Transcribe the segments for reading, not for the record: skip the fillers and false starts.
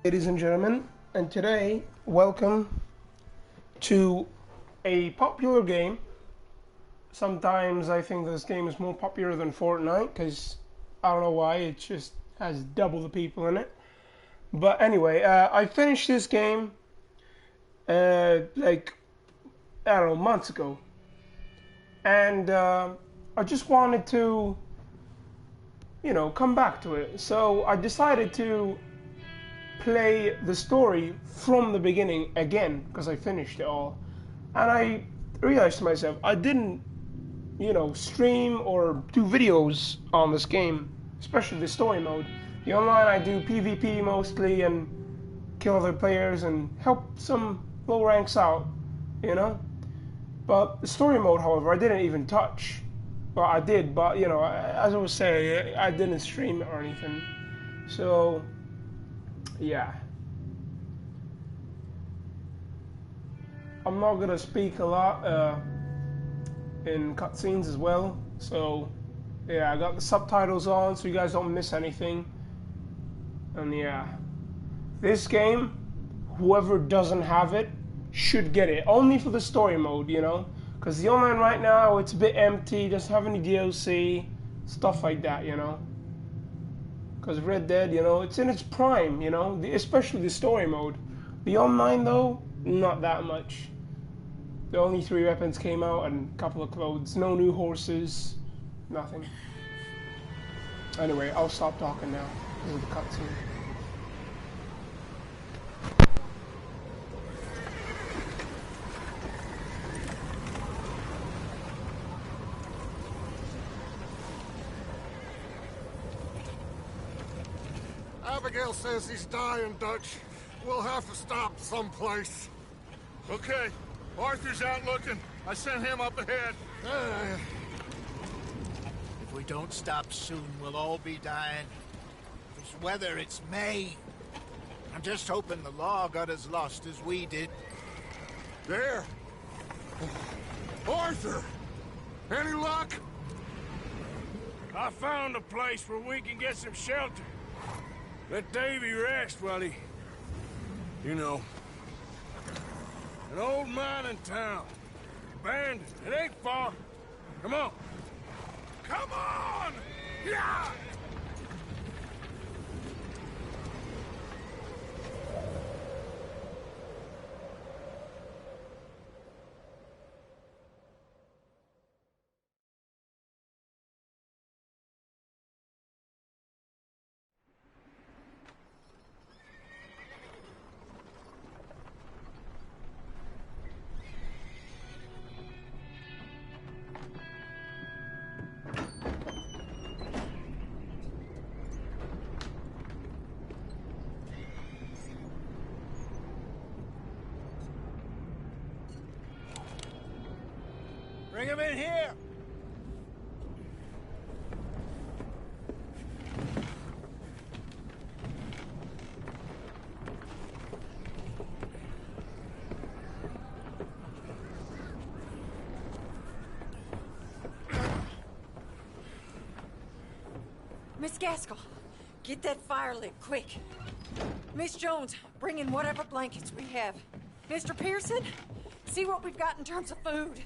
Ladies and gentlemen, and today, welcome to a popular game. Sometimes I think this game is more popular than Fortnite because I don't know why, it just has double the people in it. But anyway, I finished this game like, I don't know, months ago. And I just wanted to, come back to it. So I decided to play the story from the beginning again because I finished it all. And I realized to myself, I didn't, stream or do videos on this game, especially the story mode. The online, I do PvP mostly and kill other players and help some low ranks out, you know? But the story mode, however, I didn't even touch. Well, I did, but, as I was saying, I didn't stream it or anything. So, yeah. I'm not gonna speak a lot in cutscenes as well, so yeah, I got the subtitles on so you guys don't miss anything. And yeah, this game, whoever doesn't have it should get it, only for the story mode, because the online right now, it's a bit empty, doesn't have any DLC, stuff like that, because Red Dead, it's in its prime, especially the story mode. The online though, not that much. The only 3 weapons came out and a couple of clothes. No new horses. Nothing. Anyway, I'll stop talking now because of the cutscene. Abigail says he's dying, Dutch. We'll have to stop someplace. Okay. Arthur's out looking. I sent him up ahead. If we don't stop soon, we'll all be dying. This weather, it's May. I'm just hoping the law got as lost as we did. There. Arthur! Any luck? I found a place where we can get some shelter. Let Davy rest while he... An old mining town. Abandoned. It ain't far. Come on. Come on! Yeah! Bring him in here! Miss Gaskell, get that fire lit, quick. Miss Jones, bring in whatever blankets we have. Mr. Pearson, see what we've got in terms of food.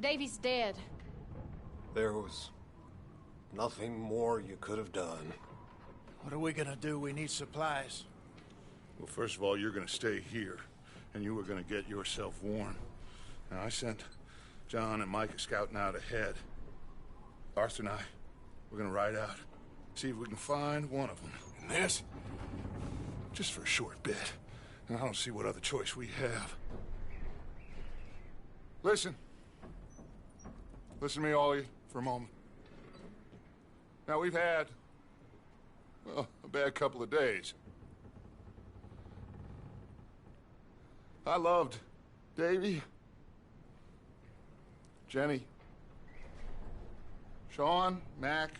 Davy's dead. There was nothing more you could have done. What are we gonna do? We need supplies. Well, first of all, you're gonna stay here, and you were gonna get yourself warm. Now, I sent John and Micah scouting out ahead. Arthur and I, we're gonna ride out, see if we can find one of them. And this, just for a short bit. And I don't see what other choice we have. Listen to me, all of you, for a moment. Now, we've had, well, a bad couple of days. I loved Davy, Jenny, Sean, Mac.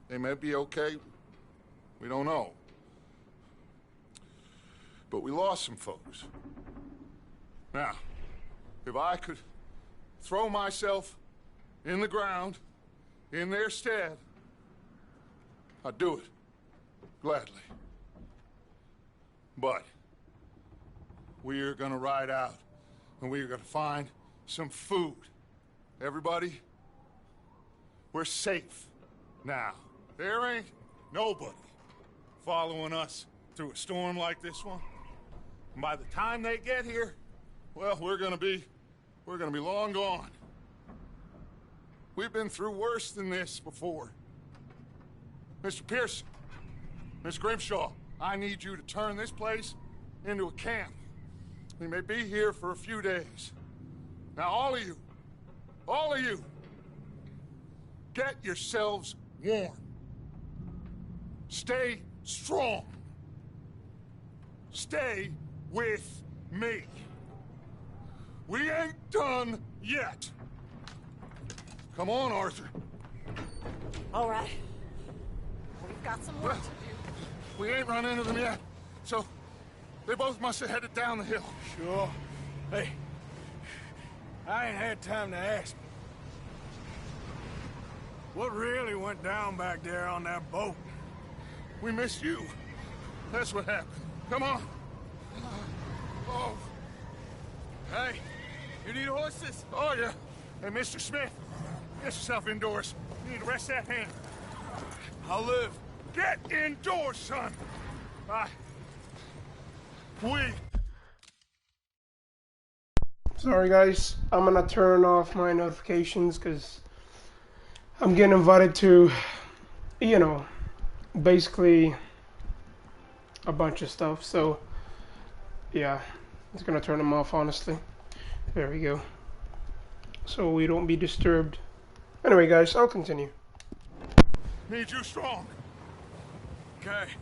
They may be okay. We don't know. But we lost some folks. Now, if I could throw myself in the ground, in their stead, I'd do it. Gladly. But we are gonna ride out, and we are gonna find some food. Everybody, we're safe now. There ain't nobody following us through a storm like this one. And by the time they get here, well, we're gonna be long gone. We've been through worse than this before. Mr. Pearson, Miss Grimshaw, I need you to turn this place into a camp. We may be here for a few days. Now, all of you, get yourselves warm. Stay strong. Stay with me. We ain't done yet. Come on, Arthur. All right. We've got some work to do. We ain't run into them yet, so they both must have headed down the hill. Sure. Hey, I ain't had time to ask. What really went down back there on that boat? We missed you. That's what happened. Come on. Oh. Hey, you need horses? Oh, yeah. Hey, Mr. Smith, get yourself indoors. You need to rest that hand. I'll live. Get indoors, son. Sorry guys, I'm gonna turn off my notifications because I'm getting invited to, you know, basically a bunch of stuff. So yeah, it's gonna turn them off, honestly. There we go. So we don't be disturbed. Anyway guys, I'll continue. Need you strong. Okay.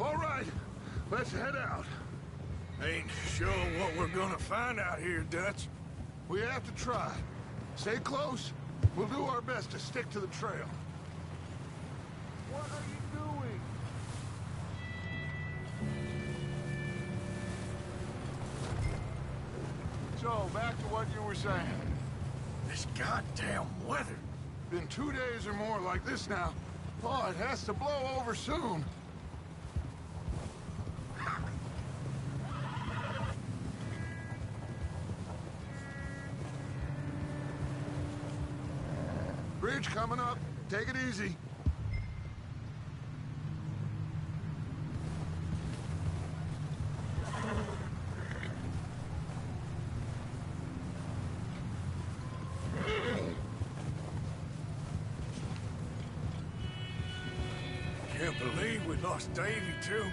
All right, let's head out. Ain't sure what we're gonna find out here, Dutch. We have to try. Stay close. We'll do our best to stick to the trail. What are you doing? So, back to what you were saying. This goddamn weather. Been 2 days or more like this now. Oh, it has to blow over soon. Bridge coming up. Take it easy. Can't believe we lost Davy, too.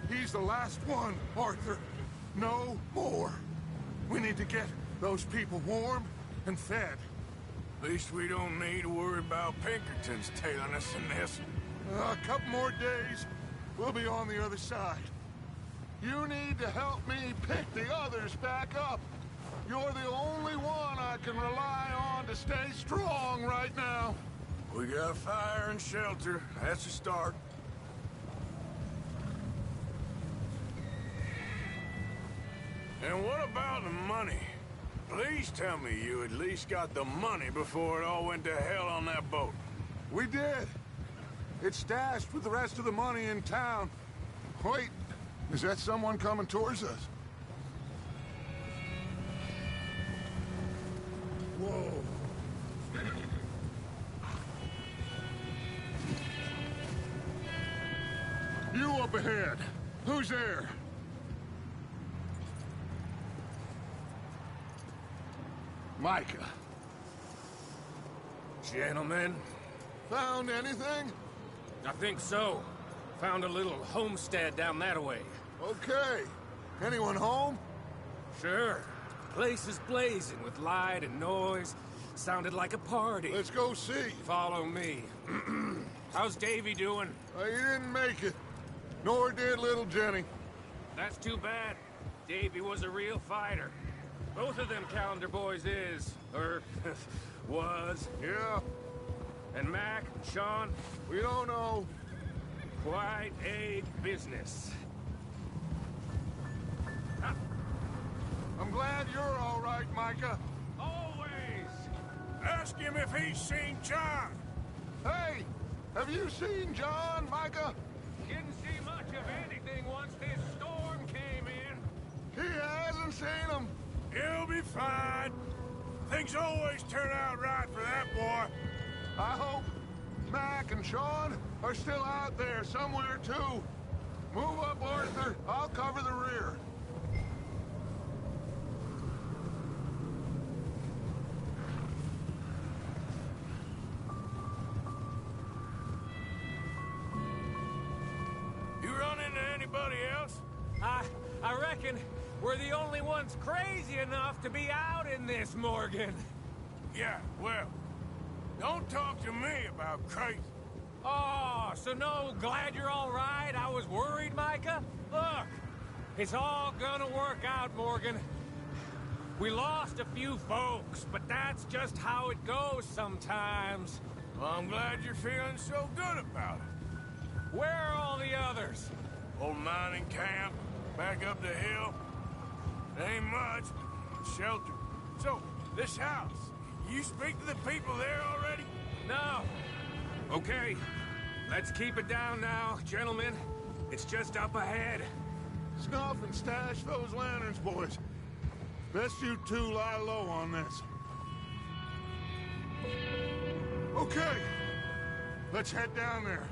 He's the last one, Arthur. No more. We need to get those people warm and fed. At least we don't need to worry about Pinkertons tailing us in this. A couple more days, we'll be on the other side. You need to help me pick the others back up. You're the only one I can rely on to stay strong right now. We got fire and shelter. That's a start. And what about the money? Please tell me you at least got the money before it all went to hell on that boat. We did. It's stashed with the rest of the money in town. Wait, is that someone coming towards us? Whoa. You up ahead. Who's there? Micah. Gentlemen, Found anything? I think so. Found a little homestead down that way. Okay. Anyone home? Sure. Place is blazing with light and noise. Sounded like a party. Let's go see. Follow me. How's Davy doing? He didn't make it. Nor did little Jenny. That's too bad. Davy was a real fighter. Both of them calendar boys is, or was. Yeah, And Mac, Sean, we don't know. quite a business. I'm glad you're all right, Micah. Always! Ask him if he's seen John. Hey, have you seen John, Micah? Didn't see much of anything once this storm came in. He hasn't seen him. He'll be fine. Things always turn out right for that boy. I hope Mac and Sean are still out there somewhere, too. Move up, Arthur. I'll cover the rear. You run into anybody else? I reckon we're the only ones crazy enough to be out in this, Morgan. Yeah, well, don't talk to me about crazy. Oh, so no, glad you're all right? I was worried, Micah. Look, it's all gonna work out, Morgan. We lost a few folks, but that's just how it goes sometimes. Well, I'm glad you're feeling so good about it. Where are all the others? Old mining camp, back up the hill. Ain't much, but shelter. So, this house, you speak to the people there already? No. Okay, let's keep it down now, gentlemen. It's just up ahead. Snuff and stash those lanterns, boys. Best you two lie low on this. Okay, let's head down there.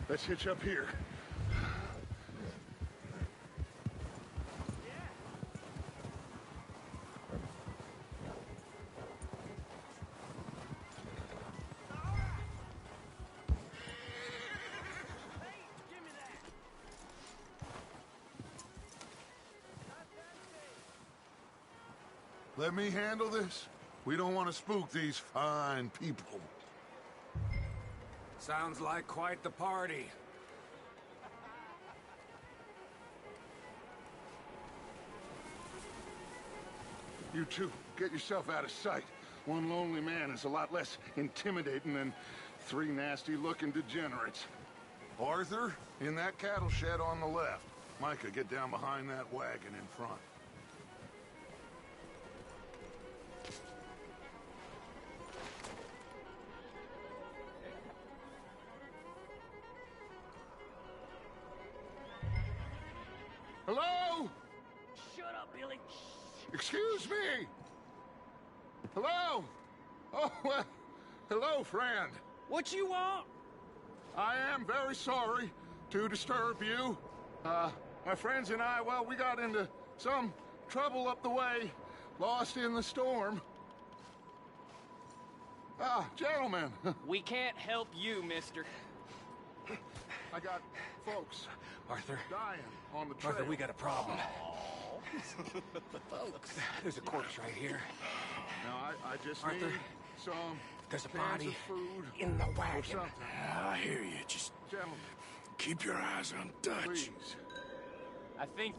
Let's hitch up here. Let me handle this. We don't want to spook these fine people. Sounds like quite the party. You two, get yourself out of sight. One lonely man is a lot less intimidating than three nasty-looking degenerates. Arthur, in that cattle shed on the left. Micah, get down behind that wagon in front. Hello? Shut up, Billy. Excuse me? Hello? Oh, well, hello, friend. What you want? I am very sorry to disturb you. My friends and I, well, we got into some trouble up the way, lost in the storm. Gentlemen. We can't help you, mister. I got folks Arthur. dying on the trail. Arthur, we got a problem. Folks. There's a corpse right here. Now, I just Arthur, need some there's a cans body of food in the or wagon. something. I hear you. Just Gentlemen, keep your eyes on Dutch. please. I think...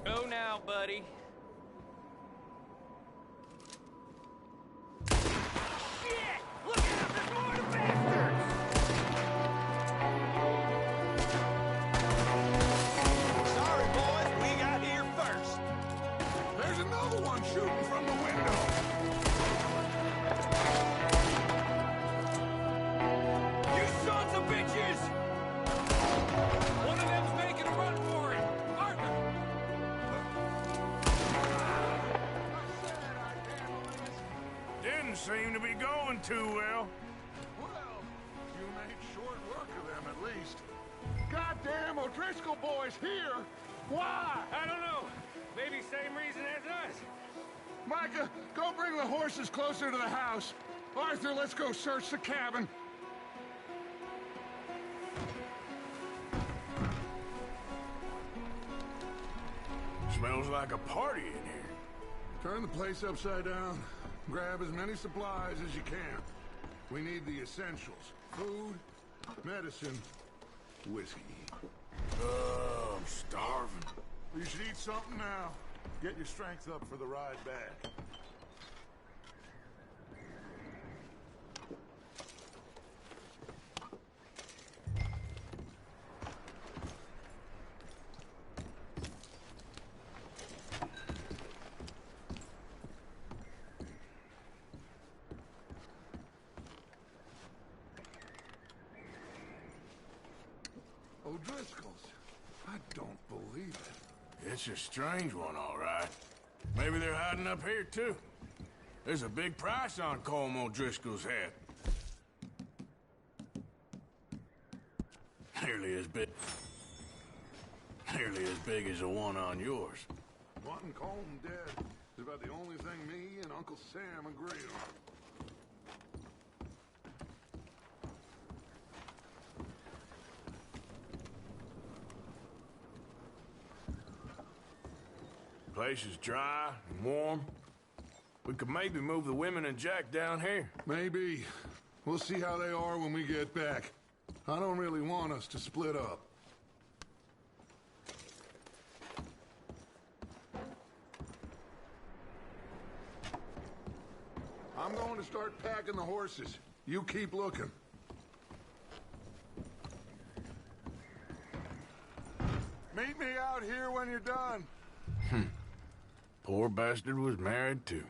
Go now, buddy. Shit! Look out! There's more of the bastards! Sorry, boys, we got here first. There's another one shooting from the window. You sons of bitches! One of them's making a run for it! Arthur! Didn't seem to be going too well. Well, you made short work of them at least. Goddamn O'Driscoll boys here! Why? I don't know. Maybe same reason as us. Micah, go bring the horses closer to the house. Arthur, let's go search the cabin. Smells like a party in here. Turn the place upside down. Grab as many supplies as you can. We need the essentials. Food, medicine, whiskey. Oh, I'm starving. You should eat something now. Get your strength up for the ride back. O'Driscoll's. I don't believe it. It's a strange one, all right. Maybe they're hiding up here, too. There's a big price on Colm O'Driscoll's head. Nearly as big as the one on yours. Wanting Colm dead is about the only thing me and Uncle Sam agree on. Place is dry and warm. We could maybe move the women and Jack down here. Maybe. We'll see how they are when we get back. I don't really want us to split up. I'm going to start packing the horses. You keep looking. Meet me out here when you're done. Poor bastard was married, too.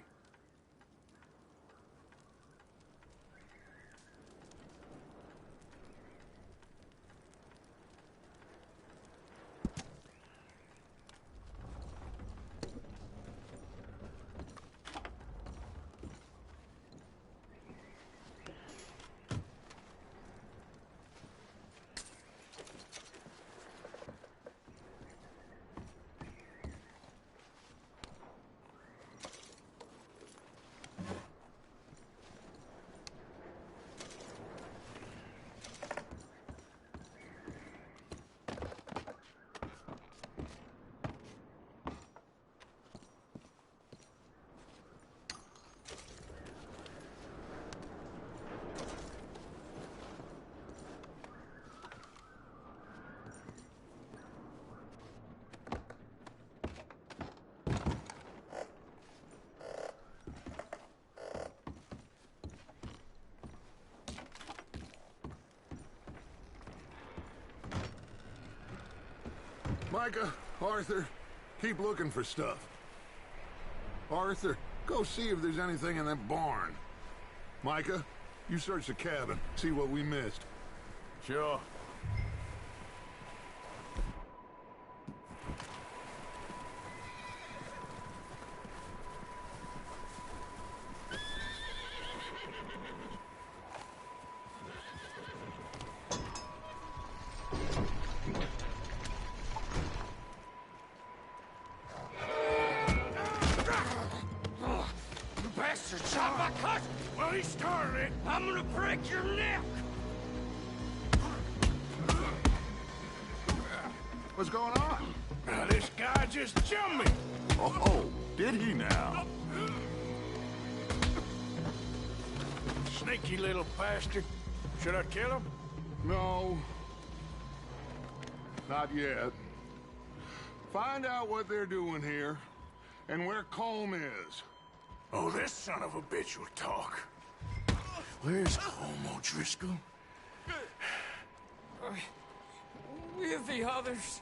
Micah, Arthur, keep looking for stuff. Arthur, go see if there's anything in that barn. Micah, you search the cabin, see what we missed. Sure. Well, he started it. I'm gonna break your neck. What's going on? This guy just jumped me. Oh, did he now? Sneaky little bastard. Should I kill him? No. Not yet. Find out what they're doing here, and where Colm is. Oh, this son of a bitch will talk. Where's Colm O'Driscoll? With the others.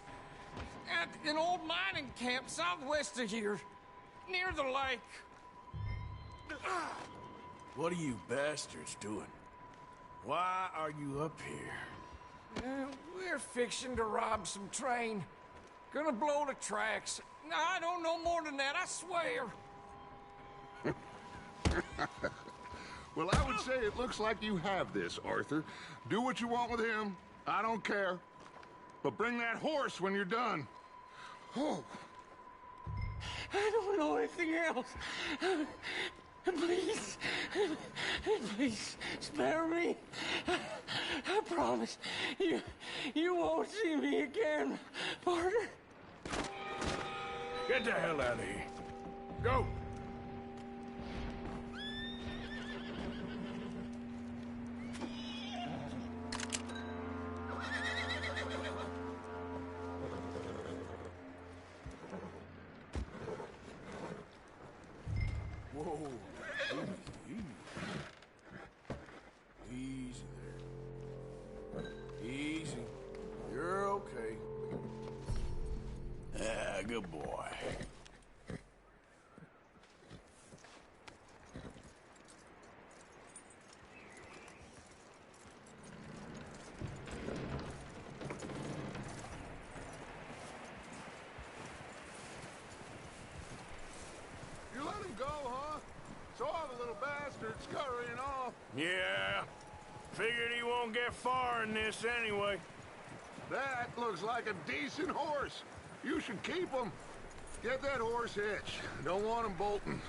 At an old mining camp southwest of here. Near the lake. What are you bastards doing? Why are you up here? We're fixing to rob some train. Gonna blow the tracks. I don't know more than that, I swear. Well, I would say it looks like you have this, Arthur. Do what you want with him. I don't care. But bring that horse when you're done. Oh. I don't know anything else. Please. Please, spare me. I promise. You won't see me again, partner. Get the hell out of here. Go. Whoa. Easy there. Easy. You're okay. Ah, good boy. You let him go, huh? Saw the little bastard scurrying off. Yeah. Figured he won't get far in this anyway. That looks like a decent horse. You should keep him. Get that horse hitched. Don't want him bolting.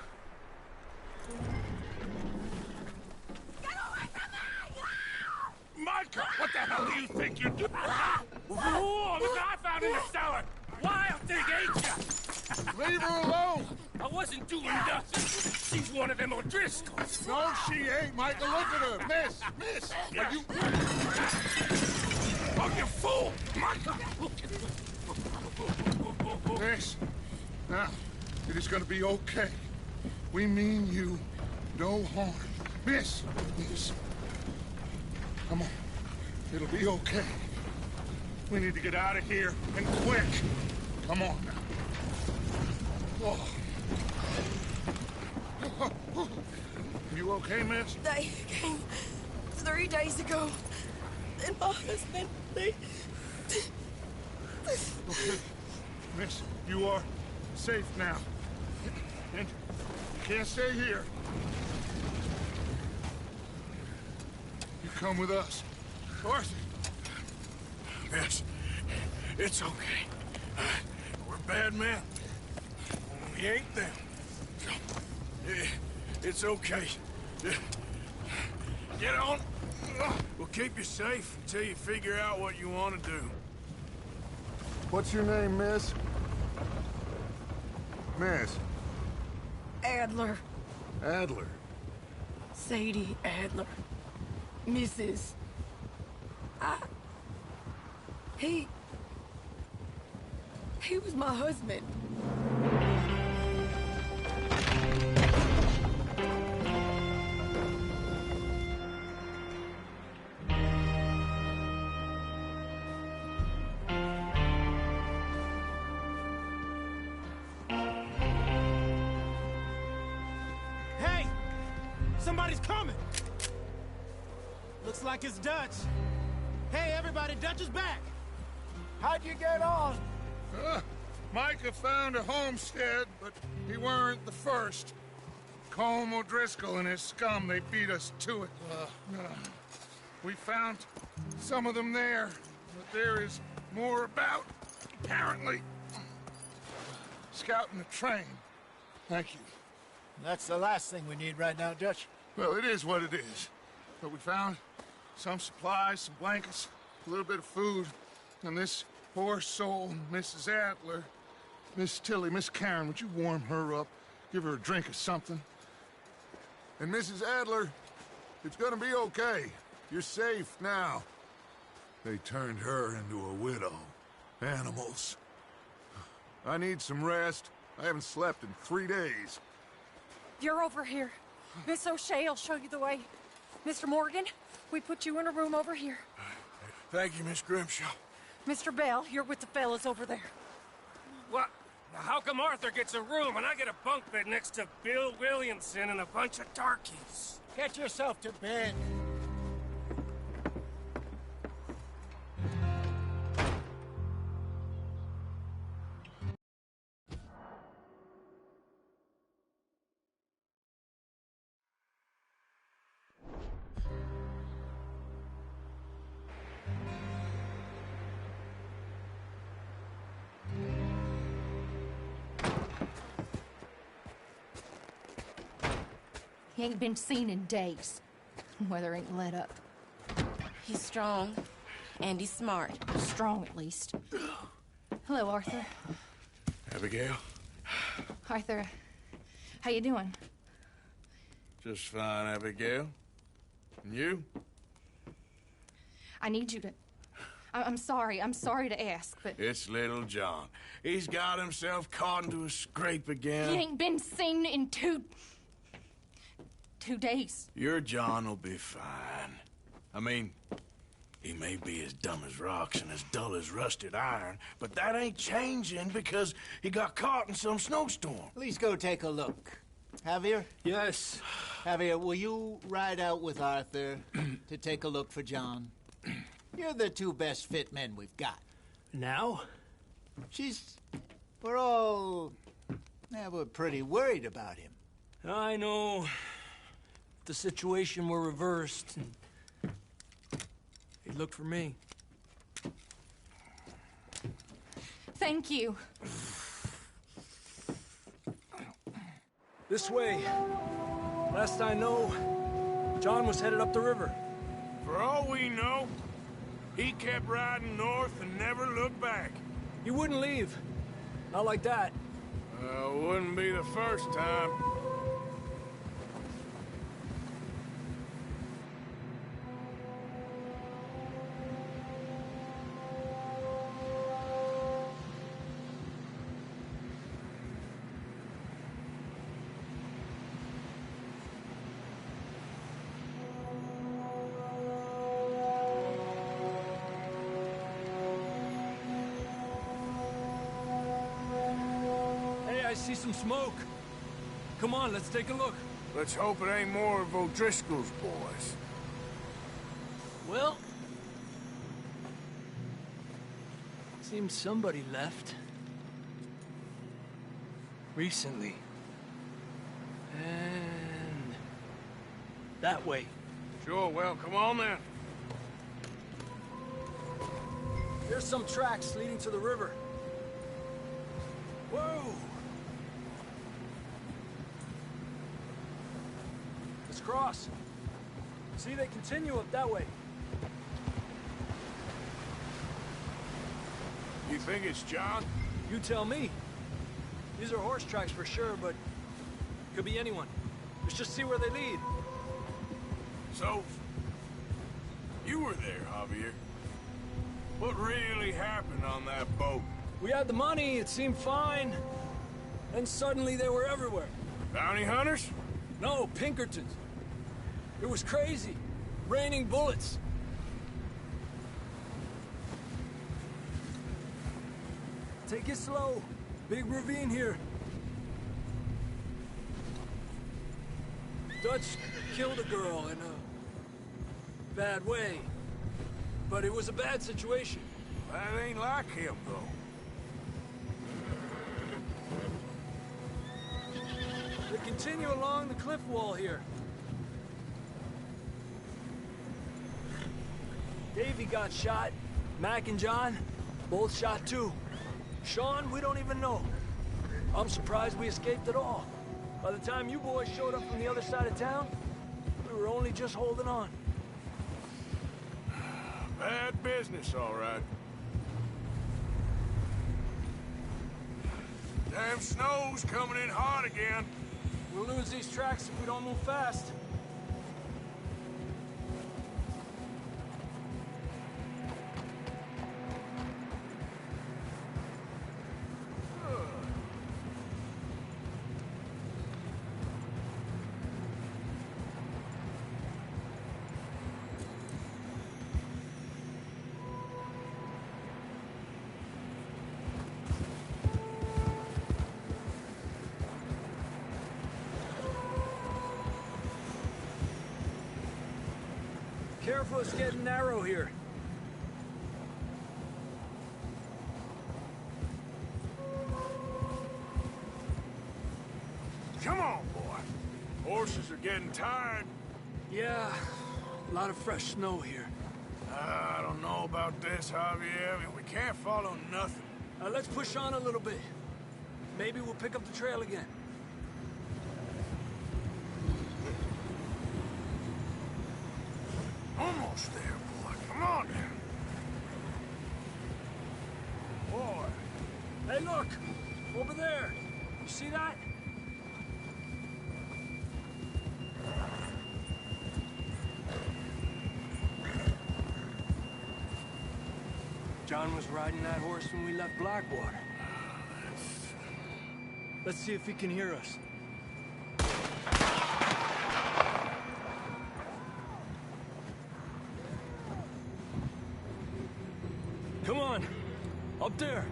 Get away from me! Micah, what the hell do you think you're doing? Whoa, look what I found in the cellar! Wild thing, ain't ya? Leave her alone. I wasn't doing nothing. She's one of them O'Driscolls. No, she ain't, Micah. Look at her. Miss, are you... Oh, you fool! Micah! Miss, now, it is gonna be okay. We mean you no harm. Miss. Come on. It'll be okay. We need to get out of here, and quick. Come on now. Oh. You okay, miss? They came 3 days ago. And my husband, they... Okay. Miss, you are safe now. And you can't stay here. You come with us. Arthur. Yes, it's okay. We're bad men. We ain't them. It's okay. Get on. We'll keep you safe until you figure out what you want to do. What's your name, miss? Miss. Adler. Adler. Sadie Adler. Mrs. He was my husband. Hey! Somebody's coming! Looks like it's Dutch. Hey, everybody, Dutch is back! How'd you get on? Micah found a homestead, but he weren't the first. Colm O'Driscoll and his scum, they beat us to it. We found some of them there, but there is more about, apparently. Scouting the train. Thank you. That's the last thing we need right now, Dutch. Well, it is what it is. But we found some supplies, some blankets, a little bit of food, and this poor soul, Mrs. Adler, Miss Tilly, Miss Karen, would you warm her up? Give her a drink or something? And Mrs. Adler, it's gonna be okay. You're safe now. They turned her into a widow. Animals. I need some rest. I haven't slept in 3 days. You're over here. Miss O'Shea will show you the way. Mr. Morgan, we put you in a room over here. Thank you, Miss Grimshaw. Mr. Bell, you're with the fellas over there. What? Now, how come Arthur gets a room and I get a bunk bed next to Bill Williamson and a bunch of darkies? Get yourself to bed. He ain't been seen in days. Weather ain't let up. He's strong, and he's smart. Strong, at least. Hello, Arthur. Abigail? Arthur, how you doing? Just fine, Abigail. And you? I need you to... I'm sorry to ask, but... It's little John. He's got himself caught into a scrape again. He ain't been seen in 2 days. Your John will be fine. I mean, he may be as dumb as rocks and as dull as rusted iron, but that ain't changing because he got caught in some snowstorm. Please go take a look. Javier? Yes. Javier, will you ride out with Arthur to take a look for John? You're the 2 best fit men we've got. Now? We're pretty worried about him. I know. If the situation were reversed, he'd look for me. Thank you. This way. Last I know, John was headed up the river. For all we know, he kept riding north and never looked back. He wouldn't leave. Not like that. Wouldn't be the first time. I see some smoke. Come on, let's take a look. Let's hope it ain't more of O'Driscoll's boys. Well, seems somebody left. Recently. And that way. Sure, well, come on then. There's some tracks leading to the river. Whoa! Let's cross. See, they continue up that way. You think it's John? You tell me. These are horse tracks for sure, but could be anyone. Let's just see where they lead. So, you were there, Javier. What really happened on that boat? We had the money, it seemed fine. Then suddenly they were everywhere. Bounty hunters? No, Pinkertons. It was crazy. Raining bullets. Take it slow. Big ravine here. Dutch killed a girl in a bad way. But it was a bad situation. That ain't like him, though. They continue along the cliff wall here. Davey got shot. Mac and John, both shot too. Sean, we don't even know. I'm surprised we escaped at all. By the time you boys showed up from the other side of town, we were only just holding on. Bad business, all right. Damn snow's coming in hard again. We'll lose these tracks if we don't move fast. Careful, it's getting narrow here. Come on, boy. Horses are getting tired. Yeah, a lot of fresh snow here. I don't know about this, Javier. I mean, we can't follow nothing. Let's push on a little bit. Maybe we'll pick up the trail again. Almost there, boy. Come on. Boy. Hey, look! Over there! You see that? John was riding that horse when we left Blackwater. Let's see if he can hear us. Up there.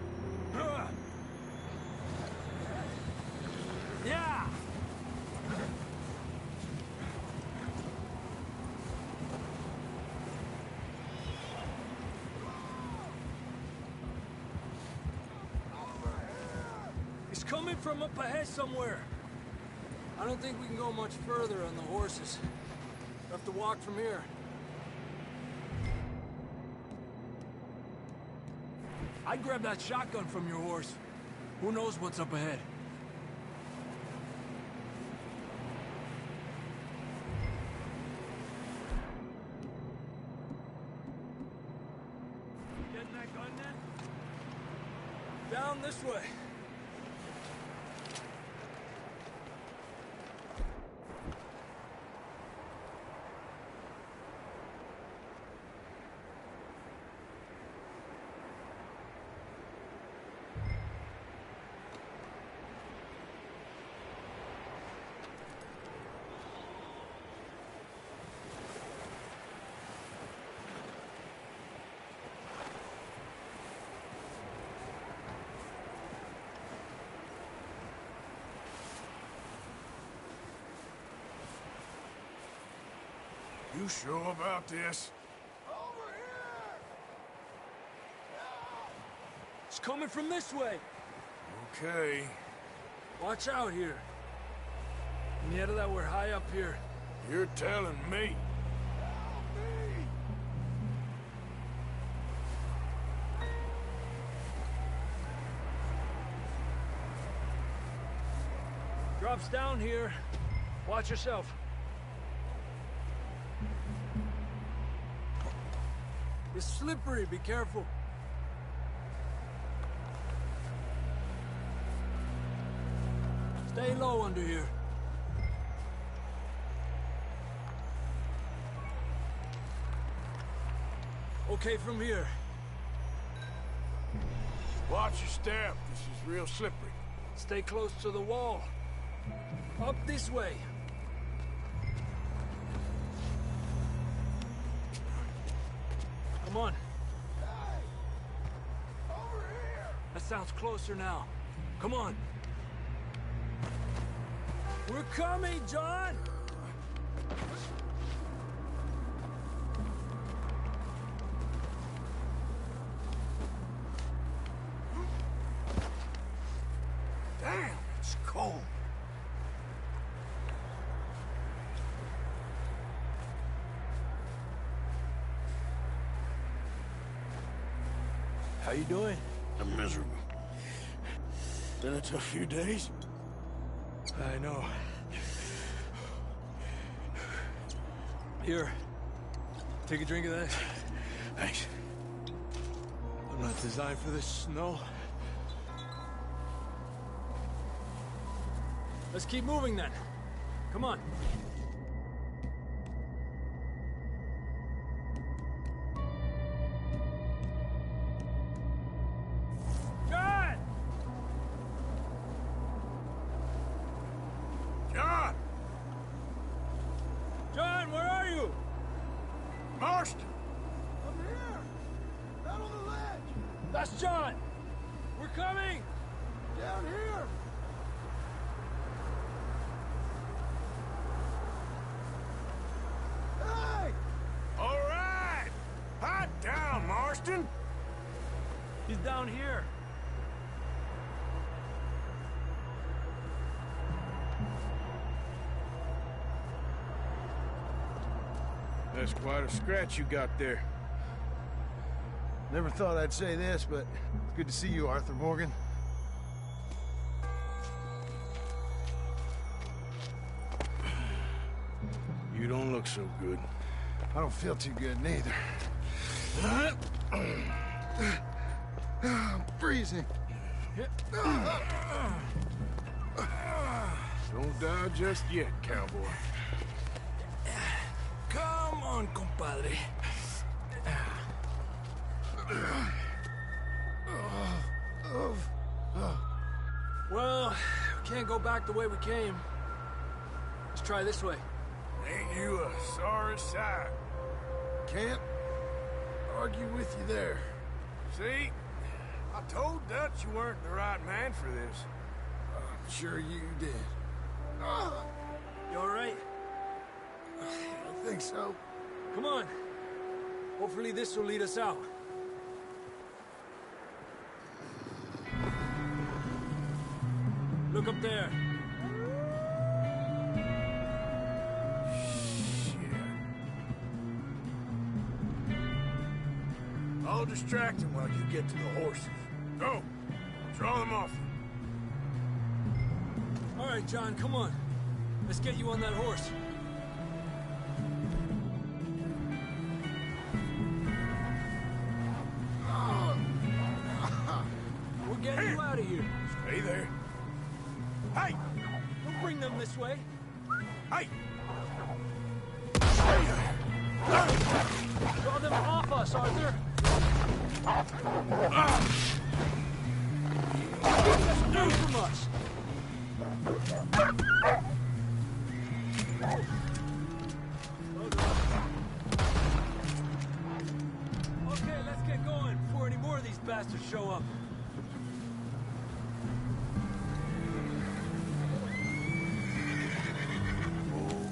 Yeah! He's coming from up ahead somewhere. I don't think we can go much further on the horses. We'll have to walk from here. I'd grab that shotgun from your horse. Who knows what's up ahead? Getting that gun then? Down this way. You sure about this? Over here! It's coming from this way. Okay. Watch out here. Mierda, that we're high up here. You're telling me. Drops down here. Watch yourself. It's slippery, be careful. Stay low under here. Okay from here. Watch your step. This is real slippery. Stay close to the wall. Up this way. Come on. Hey! Over here! That sounds closer now. Come on. We're coming, John! Damn, it's cold. How you doing? I'm miserable. Been a tough few days. I know. Here. Take a drink of that. Thanks. I'm not designed for this snow. Let's keep moving then. Come on. John! John! John, where are you? Marston! Up here! Down on the ledge! That's John! We're coming! Down here! Hey! All right! Hot down, Marston! He's down here. That's quite a scratch you got there. Never thought I'd say this, but it's good to see you, Arthur Morgan. You don't look so good. I don't feel too good, neither. I'm freezing. Don't die just yet, cowboy. Come on, compadre. Well, we can't go back the way we came. Let's try this way. Ain't you a sorry sight? Can't argue with you there. See? I told Dutch you weren't the right man for this. I'm sure you did. You all right? I think so. Come on. Hopefully this will lead us out. Look up there. I'll distract him while you get to the horses. Go! Draw them off. All right, John, come on. Let's get you on that horse. We're getting you out of here. Stay there. Hey! Don't bring them this way. Hey! Draw them off us, Arthur. Keep this away from us. Okay, let's get going before any more of these bastards show up.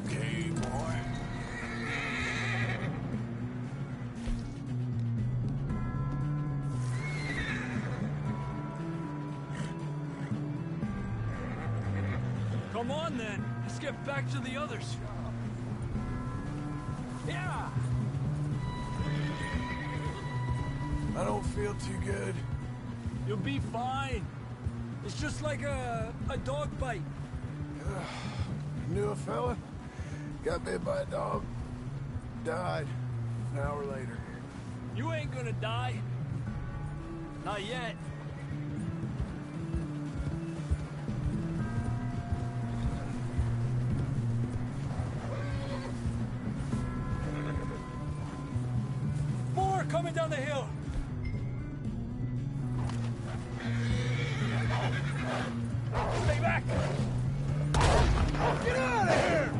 Okay, boy. Come on, then. Let's get back to the others. Yeah! I don't feel too good. You'll be fine. It's just like a dog bite. Knew a fella, got bit by a dog, died an hour later. You ain't gonna die. Not yet. More coming down the hill. Stay back. Get out of here!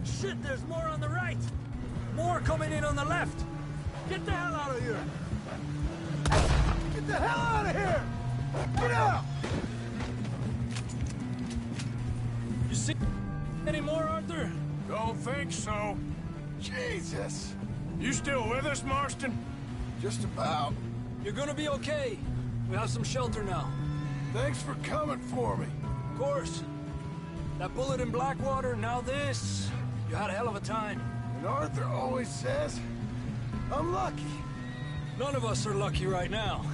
Shit, there's more on the right. More coming in on the left. Get the hell out of here. Get the hell out of here! Get out! You see any more, Arthur? Don't think so. Jesus! You still with us, Marston? Just about. You're gonna be okay. We have some shelter now. Thanks for coming for me. Of course. That bullet in Blackwater, now this. You had a hell of a time. And Arthur always says, I'm lucky. None of us are lucky right now.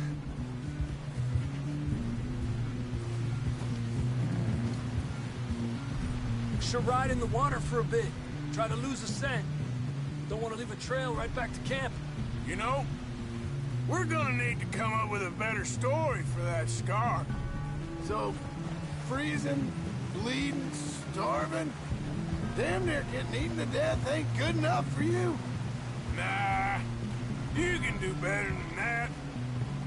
Should ride in the water for a bit. Try to lose a scent. Don't want to leave a trail right back to camp. You know, we're gonna need to come up with a better story for that scar. So, freezing, bleeding, starving, damn near getting eaten to death ain't good enough for you? Nah, you can do better than that.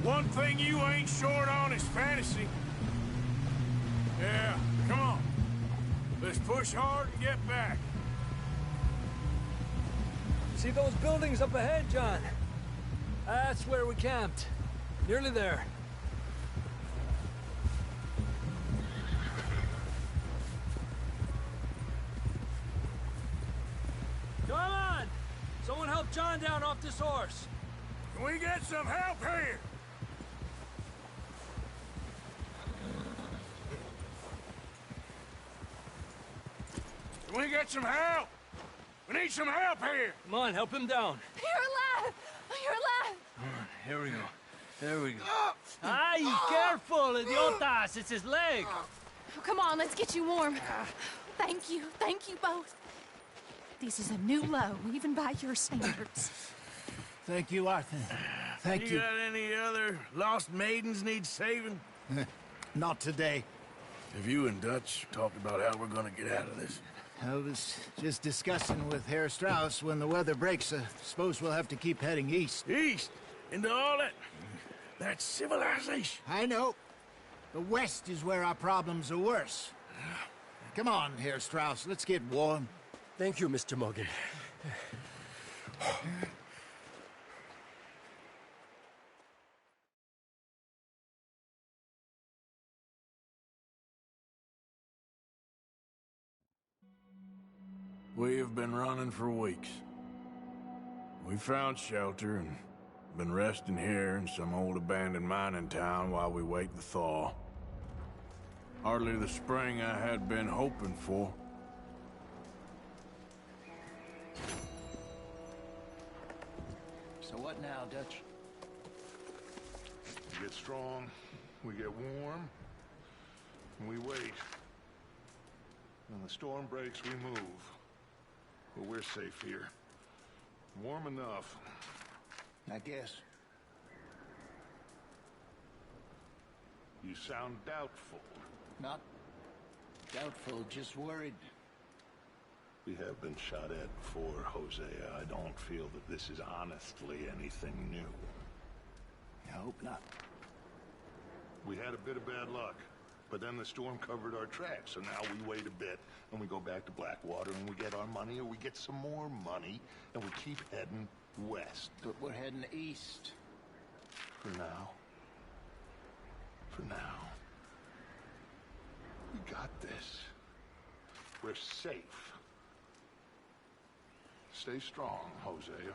One thing you ain't short on is fantasy. Yeah, come on. Let's push hard and get back. See those buildings up ahead, John? That's where we camped. Nearly there. Come on! Someone help John down off this horse. Can we get some help here? Can we get some help? We need some help here! Come on, help him down. You're alive! You're alive! Come on, here we go. There we go. Ay, careful, idiotas! It's his leg! Oh, come on, let's get you warm. Thank you both. This is a new low, even by your standards. Thank you, Arthur. Thank you. You got any other lost maidens need saving? Not today. Have you and Dutch talked about how we're gonna get out of this? I was just discussing with Herr Strauss when the weather breaks. Suppose we'll have to keep heading east. East? Into all that civilization? I know. The west is where our problems are worse. Come on, Herr Strauss, let's get warm. Thank you, Mr. Morgan. We have been running for weeks. We found shelter and been resting here in some old abandoned mining town while we wait the thaw. Hardly the spring I had been hoping for. So what now, Dutch? We get strong, we get warm, and we wait. When the storm breaks, we move. But we're safe here. Warm enough. I guess. You sound doubtful. Not doubtful, just worried. We have been shot at before, Hosea. I don't feel that this is honestly anything new. I hope not. We had a bit of bad luck, but then the storm covered our tracks, so now we wait a bit, and we go back to Blackwater, and we get our money, or we get some more money, and we keep heading west. But we're heading east. For now. For now. We got this. We're safe. Stay strong, Hosea.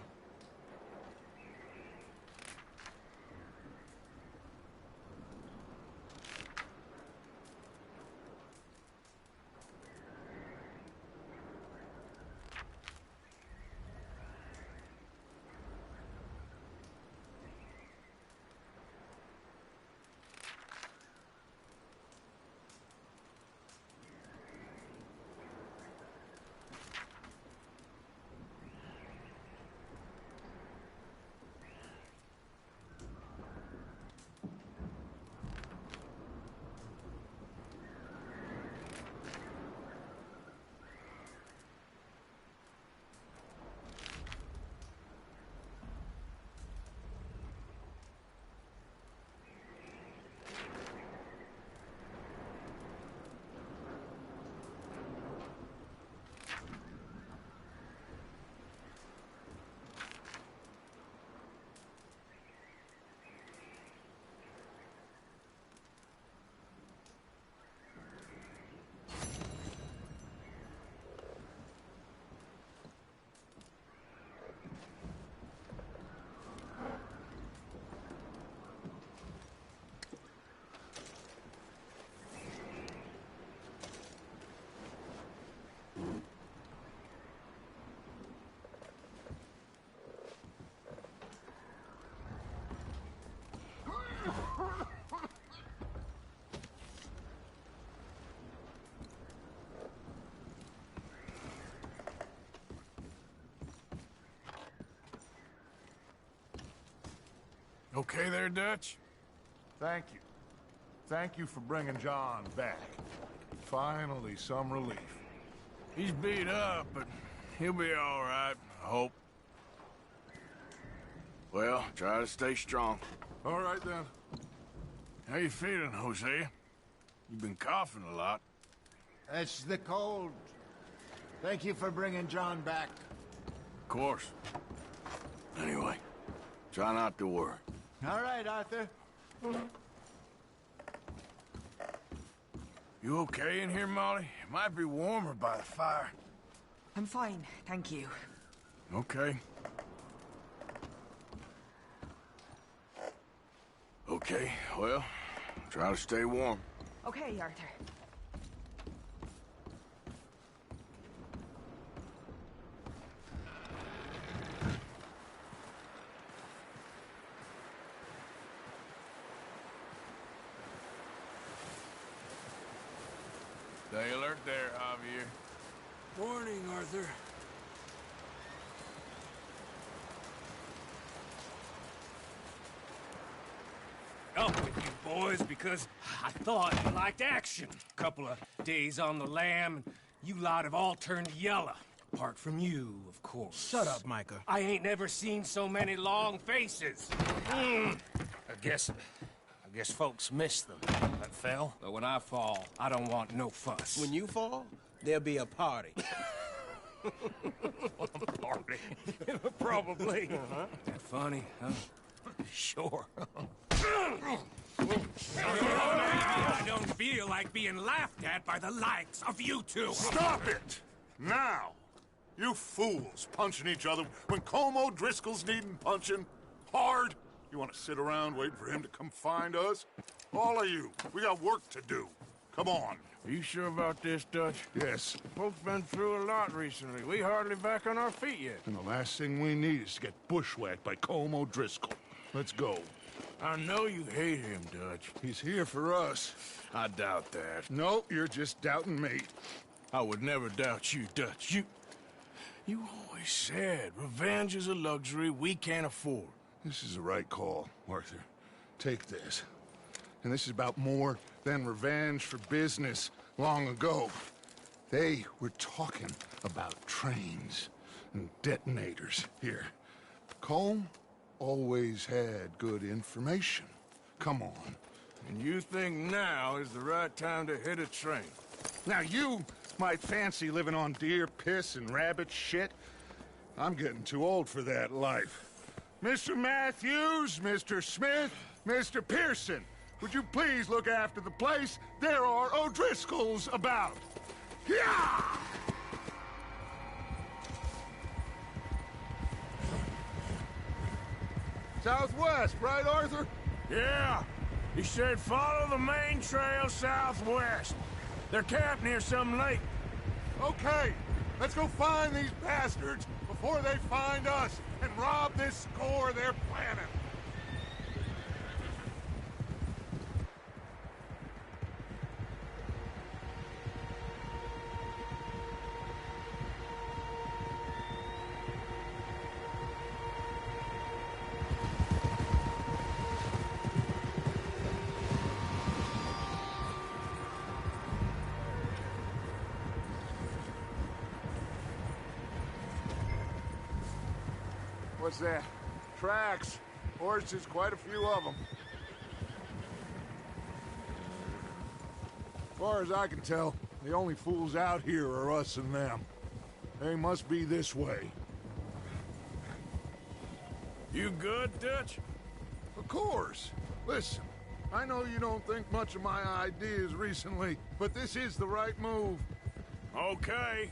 Okay there, Dutch? Thank you. Thank you for bringing John back. Finally, some relief. He's beat up, but he'll be all right, I hope. Well, try to stay strong. All right, then. How you feeling, Hosea? You've been coughing a lot. That's the cold. Thank you for bringing John back. Of course. Anyway, try not to worry. All right, Arthur. You okay in here, Molly? It might be warmer by the fire. I'm fine, thank you. Okay. Okay, well, try to stay warm. Okay, Arthur. Stay alert there, Javier. Morning, Arthur. Up with you boys because I thought you liked action. Couple of days on the lam, and you lot have all turned yellow. Apart from you, of course. Shut up, Micah. I ain't never seen so many long faces. I guess folks miss them that fell. But when I fall, I don't want no fuss. When you fall, there'll be a party. Party? Probably. That funny, huh? Sure. I don't feel like being laughed at by the likes of you two. Stop it! Now! You fools punching each other when Colm O'Driscoll's needing punching. Hard. You want to sit around waiting for him to come find us? All of you, we got work to do. Come on. Are you sure about this, Dutch? Yes. Folks been through a lot recently. We hardly back on our feet yet. And the last thing we need is to get bushwhacked by Colm O'Driscoll. Let's go. I know you hate him, Dutch. He's here for us. I doubt that. No, you're just doubting me. I would never doubt you, Dutch. You always said revenge is a luxury we can't afford. This is the right call, Arthur. Take this. And this is about more than revenge for business long ago. They were talking about trains and detonators here. Colm always had good information. Come on. And you think now is the right time to hit a train? Now you might fancy living on deer piss and rabbit shit. I'm getting too old for that life. Mr. Matthews, Mr. Smith, Mr. Pearson, would you please look after the place? There are O'Driscolls about. Yeah! Southwest, right, Arthur? Yeah. He said follow the main trail southwest. They're camped near some lake. Okay, let's go find these bastards before they find us and rob this score they're planning. What's that? Tracks. Horses, quite a few of them. As far as I can tell, the only fools out here are us and them. They must be this way. You good, Dutch? Of course. Listen, I know you don't think much of my ideas recently, but this is the right move. Okay.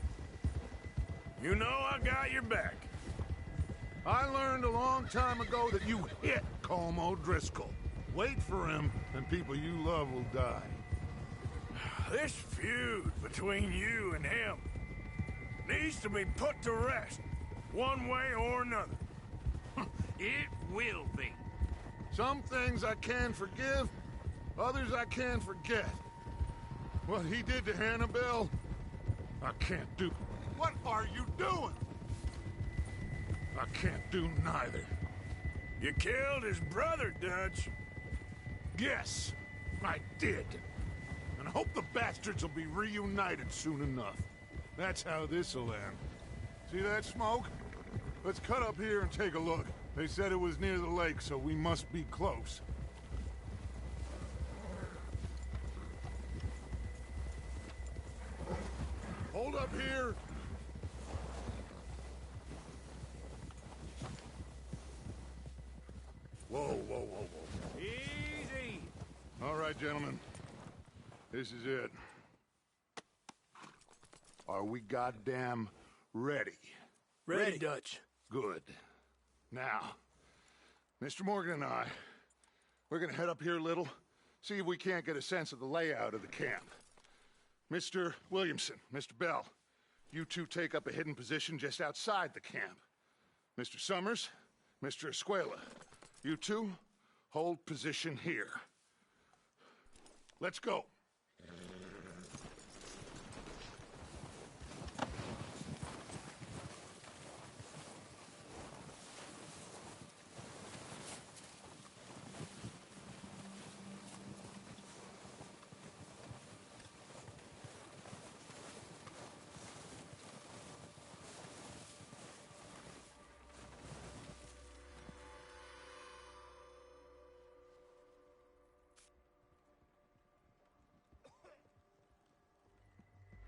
You know I got your back. I learned a long time ago that you hit Colm O'Driscoll. Wait for him, and people you love will die. This feud between you and him needs to be put to rest, one way or another. It will be. Some things I can forgive, others I can forget. What he did to Annabelle, I can't do. What are you doing? I can't do neither. You killed his brother, Dutch. Yes, I did. And I hope the bastards will be reunited soon enough. That's how this'll end. See that smoke? Let's cut up here and take a look. They said it was near the lake, so we must be close. Hold up here. Whoa, whoa, whoa, whoa. Easy. All right, gentlemen. This is it. Are we goddamn ready? Ready, Dutch. Good. Now, Mr. Morgan and I, we're gonna head up here a little, see if we can't get a sense of the layout of the camp. Mr. Williamson, Mr. Bell, you two take up a hidden position just outside the camp. Mr. Summers, Mr. Escuela, you two hold position here. Let's go.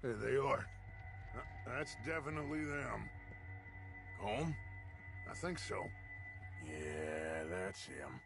There they are. That's definitely them. Home? I think so. Yeah, that's him.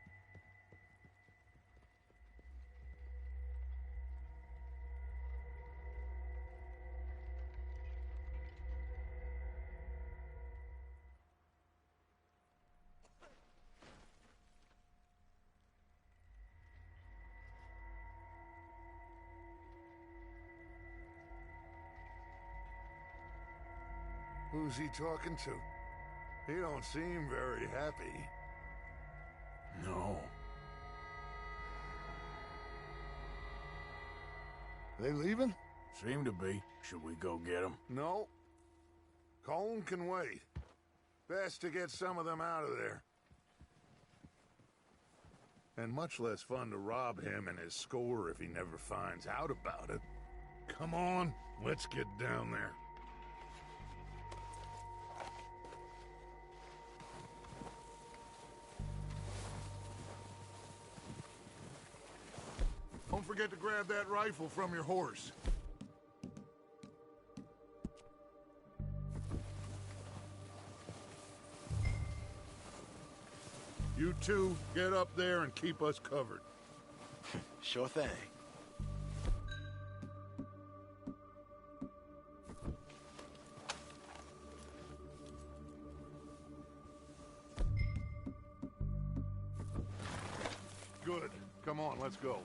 Who's he talking to? He don't seem very happy. No. They leaving? Seem to be. Should we go get them? No. Colin can wait. Best to get some of them out of there. And much less fun to rob him and his score if he never finds out about it. Come on, let's get down there. Don't forget to grab that rifle from your horse. You two, get up there and keep us covered. Sure thing. Good. Come on, let's go.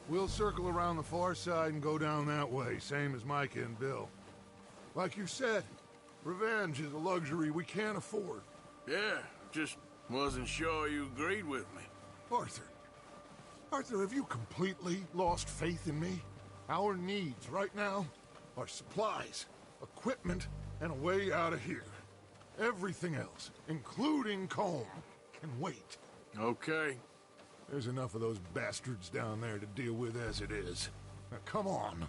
We'll circle around the far side and go down that way, same as Micah and Bill. Like you said, revenge is a luxury we can't afford. Yeah, just wasn't sure you agreed with me. Arthur, have you completely lost faith in me? Our needs right now are supplies, equipment, and a way out of here. Everything else, including Colm, can wait. Okay. There's enough of those bastards down there to deal with as it is. Now, come on.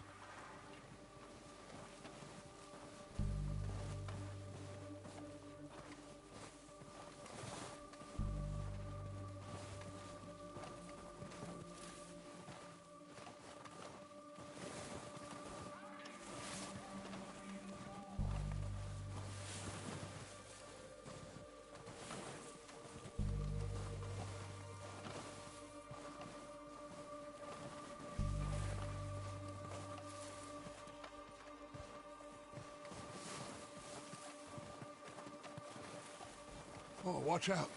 Oh, watch out.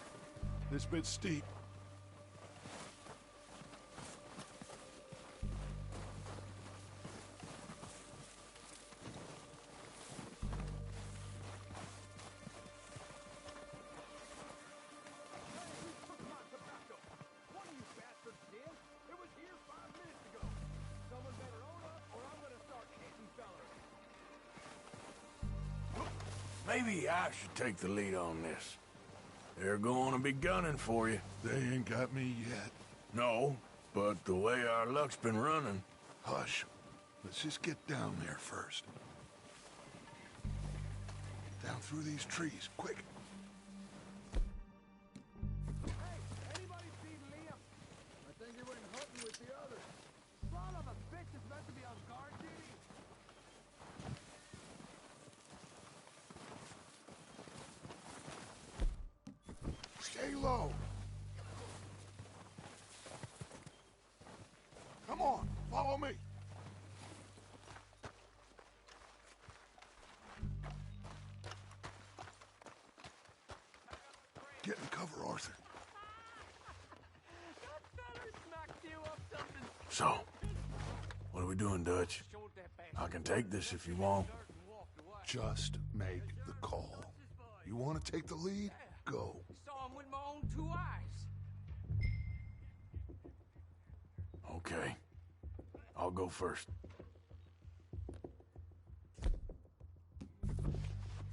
This bit's steep. Maybe I should take the lead on this. They're going to be gunning for you. They ain't got me yet. No, but the way our luck's been running... Hush. Let's just get down there first. Down through these trees, quick. Hey, anybody see Liam? I think he went hunting with the others. Son of a bitch is meant to be on guard duty. Stay low. Come on, follow me. Get in cover, Arthur. So, what are we doing, Dutch? I can take this if you want. Just make the call. You want to take the lead? Go. Saw him with my own 2 eyes. Okay. I'll go first.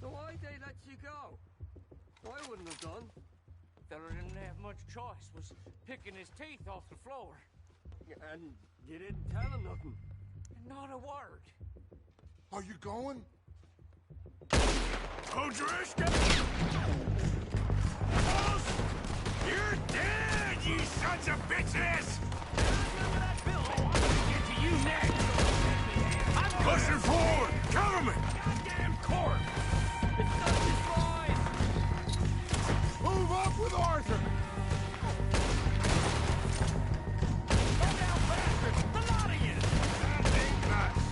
So why'd they let you go? I wouldn't have done. Fella didn't have much choice, was picking his teeth off the floor. And you didn't tell him nothing? Not a word. Are you going? Hold your wrist! You're dead, you sons of bitches! Remember that bill? I'm gonna get to you next. I'm pushing forward! Cover me! Goddamn court! It's not his boys! Move up with Arthur! Go down faster! The lot of you! That ain't nuts!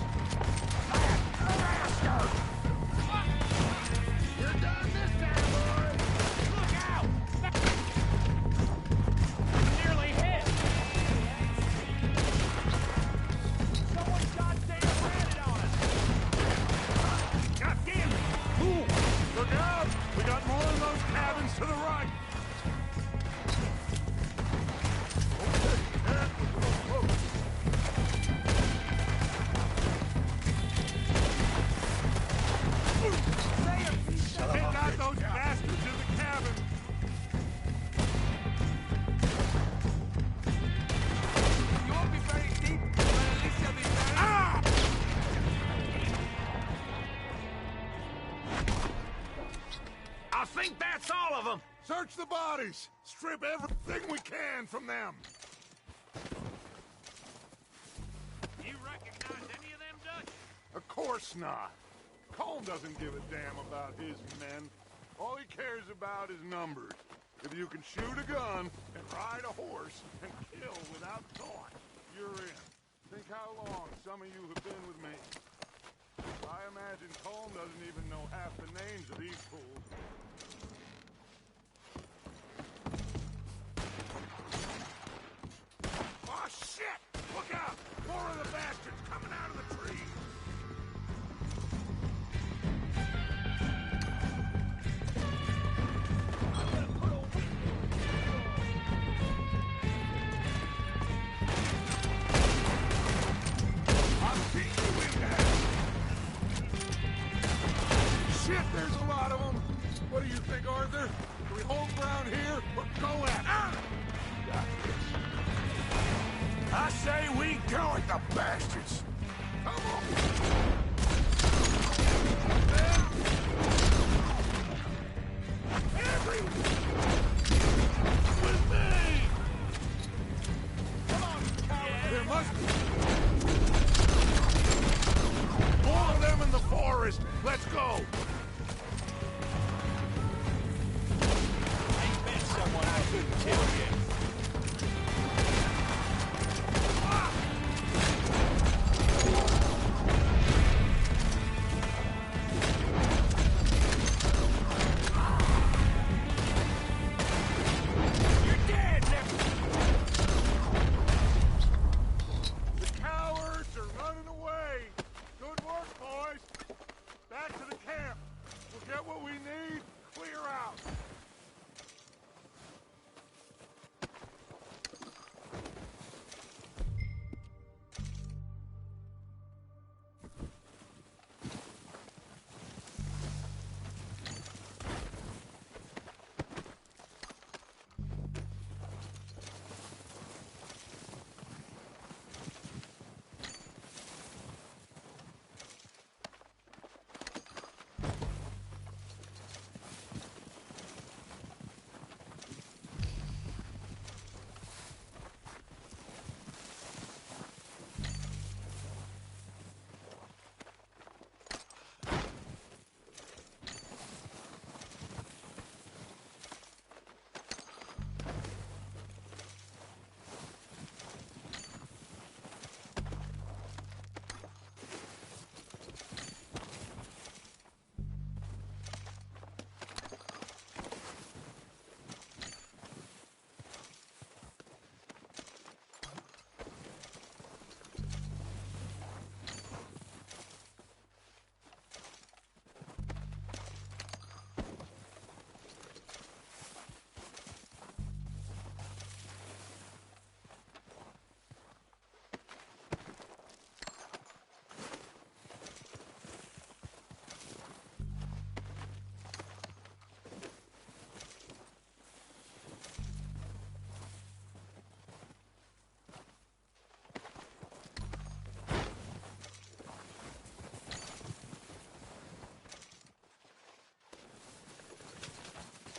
Bastard! You're done this time, boys! Look out! Nearly hit! Search the bodies! Strip everything we can from them! You recognize any of them, Dutch? Of course not. Colm doesn't give a damn about his men. All he cares about is numbers. If you can shoot a gun and ride a horse and kill without thought, you're in. Think how long some of you have been with me. I imagine Colm doesn't even know half the names of these fools. Oh, shit! Look out! More of the bastards coming out of the trees! I'll beat you in that! Shit, there's a lot of them! What do you think, Arthur? Do we hold ground here or go at it? Got this. I say we go at the bastards! Come on! With me! Come on, coward! There must be more of them in the forest! Let's go! Ain't met someone I couldn't kill yet. The cowards are running away! Good work, boys! Back to the camp! We'll get what we need, clear out!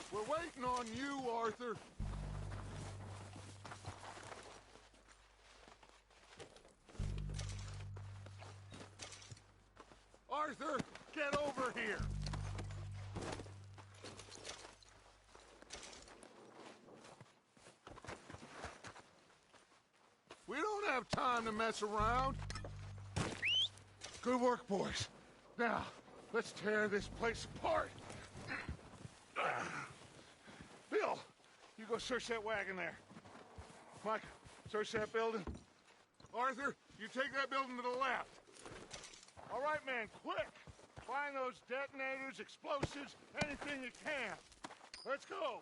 We're waiting on you, Arthur. Arthur, get over here. We don't have time to mess around. Good work, boys. Now, let's tear this place apart. Bill, you go search that wagon there. Mike, search that building. Arthur, you take that building to the left. All right, man, quick. Find those detonators, explosives, anything you can. Let's go.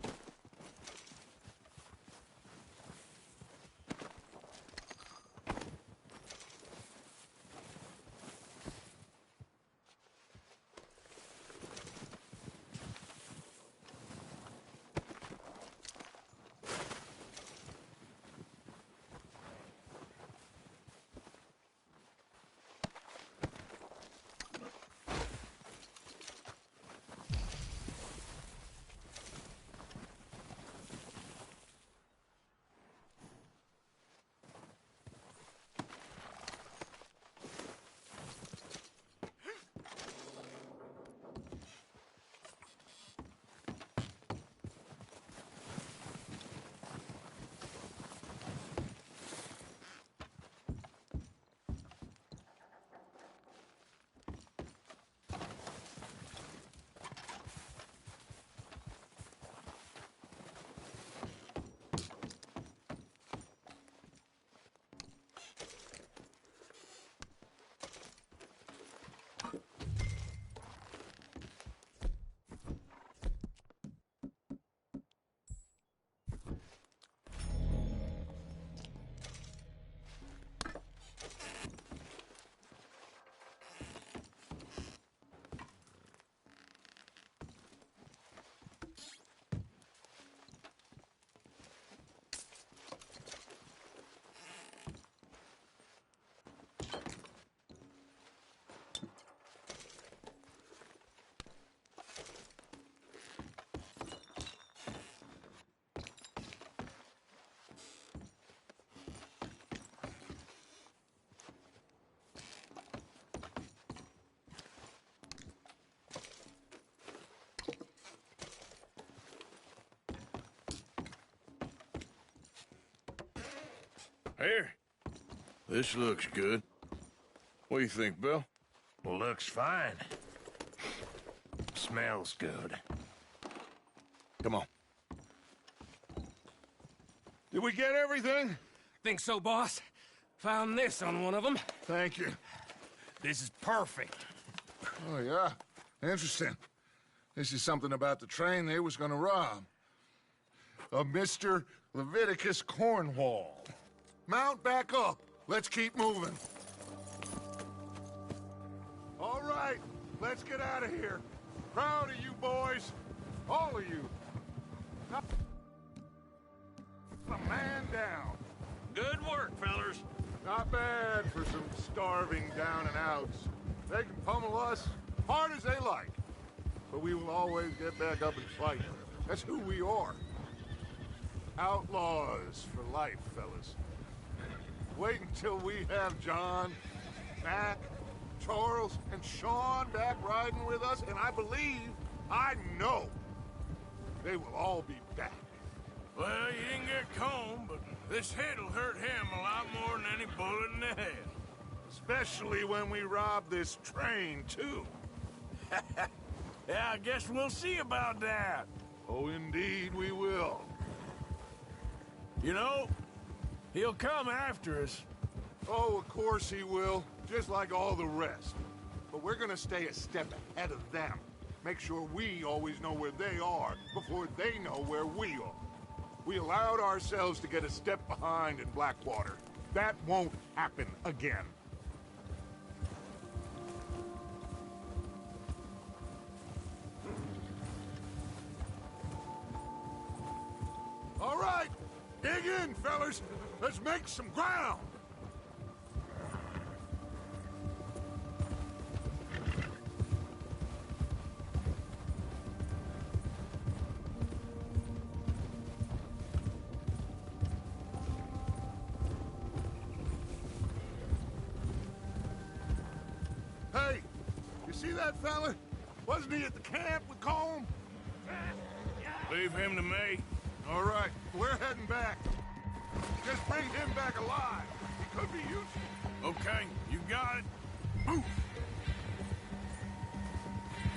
Here. This looks good. What do you think, Bill? Looks fine. Smells good. Come on. Did we get everything? Think so, boss? Found this on one of them. Thank you. This is perfect. Oh, yeah? Interesting. This is something about the train they was gonna rob. A Mr. Leviticus Cornwall. Mount back up. Let's keep moving. All right, let's get out of here. Proud of you boys. All of you. Not a man down. Good work, fellers. Not bad for some starving down and outs. They can pummel us hard as they like. But we will always get back up and fight. That's who we are. Outlaws for life, fellas. Wait until we have John, Mac, Charles, and Sean back riding with us, and I know, they will all be back. Well, you didn't get Combe, but this hit'll hurt him a lot more than any bullet in the head. Especially when we rob this train, too. Yeah, I guess we'll see about that. Oh, indeed we will. You know, he'll come after us. Oh, of course he will, just like all the rest. But we're gonna stay a step ahead of them. Make sure we always know where they are before they know where we are. We allowed ourselves to get a step behind in Blackwater. That won't happen again. All right, dig in, fellas. Let's make some ground. Hey, you see that fella? Wasn't he at the camp with Combe? Leave him to me. All right, we're heading back. Just bring him back alive. He could be useful. Okay, you got it. Move.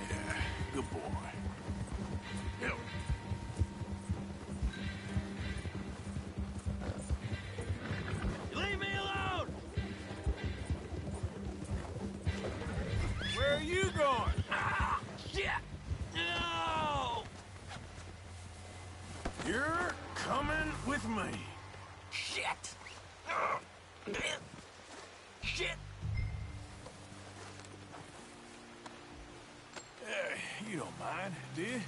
Yeah, good boy. Hill. Leave me alone! Where are you going? Ah, shit! No! You're coming with me. Shit! Shit! You don't mind, do you?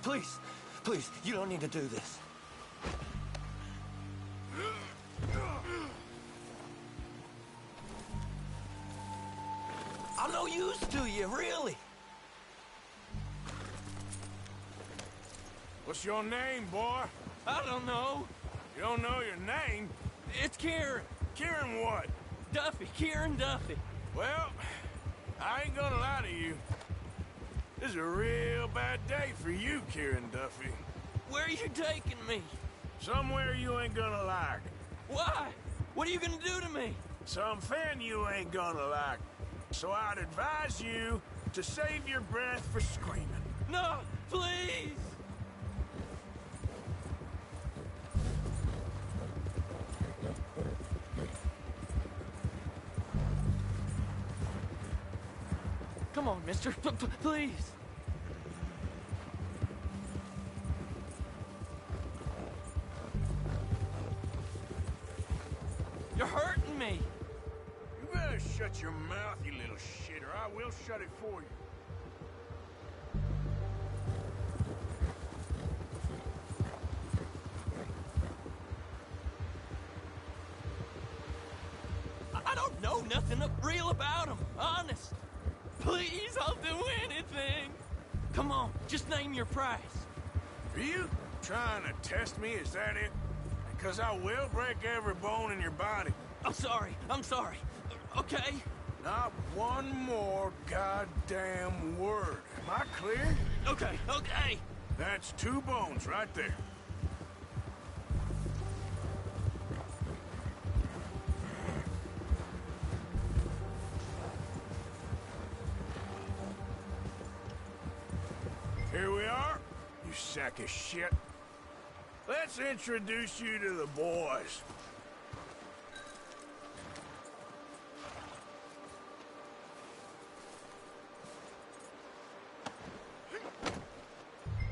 Please, please, you don't need to do this. I'm no use to you, really. What's your name, boy? I don't know. You don't know your name? It's Kieran. Kieran what? Duffy. Kieran Duffy. Well, I ain't gonna lie to you. This is a real bad day for you, Kieran Duffy. Where are you taking me? Somewhere you ain't gonna like. Why? What are you gonna do to me? Something you ain't gonna like. So I'd advise you to save your breath for screaming. No, please! Come on, mister. Please. You're hurting me. You better shut your mouth, you little shit, or I will shut it for you. I don't know nothing real about him, honest. Please, I'll do anything. Come on, just name your price. Are you trying to test me? Is that it? Because I will break every bone in your body. I'm sorry. Okay? Not one more goddamn word. Am I clear? Okay. That's 2 bones right there. we are, you sack of shit. Let's introduce you to the boys.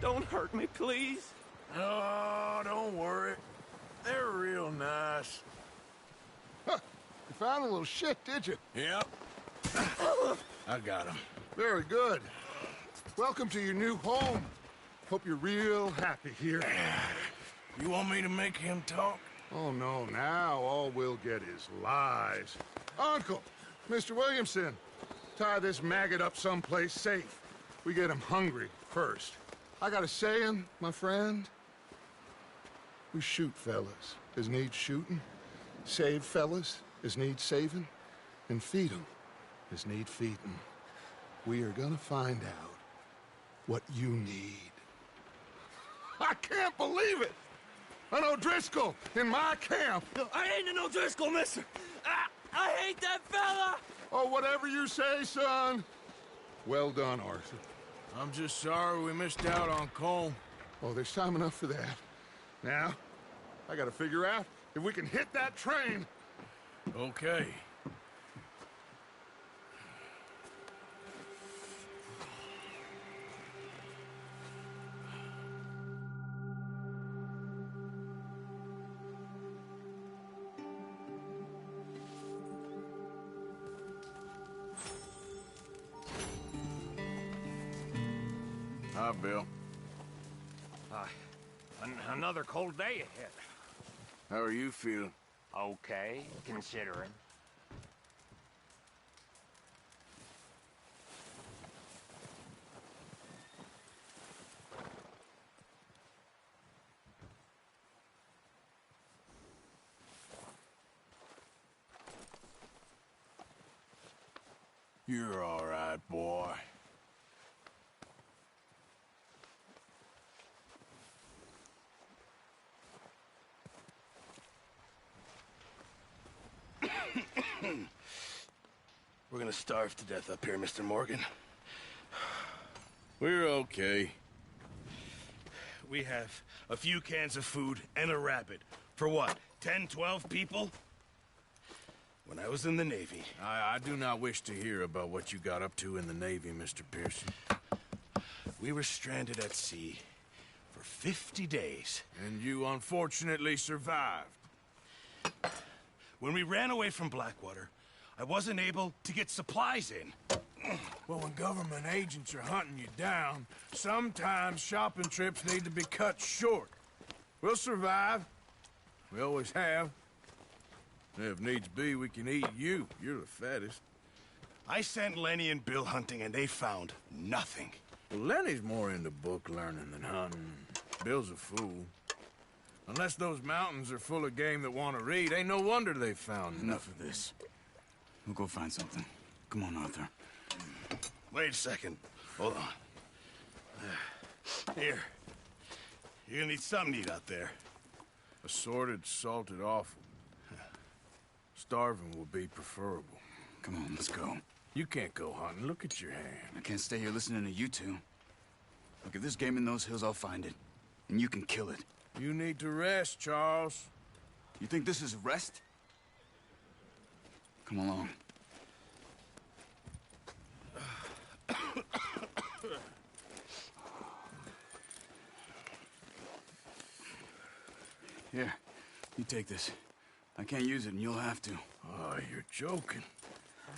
Don't hurt me, please. Oh, don't worry. They're real nice. Huh. You found a little shit, did you? Yep. I got him. Very good. Welcome to your new home. Hope you're real happy here. You want me to make him talk? Oh, no. Now all we'll get is lies. Uncle, Mr. Williamson, tie this maggot up someplace safe. We get him hungry first. I got a saying, my friend. We shoot fellas as need shooting, save fellas as need saving, and feed 'em as need feeding. We are gonna find out what you need. I can't believe it! An O'Driscoll in my camp! I ain't an O'Driscoll, mister! I hate that fella! Oh, whatever you say, son. Well done, Arthur. I'm just sorry we missed out on Colm. Oh, there's time enough for that. Now, I gotta figure out if we can hit that train. Okay. Hi, Bill. Another cold day ahead. How are you feeling? Okay, considering. You're all right, boy. We're gonna starve to death up here, Mr. Morgan. We're okay. We have a few cans of food and a rabbit. For what, 10, 12 people? When I was in the Navy... I do not wish to hear about what you got up to in the Navy, Mr. Pearson. We were stranded at sea for 50 days. And you unfortunately survived. When we ran away from Blackwater, I wasn't able to get supplies in. Well, when government agents are hunting you down, sometimes shopping trips need to be cut short. We'll survive. We always have. If needs be, we can eat you. You're the fattest. I sent Lenny and Bill hunting, and they found nothing. Well, Lenny's more into book learning than hunting. Bill's a fool. Unless those mountains are full of game that want to read, ain't no wonder they found Enough of this. We'll go find something. Come on, Arthur. Wait a second. Hold on. Here. You're gonna need something to eat out there. Assorted, salted offal. Starving will be preferable. Come on, let's go. You can't go hunting. Look at your hand. I can't stay here listening to you two. Look, if there's game in those hills, I'll find it. And you can kill it. You need to rest, Charles. You think this is rest? Come along. Here, you take this. I can't use it, and you'll have to. Oh, you're joking.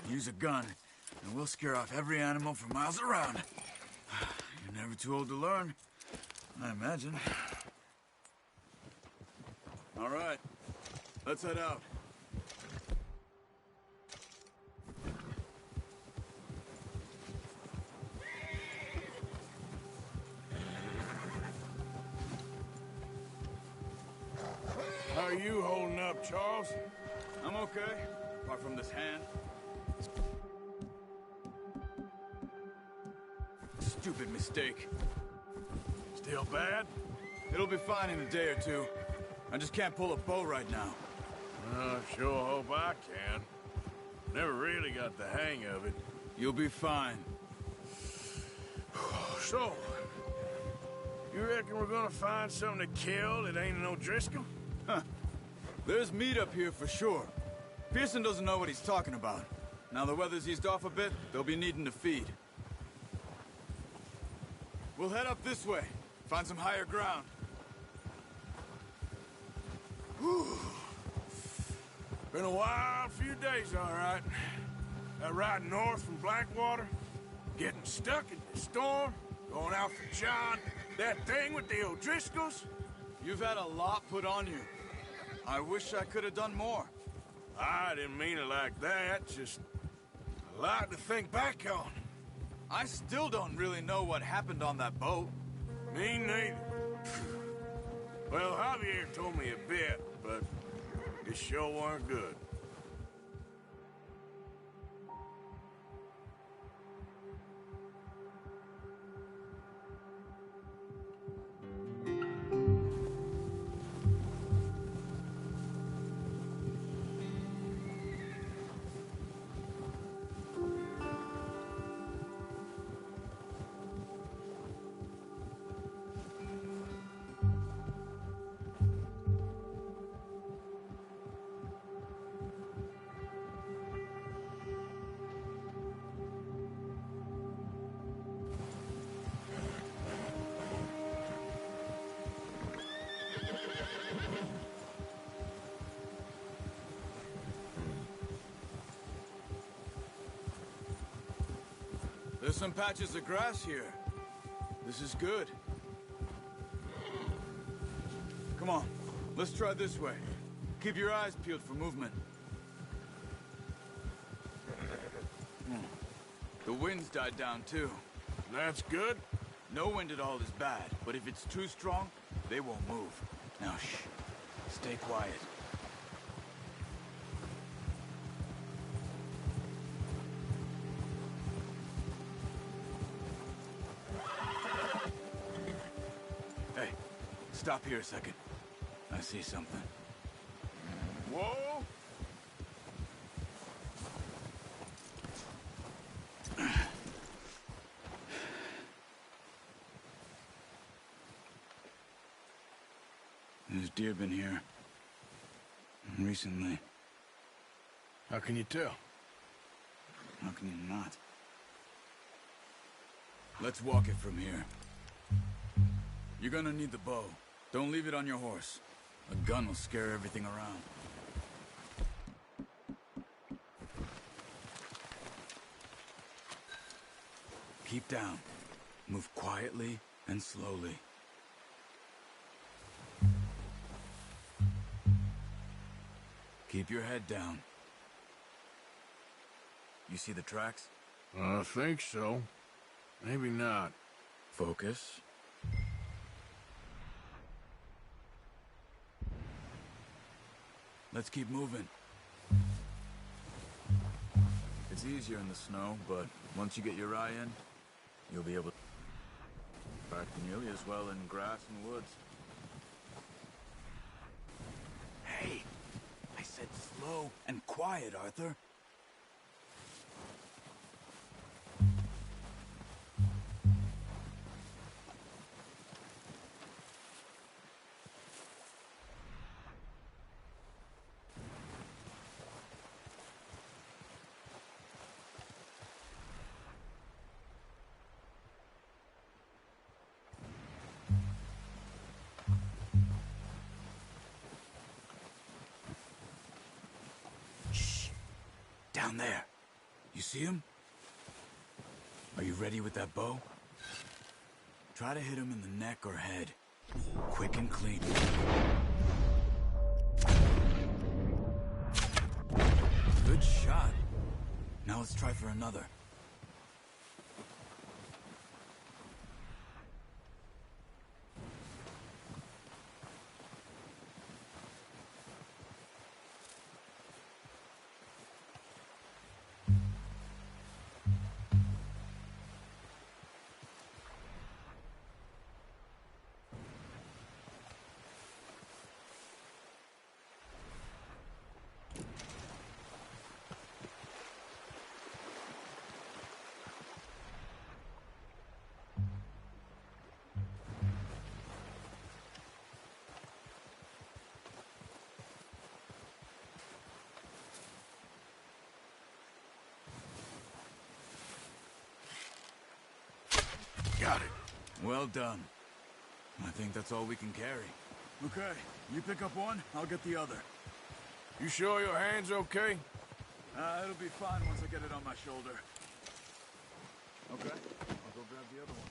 Use a gun, and we'll scare off every animal for miles around. You're never too old to learn, I imagine. All right, let's head out. How are you holding up, Charles? I'm okay, apart from this hand. Stupid mistake. Still bad? It'll be fine in a day or two. I just can't pull a bow right now. I sure hope I can. Never really got the hang of it. You'll be fine. So, You reckon we're gonna find something to kill that ain't an O'Driscoll? Huh. There's meat up here for sure. Pearson doesn't know what he's talking about. Now the weather's eased off a bit, they'll be needing to feed. We'll head up this way. Find some higher ground. Whew. Been a wild few days, all right. That ride north from Blackwater, getting stuck in the storm, going out for John, that thing with the O'Driscolls. You've had a lot put on you. I wish I could have done more. I didn't mean it like that, just a lot to think back on. I still don't really know what happened on that boat. Me neither. Well, Javier told me a bit, but it sure weren't good. There's some patches of grass here. This is good. Come on, let's try this way. Keep your eyes peeled for movement. The wind's died down too. That's good? No wind at all is bad, but if it's too strong, they won't move. Now shh, stay quiet. Hey, stop here a second. I see something. Whoa! There's deer been here. Recently. How can you tell? How can you not? Let's walk it from here. You're gonna need the bow. Don't leave it on your horse. A gun will scare everything around. Keep down. Move quietly and slowly. Keep your head down. You see the tracks? I think so. Maybe not. Focus. Let's keep moving. It's easier in the snow, but once you get your eye in, you'll be able to track nearly as well in grass and woods. Hey! I said slow and quiet, Arthur. Down there. You see him? Are you ready with that bow? Try to hit him in the neck or head. Quick and clean. Good shot. Now let's try for another. Got it. Well done. I think that's all we can carry. Okay, you pick up one, I'll get the other. You sure your hand's okay? It'll be fine once I get it on my shoulder. Okay, I'll go grab the other one.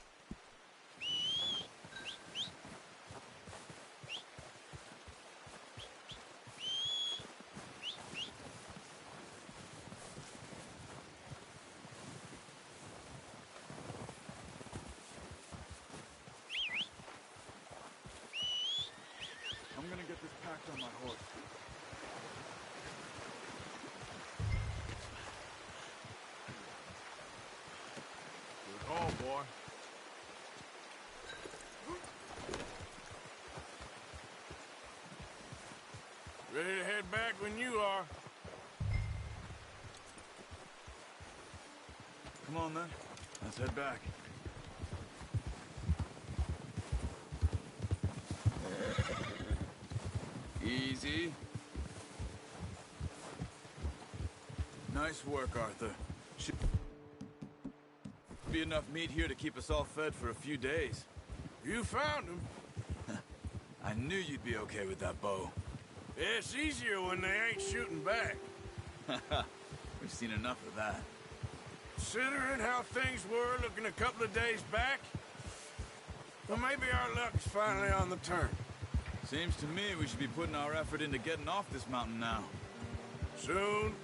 I'm gonna get this packed on my horse. Good haul, boy. Ready to head back when you are. Come on then, let's head back. Easy. Nice work, Arthur. Should be enough meat here to keep us all fed for a few days. You found him. I knew you'd be okay with that bow. It's easier when they ain't shooting back. We've seen enough of that. Considering how things were looking a couple of days back, well, maybe our luck's finally on the turn. Seems to me we should be putting our effort into getting off this mountain now. Soon.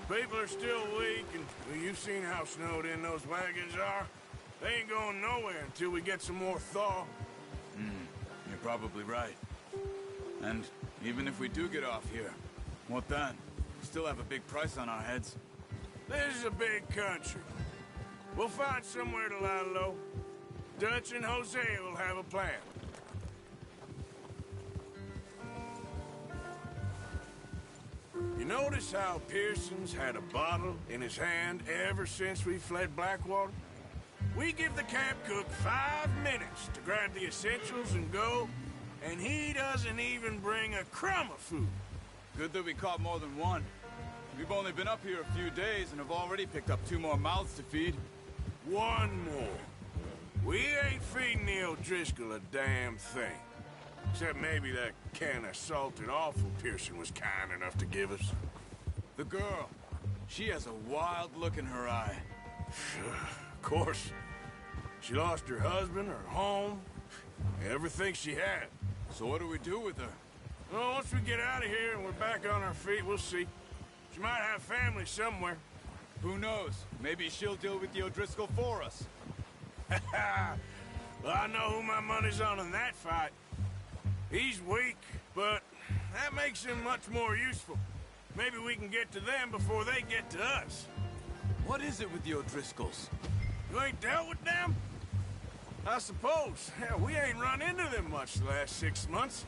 People are still weak, and well, you've seen how snowed in those wagons are. They ain't going nowhere until we get some more thaw. You're probably right. And even if we do get off here, what then? We still have a big price on our heads. This is a big country. We'll find somewhere to lie low. Dutch and Hosea will have a plan. You notice how Pearson's had a bottle in his hand ever since we fled Blackwater? We give the camp cook 5 minutes to grab the essentials and go, and he doesn't even bring a crumb of food. Good that we caught more than one. We've only been up here a few days and have already picked up 2 more mouths to feed. 1 more. We ain't feeding the O'Driscoll a damn thing. Except maybe that can of salted offal Pearson was kind enough to give us. The girl. She has a wild look in her eye. Of course. She lost her husband, her home, everything she had. So what do we do with her? Well, once we get out of here and we're back on our feet, we'll see. She might have family somewhere. Who knows? Maybe she'll deal with the O'Driscoll for us. Well, I know who my money's on in that fight. He's weak, but that makes him much more useful. Maybe we can get to them before they get to us. What is it with the O'Driscolls? You ain't dealt with them? I suppose. Hell, we ain't run into them much the last 6 months.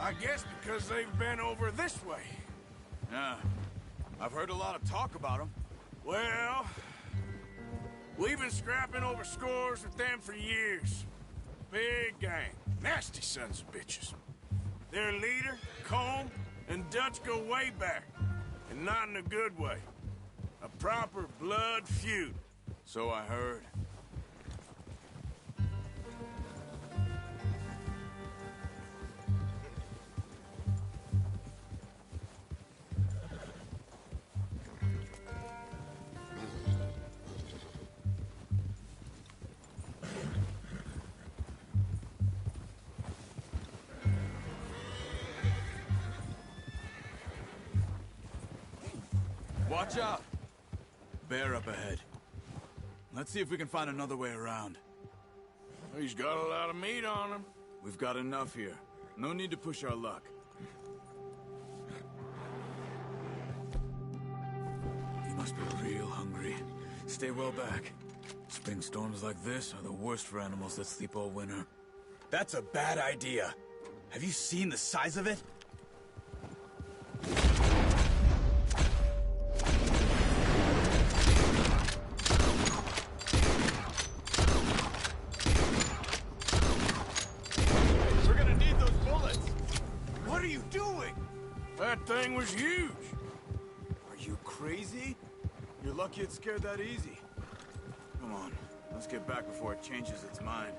I guess because they've been over this way. Yeah. I've heard a lot of talk about them. Well, we've been scrapping over scores with them for years. Big gang. Nasty sons of bitches. Their leader, Combe, and Dutch go way back. And not in a good way. A proper blood feud. So I heard. Watch out! Bear up ahead. Let's see if we can find another way around. He's got a lot of meat on him. We've got enough here. No need to push our luck. You must be real hungry. Stay well back. Spring storms like this are the worst for animals that sleep all winter. That's a bad idea. Have you seen the size of it? That thing was huge. Are you crazy? You're lucky it scared that easy. Come on, Let's get back before it changes its mind.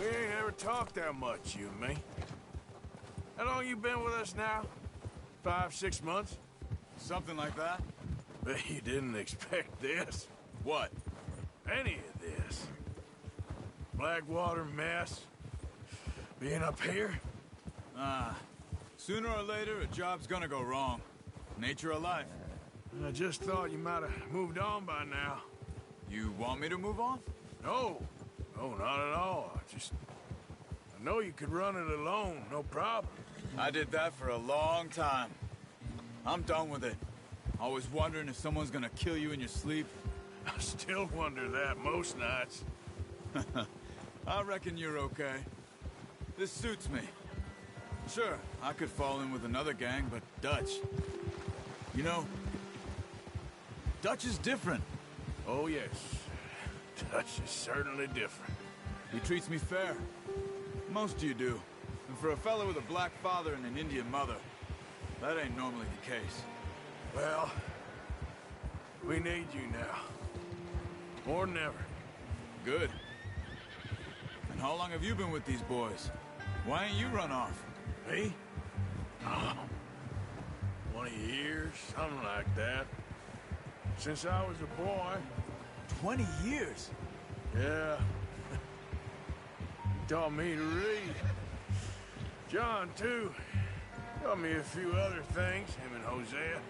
We ain't ever talked that much, you and me. How long you been with us now? 5, 6 months? Something like that? Bet you didn't expect this. What? Any of this. Blackwater mess. Being up here? Sooner or later, a job's gonna go wrong. Nature of life. I just thought you might have moved on by now. You want me to move on? No. No, not at all. I know you could run it alone, no problem. I did that for a long time. I'm done with it. Always wondering if someone's gonna kill you in your sleep. I still wonder that most nights. I reckon you're okay. This suits me. Sure, I could fall in with another gang, but Dutch... You know, Dutch is different. Oh, yes. Dutch is certainly different. He treats me fair. Most of you do. And for a fellow with a black father and an Indian mother, that ain't normally the case. Well, we need you now. More than ever. Good. And how long have you been with these boys? Why ain't you run off? Me? Oh, 20 years, something like that. Since I was a boy. 20 years? Yeah. He taught me to read. John, too. Taught me a few other things, him and Hosea.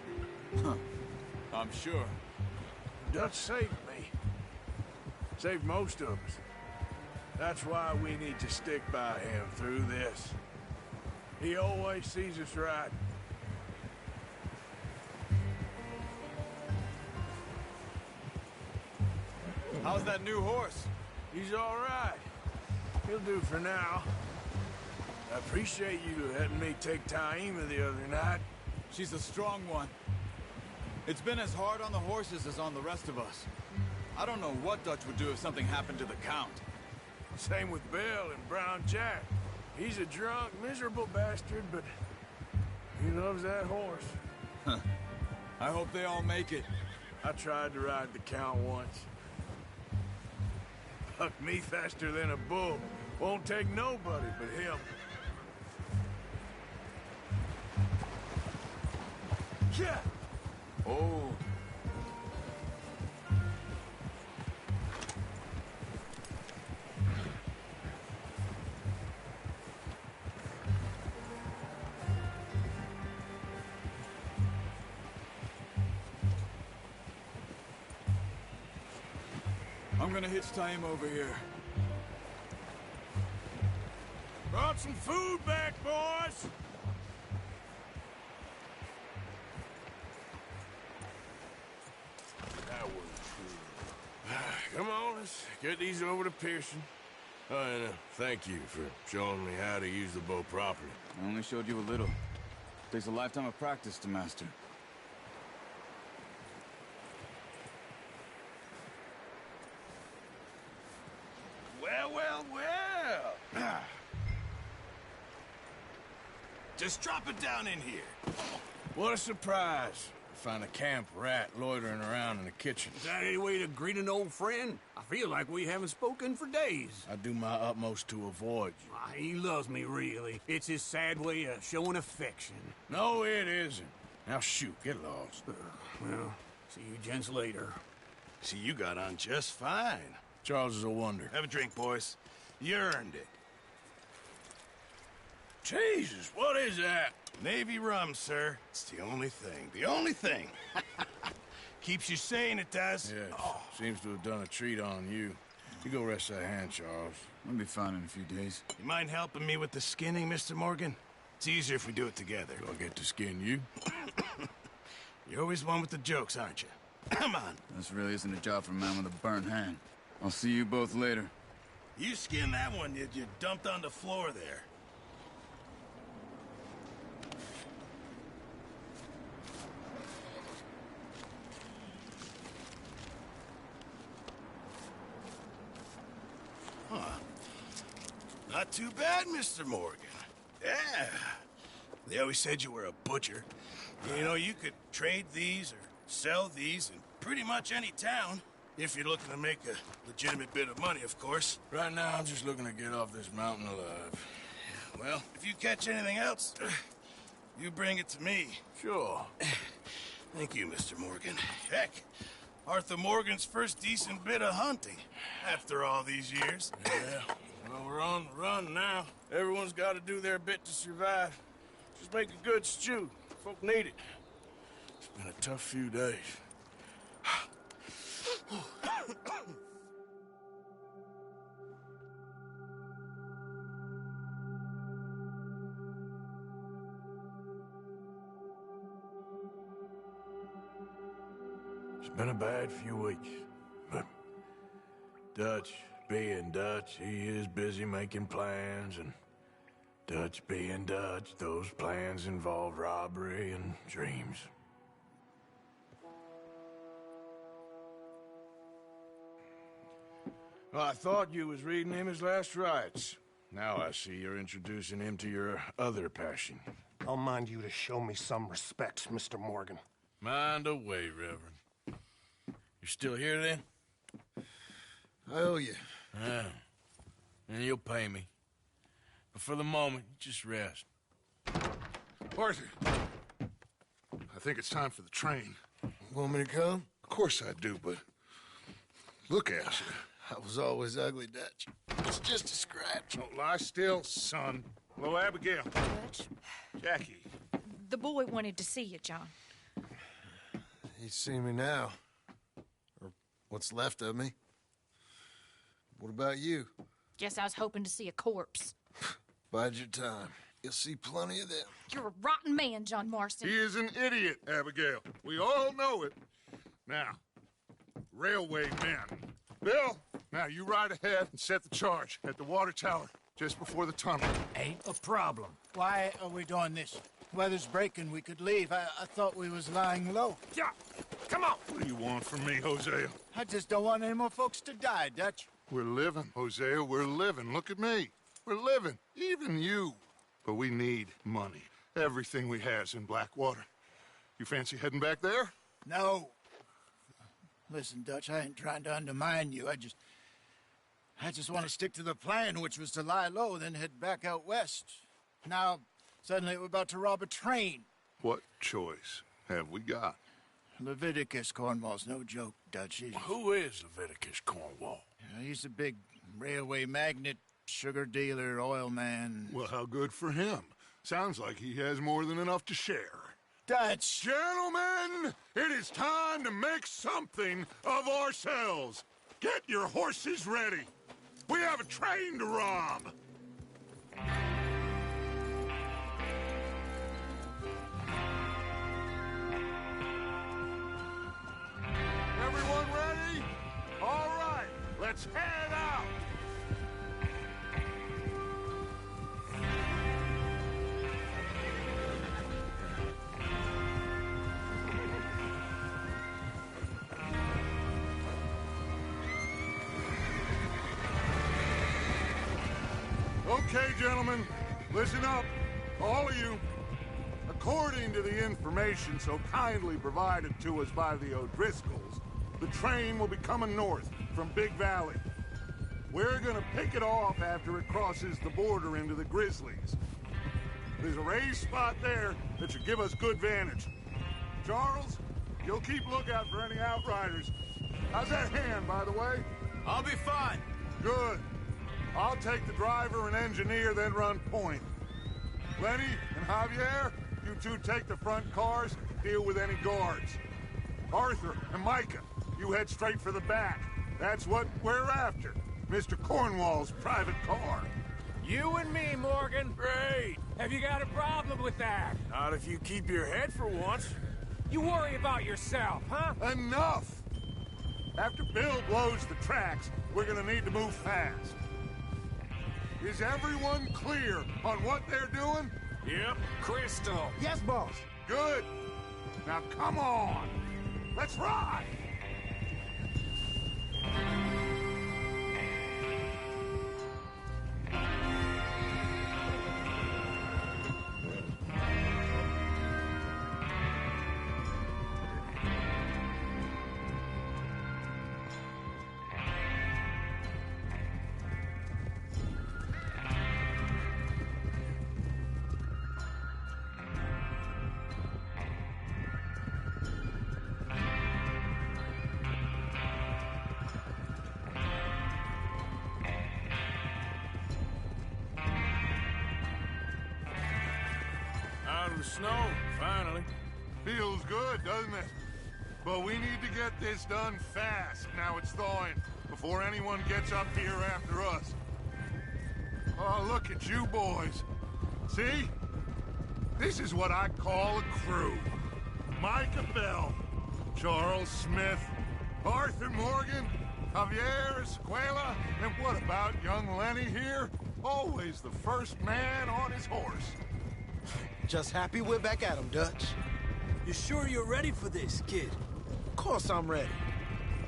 Huh. I'm sure. Dutch saved me. Saved most of us. That's why we need to stick by him through this. He always sees us right. How's that new horse? He's all right. He'll do for now. I appreciate you letting me take Taima the other night. She's a strong one. It's been as hard on the horses as on the rest of us. I don't know what Dutch would do if something happened to the Count. Same with Bill and Brown Jack. He's a drunk, miserable bastard, but he loves that horse. Huh. I hope they all make it. I tried to ride the Count once. Bucked me faster than a bull. Won't take nobody but him. Yeah. Oh. I'm gonna hitch time over here. Brought some food back, boys! That wasn't true. Come on, let's get these over to Pearson. Oh, and thank you for showing me how to use the bow properly. I only showed you a little. Takes a lifetime of practice to master. Well, well, well. Just drop it down in here. What a surprise. Find a camp rat loitering around in the kitchen. Is that any way to greet an old friend? I feel like we haven't spoken for days. I do my utmost to avoid you. He loves me, really. It's his sad way of showing affection. No, it isn't. Now shoot, get lost. Well, see you gents later. See, you got on just fine. Charles is a wonder. Have a drink, boys. You earned it. Jesus, what is that? Navy rum, sir. It's the only thing. The only thing. Keeps you sane, it does. Yes. Seems to have done a treat on you. You go rest that hand, Charles. I'll be fine in a few days. You mind helping me with the skinning, Mr. Morgan? It's easier if we do it together. Do I get to skin you? You're always one with the jokes, aren't you? Come on. This really isn't a job for a man with a burnt hand. I'll see you both later. You skinned that one you dumped on the floor there. Not too bad, Mr. Morgan. Yeah. They always said you were a butcher. You know, you could trade these or sell these in pretty much any town. If you're looking to make a legitimate bit of money, of course. Right now, I'm just looking to get off this mountain alive. Well, if you catch anything else, you bring it to me. Sure. Thank you, Mr. Morgan. Heck, Arthur Morgan's first decent bit of hunting after all these years. Yeah, well, we're on the run now. Everyone's got to do their bit to survive. Just make a good stew. Folk need it. It's been a tough few days. It's been a bad few weeks, but Dutch being Dutch, he is busy making plans, and Dutch being Dutch, those plans involve robbery and dreams. Well, I thought you was reading him his last rites. Now I see you're introducing him to your other passion. I'll mind you to show me some respect, Mr. Morgan. Mind away, Reverend. You still here, then? I owe you. Yeah. And you'll pay me. But for the moment, just rest. Arthur, I think it's time for the train. Want me to come? Of course I do, but look at you. I was always ugly, Dutch. It's just a scratch. Don't lie still, son. Hello, Abigail. Dutch, Jackie. the boy wanted to see you, John. He's seen me now. Or what's left of me. What about you? Guess I was hoping to see a corpse. Bide your time. You'll see plenty of them. You're a rotten man, John Marston. He is an idiot, Abigail. We all know it. Now, railway men. Bill, now you ride ahead and set the charge at the water tower just before the tunnel. Ain't a problem. Why are we doing this? Weather's breaking, we could leave. I thought we was lying low. Yeah, come on. What do you want from me, Hosea? I just don't want any more folks to die, Dutch. We're living, Hosea, we're living. Look at me. We're living, even you. But we need money. Everything we has in Blackwater. You fancy heading back there? No. Listen, Dutch, I ain't trying to undermine you. I just want to stick to the plan, which was to lie low, then head back out west. Now, suddenly we're about to rob a train. What choice have we got? Leviticus Cornwall's no joke, Dutch. Who is Leviticus Cornwall? He's a big railway magnate, sugar dealer, oil man. Well, how good for him. Sounds like he has more than enough to share. Dutch! Gentlemen, it is time to make something of ourselves. Get your horses ready. We have a train to rob. Everyone ready? All right, let's head out. Okay, gentlemen, listen up, all of you. According to the information so kindly provided to us by the O'Driscolls, the train will be coming north from Big Valley. We're gonna pick it off after it crosses the border into the Grizzlies. There's a raised spot there that should give us good vantage. Charles, you'll keep lookout for any outriders. How's that hand, by the way? I'll be fine. Good. I'll take the driver and engineer, then run point. Lenny and Javier, you two take the front cars, deal with any guards. Arthur and Micah, you head straight for the back. That's what we're after. Mr. Cornwall's private car. You and me, Morgan. Great. Have you got a problem with that? Not if you keep your head for once. You worry about yourself, huh? Enough! After Bill blows the tracks, we're gonna need to move fast. Is everyone clear on what they're doing? Yep. Crystal. Yes, boss. Good. Now come on. Let's ride. the snow, finally. Feels good, doesn't it? But we need to get this done fast, now it's thawing, before anyone gets up here after us. Oh, look at you boys. See? This is what I call a crew. Micah Bell, Charles Smith, Arthur Morgan, Javier Escuela, and what about young Lenny here? Always the first man on his horse. Just happy we're back at 'em, Dutch. You sure you're ready for this, kid? Of course I'm ready.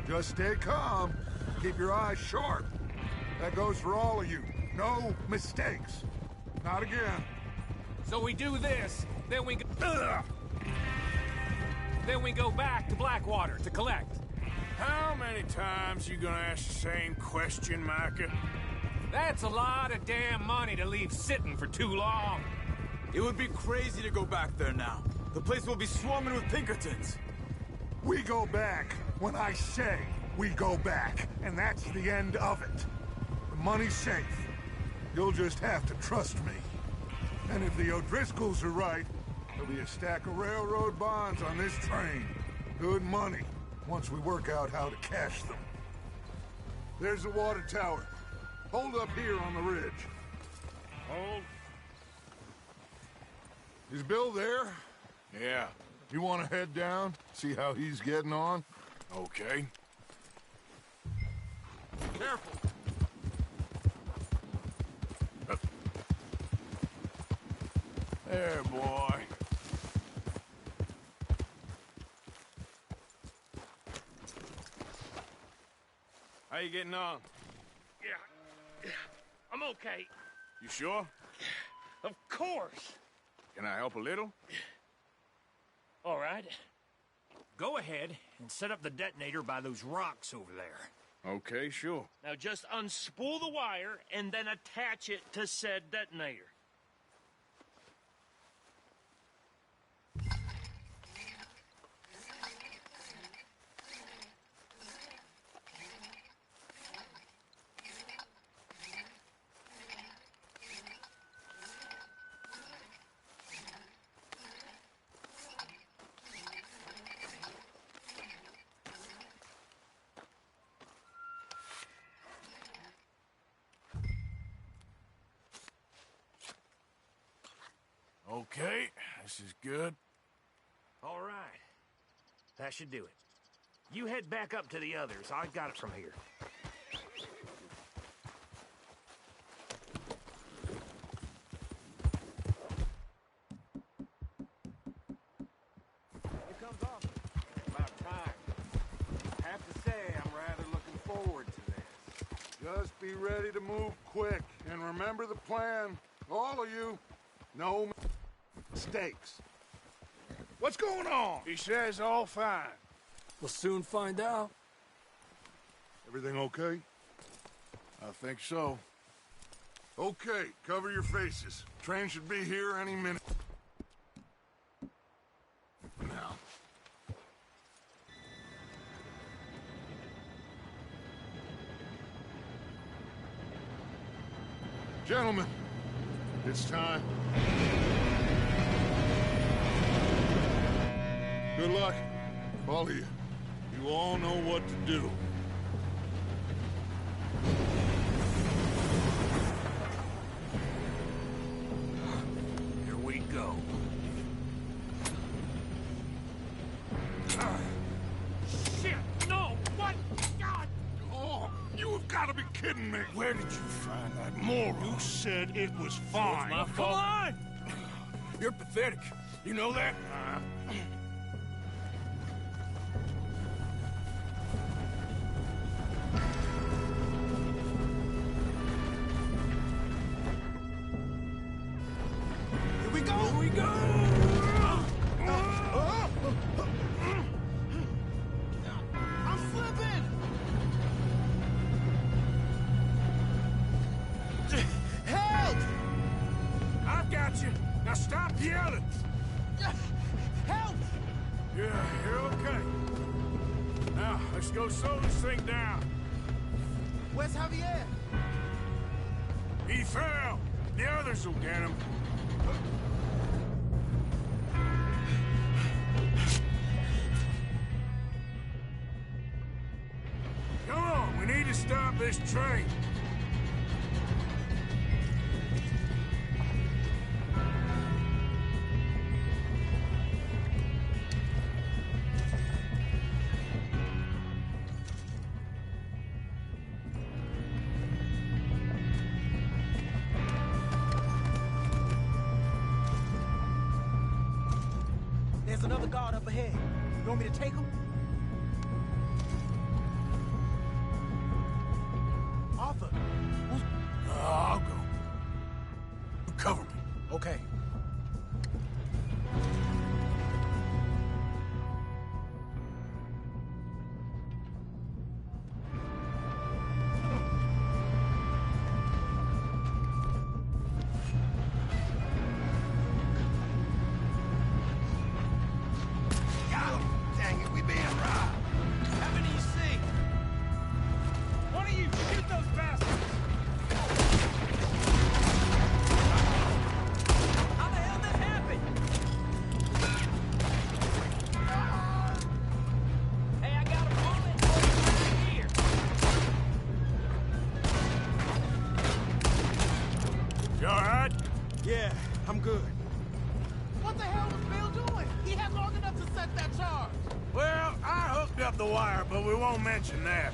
Just stay calm. Keep your eyes sharp. That goes for all of you. No mistakes. Not again. So we do this, then we go back to Blackwater to collect. How many times you gonna ask the same question, Micah? That's a lot of damn money to leave sitting for too long. It would be crazy to go back there now. The place will be swarming with Pinkertons. We go back when I say we go back, and that's the end of it. The money's safe. You'll just have to trust me. And if the O'Driscolls are right, there'll be a stack of railroad bonds on this train. Good money, once we work out how to cash them. There's the water tower. Hold up here on the ridge. Hold. Is Bill there? Yeah. You want to head down, see how he's getting on? Okay. Careful. There, boy. How you getting on? Yeah. I'm okay. You sure? Of course. Can I help a little? All right. Go ahead and set up the detonator by those rocks over there. Okay, sure. Now just unspool the wire and then attach it to said detonator. Okay, this is good. All right. That should do it. You head back up to the others. I got it from here. Here comes Arthur. About time. I have to say, I'm rather looking forward to this. Just be ready to move quick, and remember the plan. All of you, no mistakes. What's going on? He says all fine. We'll soon find out. Everything okay? I think so. Okay, cover your faces. Train should be here any minute. Now. Gentlemen, it's time. Good luck, all of you. You all know what to do. Here we go. Shit! No! What? God! Oh, you have got to be kidding me. Where did you find that moron? You said it was fine. My fault. Come on! You're pathetic. You know that? Here we go! Here we go! I'm flipping! Help! I've got you. Now stop yelling. Help! Yeah, you're okay. Now, let's go slow this thing down. Where's Javier? He fell. The others will get him. this train. There's another guard up ahead. You want me to take him? Arthur. I'll go. Cover me. Okay. Dang it, we being robbed. How many you see? One of you, shoot those bastards! How the hell this happened? Hey, I got a bullet right here. You all right? Yeah, I'm good. What the hell was Bill doing? He had long enough to set that charge. Well, I hooked up the wire, but we won't mention that.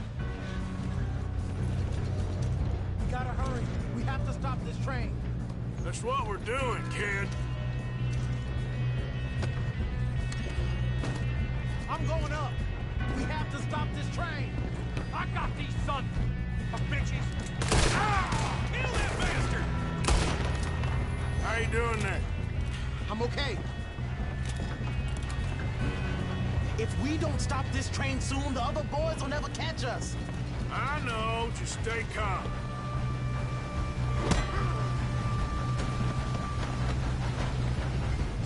We gotta hurry. We have to stop this train. That's what we're doing, kid. I'm going up. We have to stop this train. I got these sons of bitches. Ah! Kill that bastard! How you doing there? I'm okay. If we don't stop this train soon, the other boys will never catch us. I know. Just stay calm.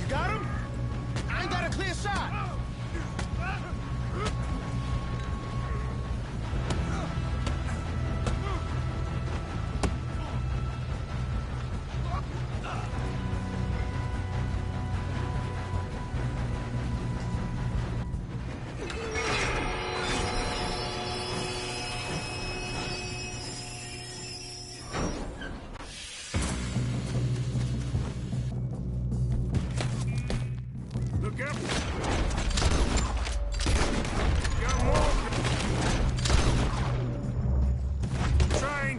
You got him? I ain't got a clear shot. Look out. Got more. Train.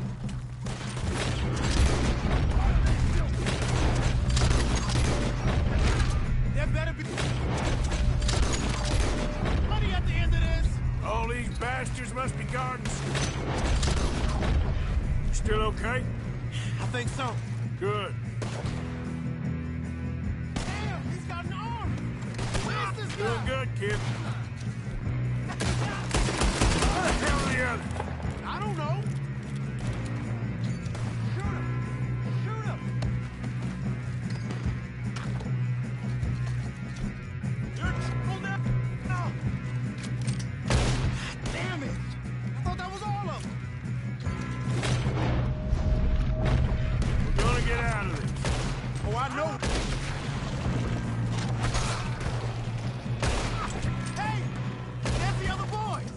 There better be money at the end of this. All these bastards must be guarding. You still okay? I think so. Good. Damn, he's got an arm. Where's this Doing guy? good, kid. Where the hell are the others? I don't know. Shoot him! Shoot him! You're triple down. Damn it! I thought that was all of them. We're gonna get out of this. Oh, I know. Hey! There's the other boys!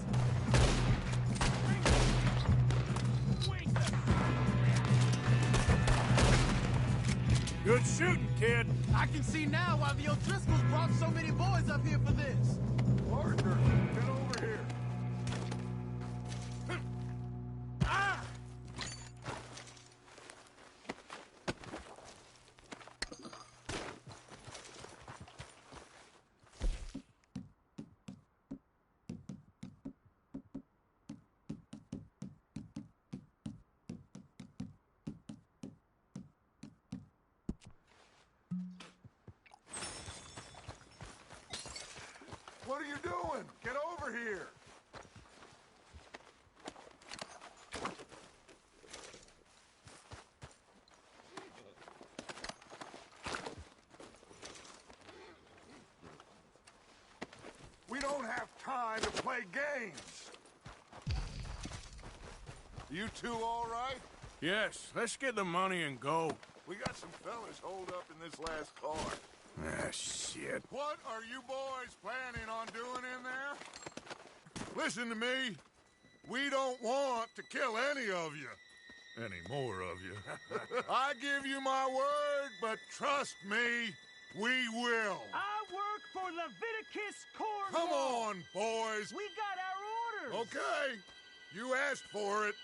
Good shooting, kid. I can see now why the O'Driscolls brought so many boys up here for this. Arthur, get over here. Ah! What are you doing? Get over here. We don't have time to play games. You two all right? Yes, let's get the money and go. We got some fellas holed up in this last car. Ah, shit. What are you boys planning on doing in there? Listen to me. We don't want to kill any of you. Any more of you. I give you my word, but trust me, we will. I work for Leviticus Corps. Come on, boys. We got our orders. Okay. You asked for it.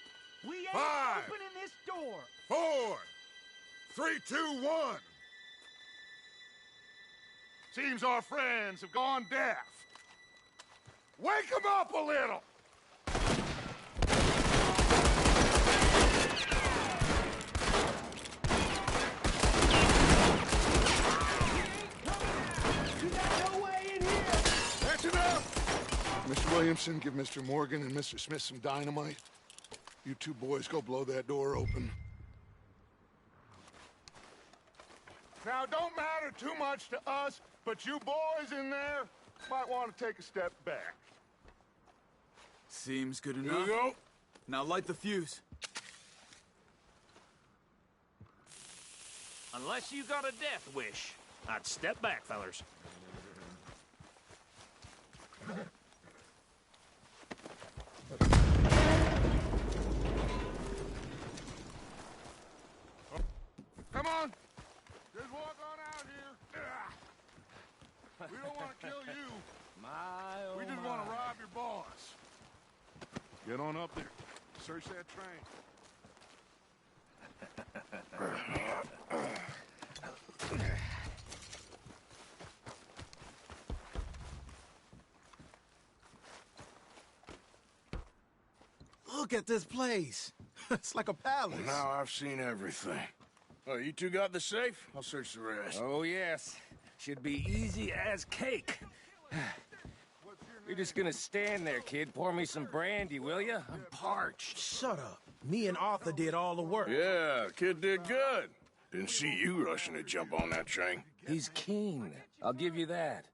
We ain't 5, opening this door. 4, 3, 2, 1. Seems our friends have gone deaf. Wake them up a little. That's enough! Mr. Williamson, give Mr. Morgan and Mr. Smith some dynamite. You two boys go blow that door open. Now, don't matter too much to us, but you boys in there might want to take a step back. Seems good Here enough. you go. Now light the fuse. Unless you got a death wish, I'd step back, fellers. Come on. Just walk on out here. We don't want to kill you. We just want to rob your boss. Get on up there. Search that train. Look at this place. It's like a palace. Now I've seen everything. Oh, you two got the safe? I'll search the rest. Oh, yes. Should be easy as cake. You're just gonna stand there, kid. Pour me some brandy, will you? I'm parched. Shut up. Me and Arthur did all the work. Yeah, kid did good. Didn't see you rushing to jump on that train. He's keen. I'll give you that.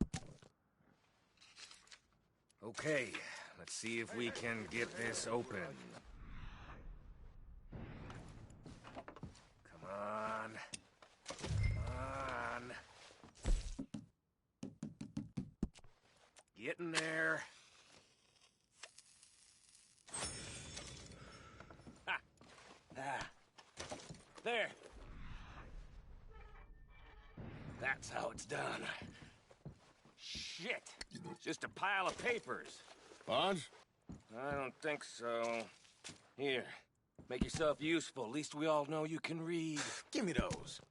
Okay, let's see if we can get this open. Come on. Come on. Get in there. Ha! Ah. There. That's how it's done. Shit. Just a pile of papers. Bonds? I don't think so. Here. Make yourself useful. At least we all know you can read. Give me those.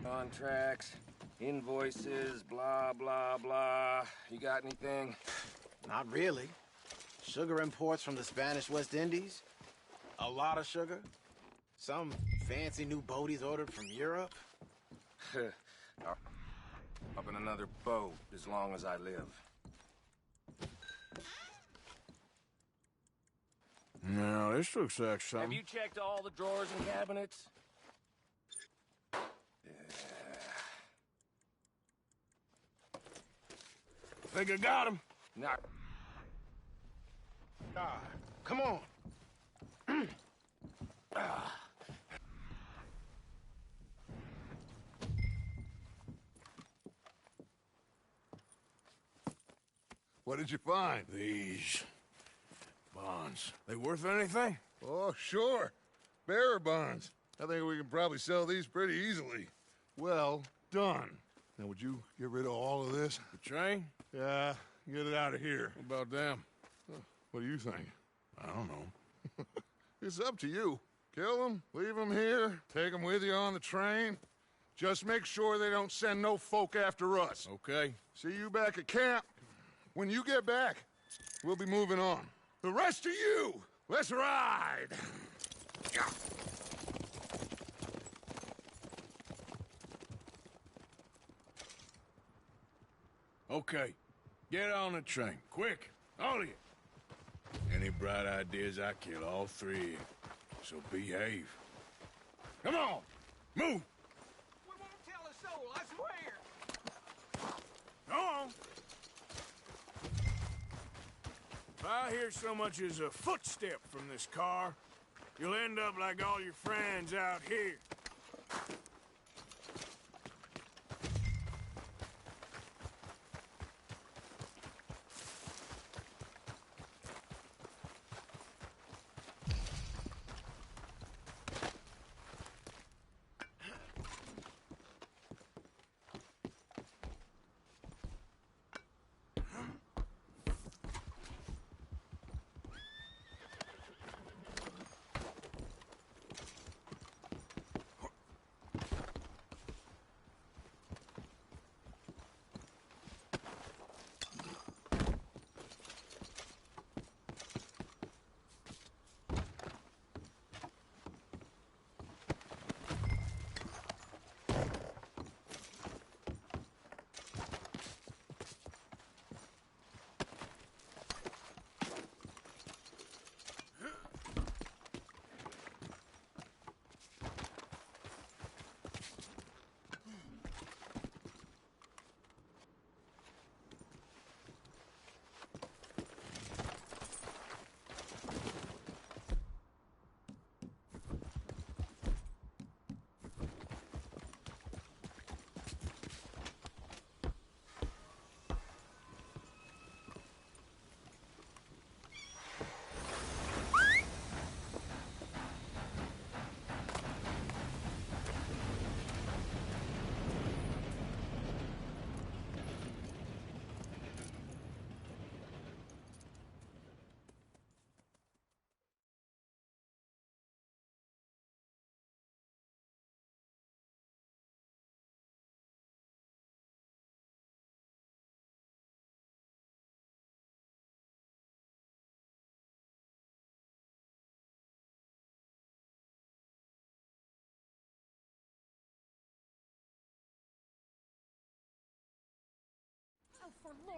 Contracts, invoices, blah, blah, blah. You got anything? Not really. Sugar imports from the Spanish West Indies. A lot of sugar. Some fancy new boat he's ordered from Europe. Up in another boat as long as I live. No, this looks like something. Have you checked all the drawers and cabinets? Think I got him? Not. Ah, come on. What did you find? These bonds. They worth anything? Oh, sure. Bearer bonds. I think we can probably sell these pretty easily. Well done. Now, would you get rid of all of this? The train? Yeah, get it out of here. What about them? What do you think? I don't know. It's up to you. Kill them, leave them here, take them with you on the train. Just make sure they don't send no folk after us. Okay. See you back at camp. When you get back, we'll be moving on. The rest of you, let's ride! Okay. Get on the train. Quick. All of you. Any bright ideas, I kill all three of you. So behave. Come on! Move! We won't tell a soul, I swear. Go on! If I hear so much as a footstep from this car, you'll end up like all your friends out here.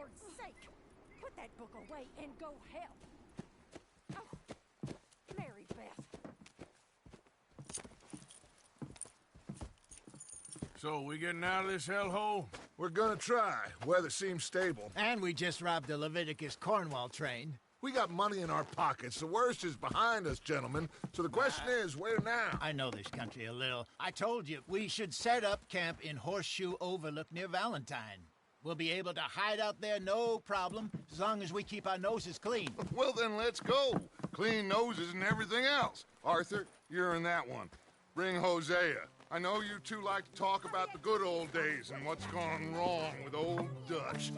Lord's sake! Put that book away and go help. Oh, Mary Beth. So, we getting out of this hellhole? We're gonna try. Weather seems stable. And we just robbed the Leviticus Cornwall train. We got money in our pockets. The worst is behind us, gentlemen. So the question is, where now? I know this country a little. I told you, we should set up camp in Horseshoe Overlook near Valentine. We'll be able to hide out there, no problem, as long as we keep our noses clean. Well, then let's go. Clean noses and everything else. Arthur, you're in that one. Bring Hosea. I know you two like to talk about the good old days and what's gone wrong with old Dutch.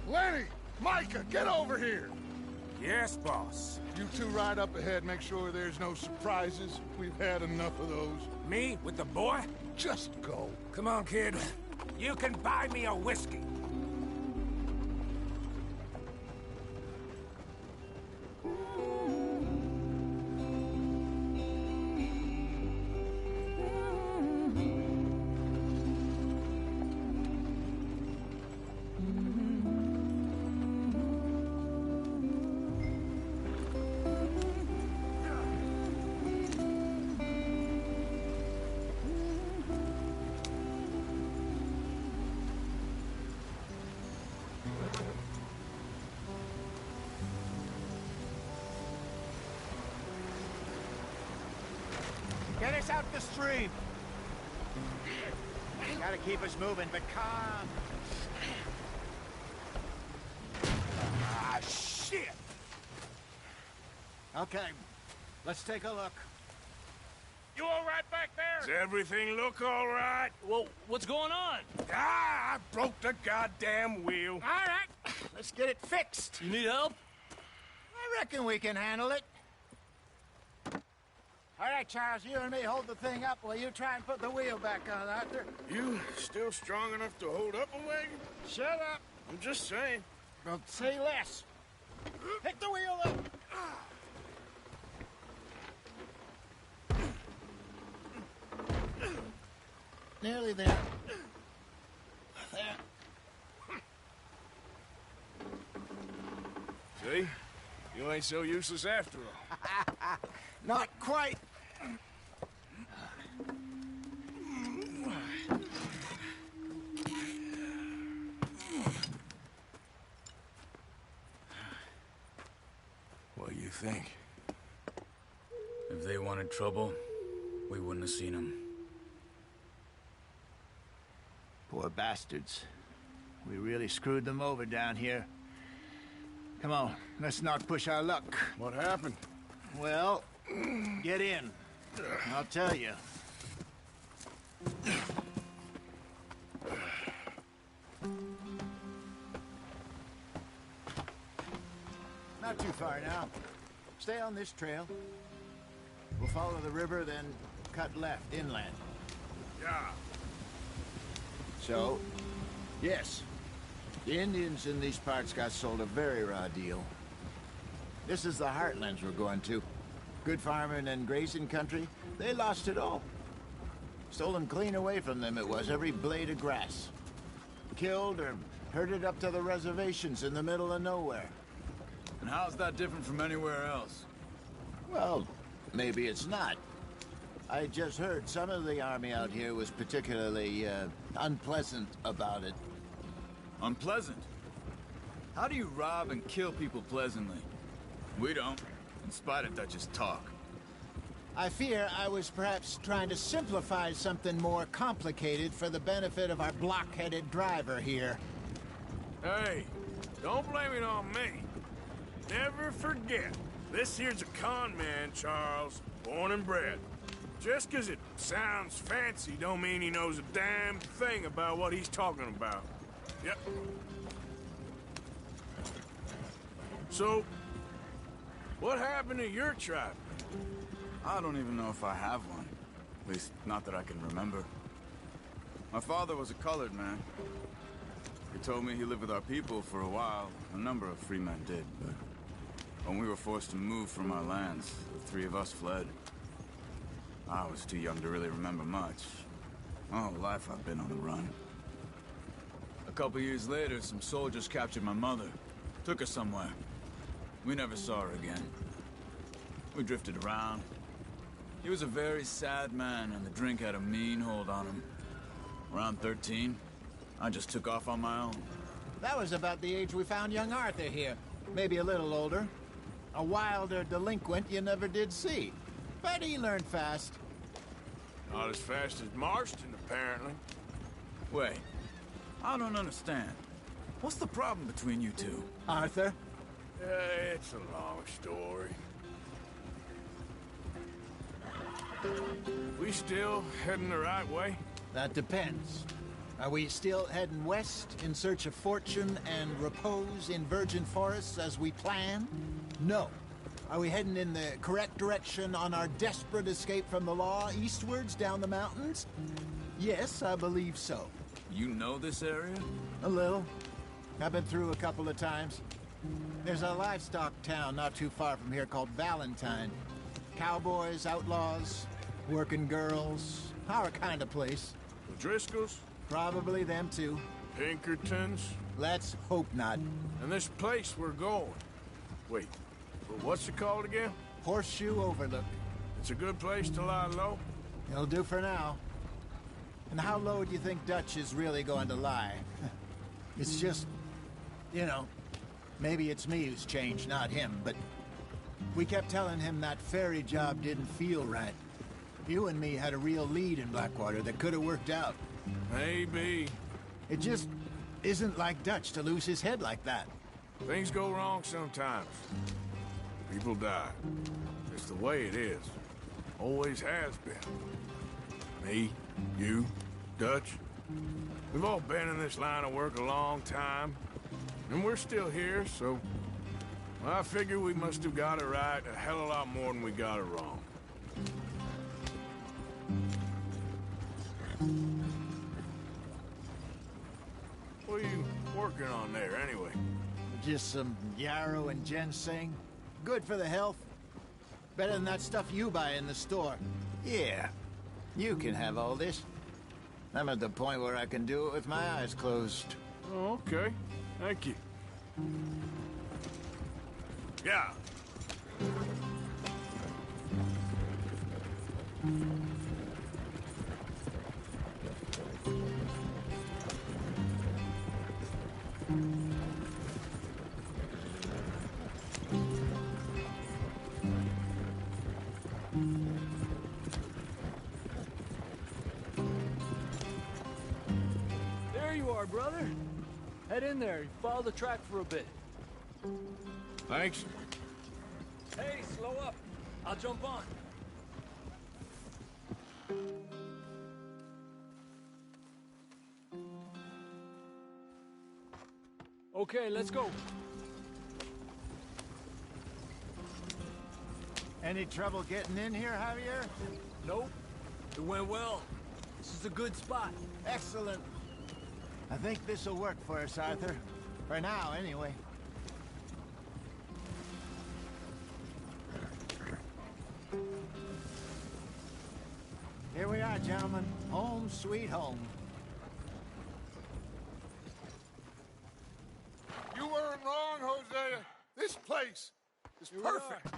Lenny! Micah, get over here! Yes, boss. You two ride up ahead, make sure there's no surprises. We've had enough of those. Me with the boy? Just go. Come on, kid. You can buy me a whiskey. Get us out the stream. Gotta keep us moving, but calm. Ah, shit! Okay, let's take a look. You all right back there? Does everything look all right? Well, what's going on? Ah, I broke the goddamn wheel. All right, let's get it fixed. You need help? I reckon we can handle it. All right, Charles, you and me hold the thing up while you try and put the wheel back on, Arthur. You still strong enough to hold up a wagon? Shut up. I'm just saying. Well, say less. Pick the wheel up. Nearly there. There. See? You ain't so useless after all. Not quite. What do you think? If they wanted trouble, we wouldn't have seen them. Poor bastards. We really screwed them over down here. Come on, let's not push our luck. What happened? Well, get in. I'll tell you. Not too far now. Stay on this trail. We'll follow the river, then cut left inland. Yeah. So, yes, the Indians in these parts got sold a very raw deal. This is the heartlands we're going to. Good farming and grazing country, they lost it all. Stolen clean away from them it was, every blade of grass. Killed or herded up to the reservations in the middle of nowhere. And how's that different from anywhere else? Well, maybe it's not. I just heard some of the army out here was particularly, unpleasant about it. Unpleasant? How do you rob and kill people pleasantly? We don't, in spite of Dutch's talk. I fear I was perhaps trying to simplify something more complicated for the benefit of our block-headed driver here. Hey, don't blame it on me. Never forget, this here's a con man, Charles, born and bred. Just 'cause it sounds fancy don't mean he knows a damn thing about what he's talking about. Yep. So, what happened to your tribe? I don't even know if I have one. At least, not that I can remember. My father was a colored man. He told me he lived with our people for a while. A number of free men did, but when we were forced to move from our lands, the three of us fled. I was too young to really remember much. My whole life I've been on the run. A couple years later, some soldiers captured my mother. Took her somewhere. We never saw her again. We drifted around. He was a very sad man, and the drink had a mean hold on him. Around 13, I just took off on my own. That was about the age we found young Arthur here. Maybe a little older. A wilder delinquent you never did see. But he learned fast. Not as fast as Marston, apparently. Wait, I don't understand. What's the problem between you two? Arthur? It's a long story. We still heading the right way? That depends. Are we still heading west in search of fortune and repose in virgin forests as we planned? No. Are we heading in the correct direction on our desperate escape from the law eastwards down the mountains? Yes, I believe so. You know this area? A little. I've been through a couple of times. There's a livestock town not too far from here called Valentine. Cowboys, outlaws, working girls, our kind of place. The Driscolls? Probably them too. Pinkertons? Let's hope not. And this place we're going. Wait, what's it called again? Horseshoe Overlook. It's a good place to lie low? It'll do for now. And how low do you think Dutch is really going to lie? It's just, you know, maybe it's me who's changed, not him, but we kept telling him that ferry job didn't feel right. You and me had a real lead in Blackwater that could have worked out. Maybe. It just isn't like Dutch to lose his head like that. Things go wrong sometimes. People die. It's the way it is. Always has been. Me, you, Dutch. We've all been in this line of work a long time. And we're still here, so... well, I figure we must have got it right a hell of a lot more than we got it wrong. What are you working on there, anyway? Just some yarrow and ginseng. Good for the health. Better than that stuff you buy in the store. Yeah, you can have all this. I'm at the point where I can do it with my eyes closed. Oh, okay. Thank you. Yeah. There you are, brother. Head in there. Follow the track for a bit. Thanks. Hey, slow up. I'll jump on. Okay, let's go. Any trouble getting in here, Javier? Nope. It went well. This is a good spot. Excellent. I think this'll work for us, Arthur. For now, anyway. Here we are, gentlemen. Home sweet home. You weren't wrong, Hosea. This place is perfect.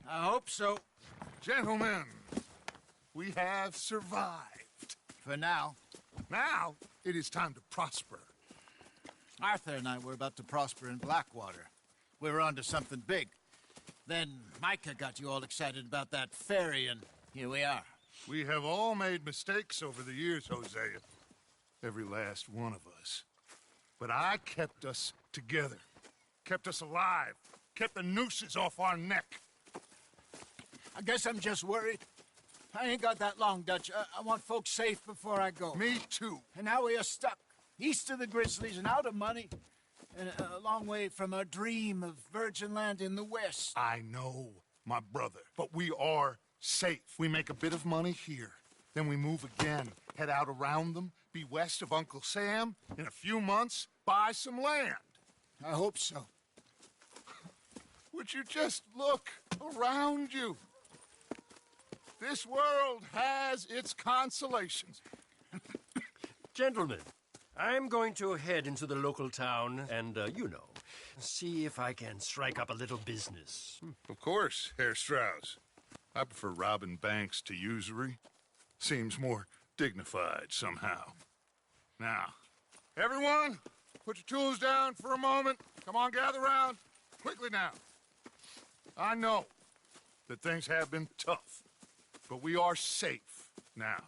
I hope so. Gentlemen, We have survived. For now. Now, it is time to prosper. Arthur and I were about to prosper in Blackwater. We were onto something big. Then Micah got you all excited about that ferry, and here we are. We have all made mistakes over the years, Hosea. Every last one of us. But I kept us together. Kept us alive. Kept the nooses off our neck. I guess I'm just worried. I ain't got that long, Dutch. I want folks safe before I go. Me too. And now we are stuck. East of the Grizzlies and out of money. And a long way from our dream of virgin land in the west. I know, my brother. But we are safe. We make a bit of money here. Then we move again. Head out around them. Be west of Uncle Sam. In a few months, buy some land. I hope so. Would you just look around you? This world has its consolations. Gentlemen, I'm going to head into the local town and, see if I can strike up a little business. Of course, Herr Strauss. I prefer robbing banks to usury. Seems more dignified somehow. Now, everyone, put your tools down for a moment. Come on, gather round. Quickly now. I know that things have been tough, but we are safe now,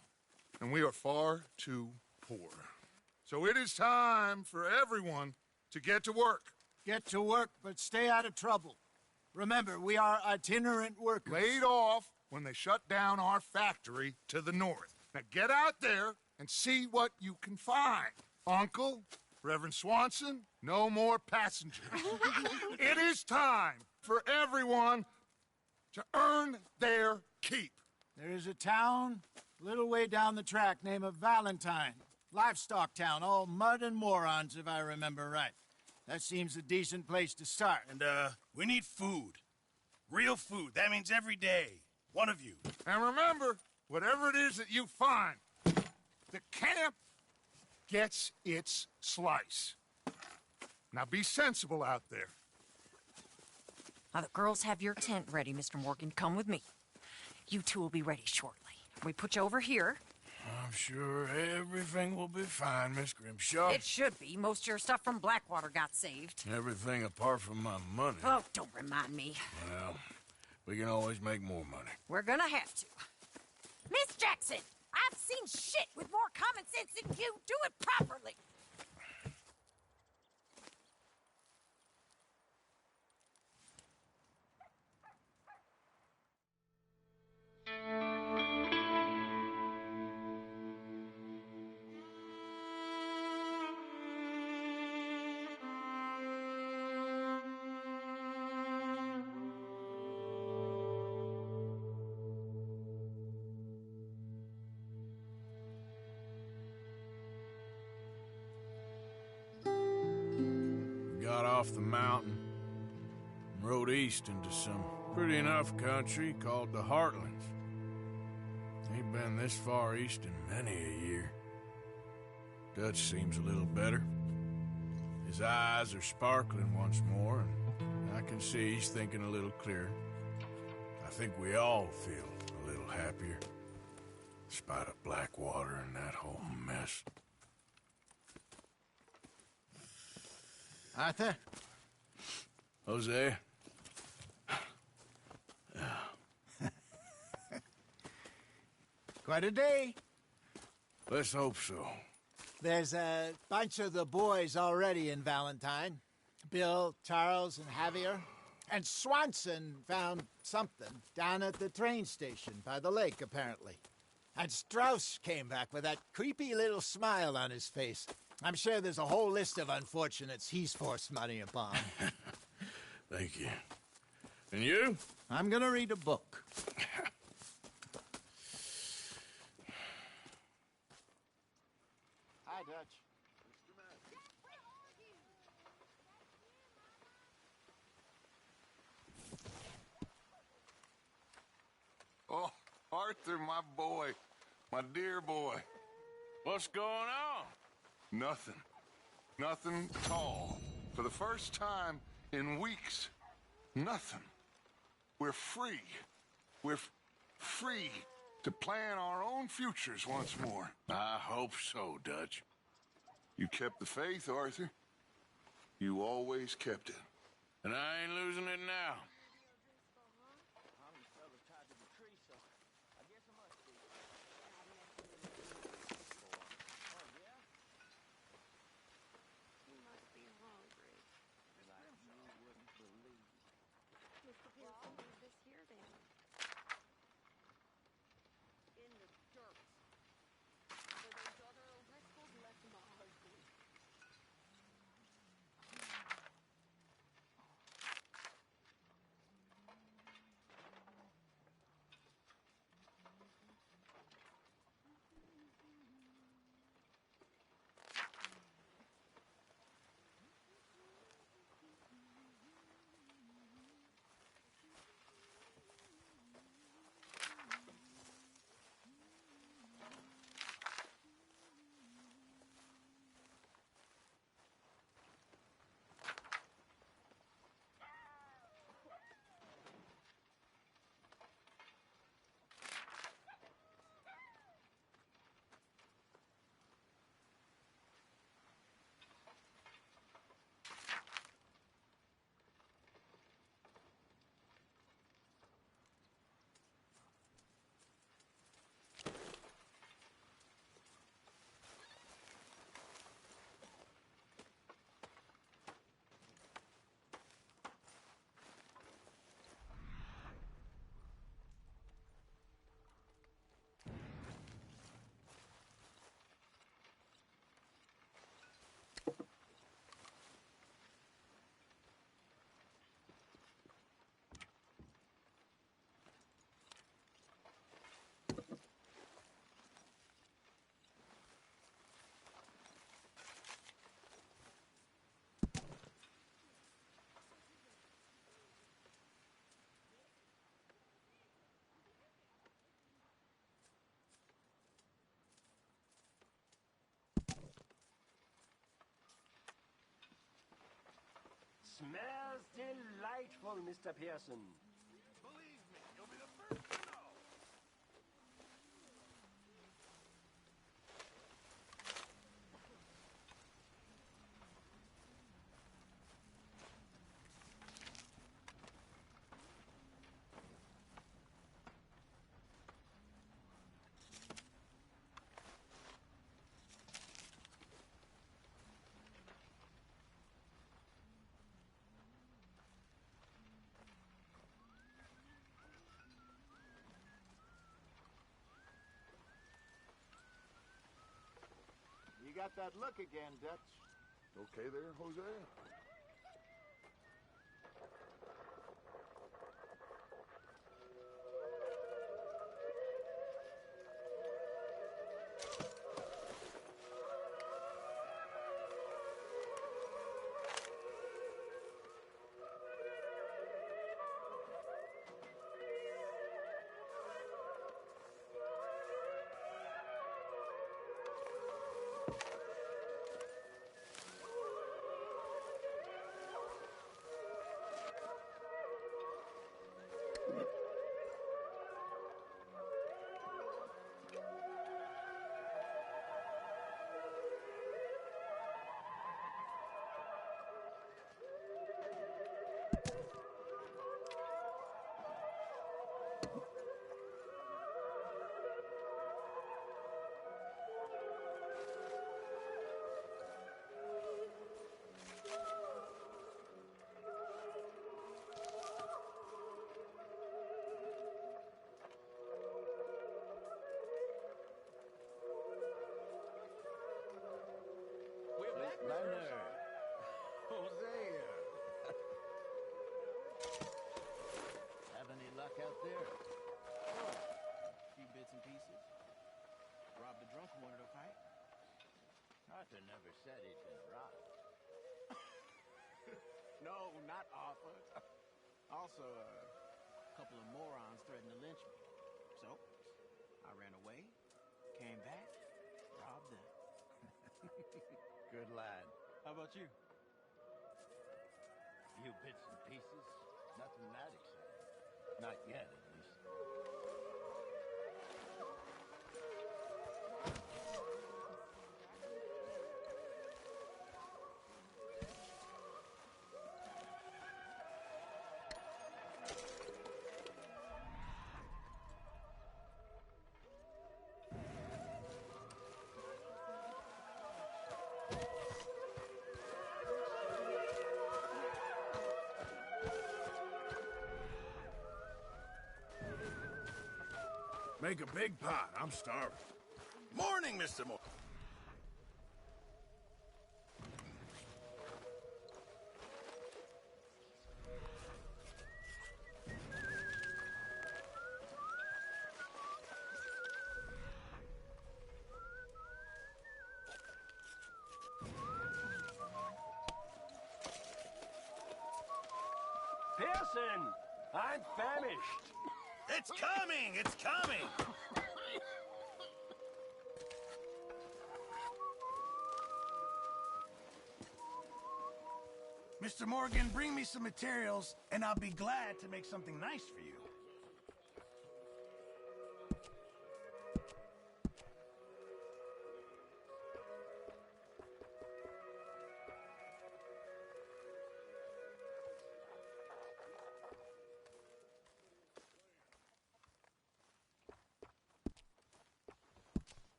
and we are far too poor. So it is time for everyone to get to work. Get to work, but stay out of trouble. Remember, we are itinerant workers. Laid off when they shut down our factory to the north. Now get out there and see what you can find. Uncle, Reverend Swanson, no more passengers. It is time for everyone to earn their keep. There is a town a little way down the track named Valentine. Livestock town, all mud and morons, if I remember right. That seems a decent place to start. And, we need food. Real food. That means every day. One of you. And remember, whatever it is that you find, the camp gets its slice. Now be sensible out there. Now, the girls have your tent ready, Mr. Morgan. Come with me. You two will be ready shortly. We put you over here. I'm sure everything will be fine, Miss Grimshaw. It should be. Most of your stuff from Blackwater got saved. Everything apart from my money. Oh, don't remind me. Well, we can always make more money. We're gonna have to. Miss Jackson, I've seen shit with more common sense than you. Do it properly. Got off the mountain and rode east into some pretty enough country called the Heartlands. Ain't been this far east in many a year. Dutch seems a little better. His eyes are sparkling once more, and I can see he's thinking a little clearer. I think we all feel a little happier, in spite of Blackwater and that whole mess. Arthur? Jose? Quite a day. Let's hope so. There's a bunch of the boys already in Valentine. Bill, Charles, and Javier. And Swanson found something down at the train station by the lake, apparently. And Strauss came back with that creepy little smile on his face. I'm sure there's a whole list of unfortunates he's forced money upon. Thank you. And you? I'm gonna read a book. Hi, Dutch. Oh, Arthur, my boy. My dear boy. What's going on? Nothing. Nothing at all. For the first time in weeks, nothing. We're free. We're free To plan our own futures once more. I hope so, Dutch. You kept the faith, Arthur. You always kept it. And I ain't losing it now. Mr. Pearson, leave this here then. In the dirt. For those other O'Driscolls left my husband. Smells delightful, Mr. Pearson. Believe me, you'll be the first to know. You got that look again, Dutch. Okay there, Hosea? We're back, Mr. Leonard. Hosea. Have any luck out there? Oh, a few bits and pieces. Robbed a drunk who wanted to fight. Arthur never said he'd been robbed. No, not Arthur. Also, a couple of morons threatened to lynch me. So, I ran away, came back, robbed them. Good lad. How about you? Few bits and pieces. Nothing that exciting. Not yet, at least. Make a big pot. I'm starving. Morning, Mr. Morgan. Pearson, I'm famished. It's coming! It's coming! Mr. Morgan, bring me some materials, and I'll be glad to make something nice for you.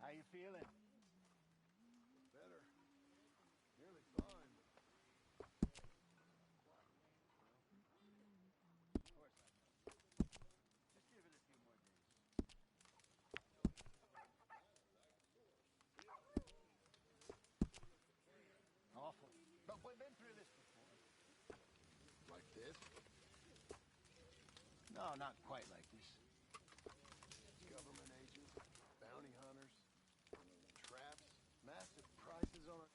How you feeling? Better. Nearly fine. Just give it a few more days. Awful. But we've been through this before. Like this? No, not quite like this. Government agents, bounty hunters, traps, massive prices on it.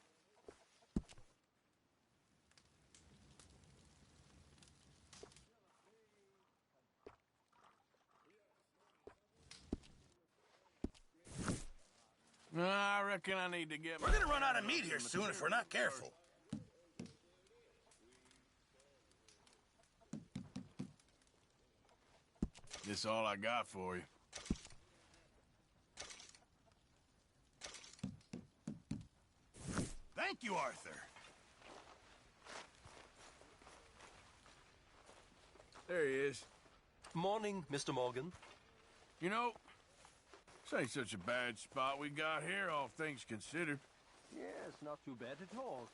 I reckon I need to get. We're gonna run out of meat here soon if we're not careful. This all I got for you. Thank you, Arthur. There he is. Morning, Mr. Morgan. You know, this ain't such a bad spot we got here, all things considered. Yes, not too bad at all.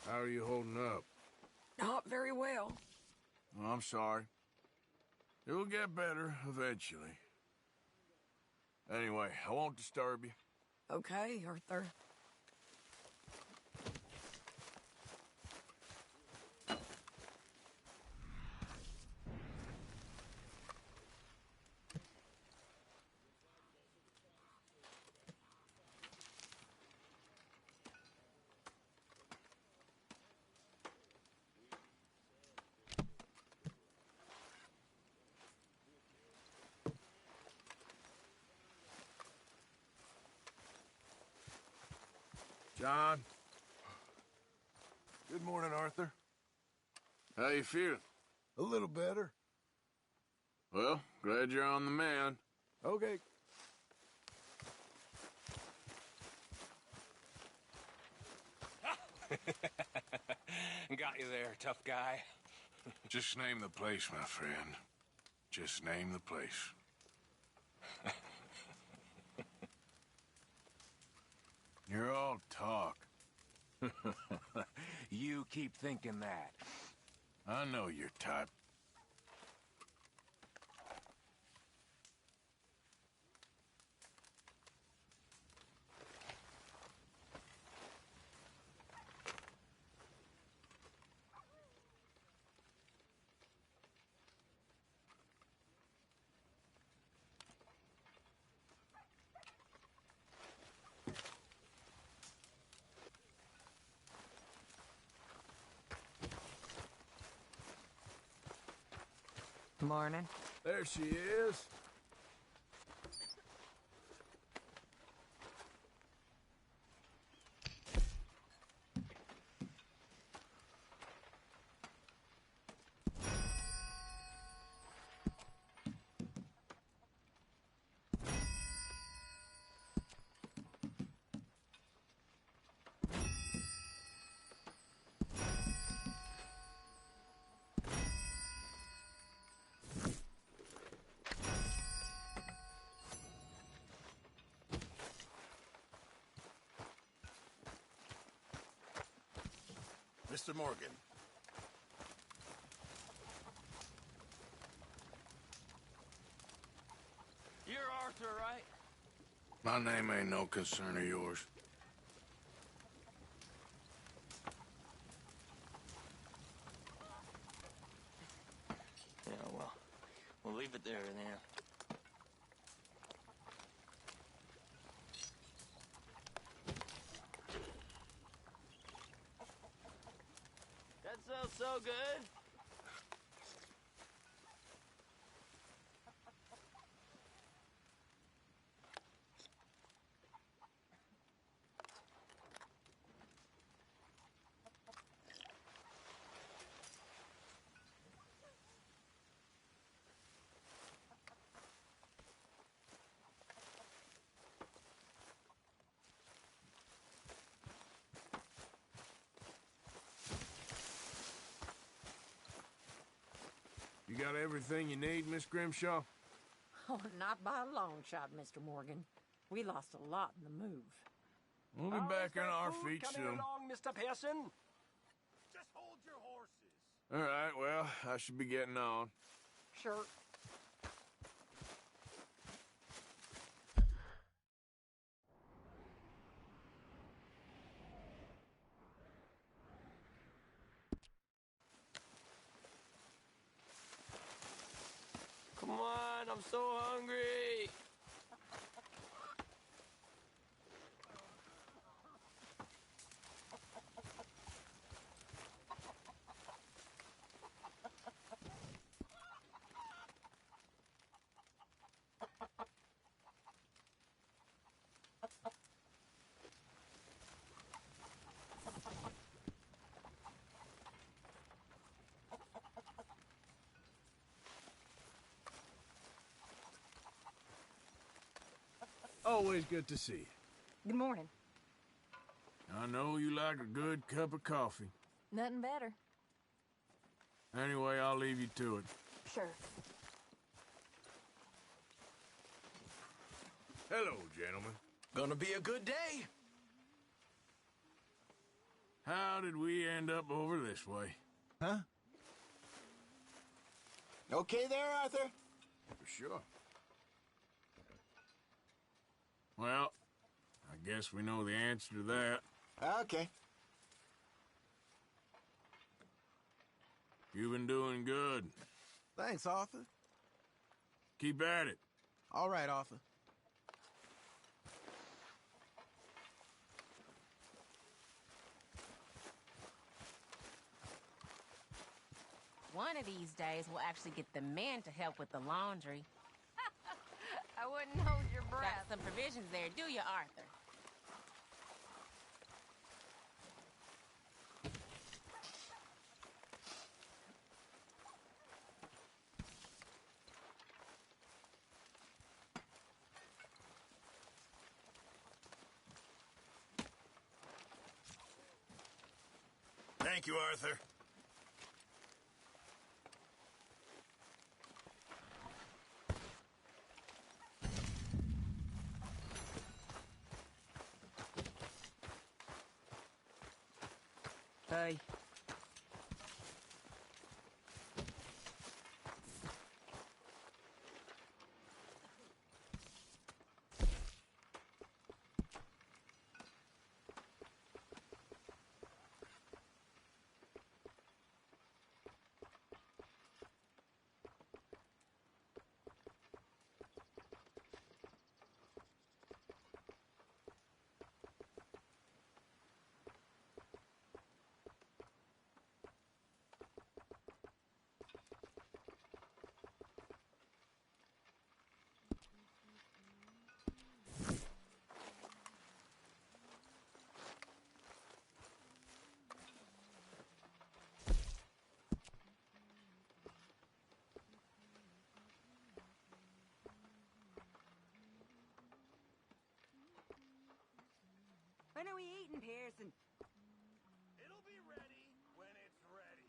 How are you holding up? Not very well. Oh, I'm sorry. It will get better eventually. Anyway, I won't disturb you. Okay, Arthur. John, Good morning, Arthur. how you feeling? A little better. Well, glad you're on the mend. Okay. Got you there, tough guy. Just name the place, my friend. Just name the place. You're all talk. You keep thinking that. I know your type. Morning. There she is. Mr. Morgan. You're Arthur, right? My name ain't no concern of yours. Yeah, well, we'll leave it there then. That sounds so good. You got everything you need, Miss Grimshaw? Oh, not by a long shot, Mr. Morgan. We lost a lot in the move. We'll be back on our feet coming soon. along, Mr. Pearson? Just hold your horses. All right, well, I should be getting on. Sure. Come on, I'm so hungry. Always good to see you. Good morning. I know you like a good cup of coffee. Nothing better. Anyway, I'll leave you to it. Sure. Hello, gentlemen. Gonna be a good day. How did we end up over this way? Huh? Okay there, Arthur? For sure. Well, I guess we know the answer to that. Okay. You've been doing good. Thanks, Arthur. Keep at it. All right, Arthur. One of these days, we'll actually get the men to help with the laundry. I wouldn't hold your breath. Got some provisions there, do you, Arthur? Thank you, Arthur. Hey. When are we eating, Pearson? It'll be ready when it's ready.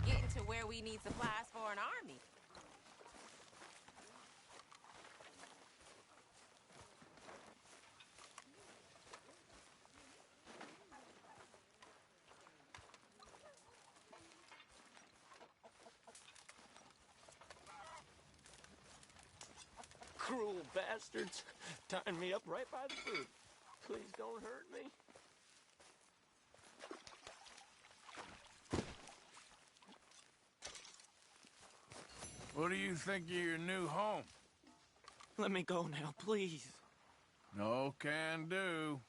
Getting to where we need supplies for an army. Cruel bastards, tying me up right by the food. Please don't hurt me. What do you think of your new home? Let me go now, please. No can do.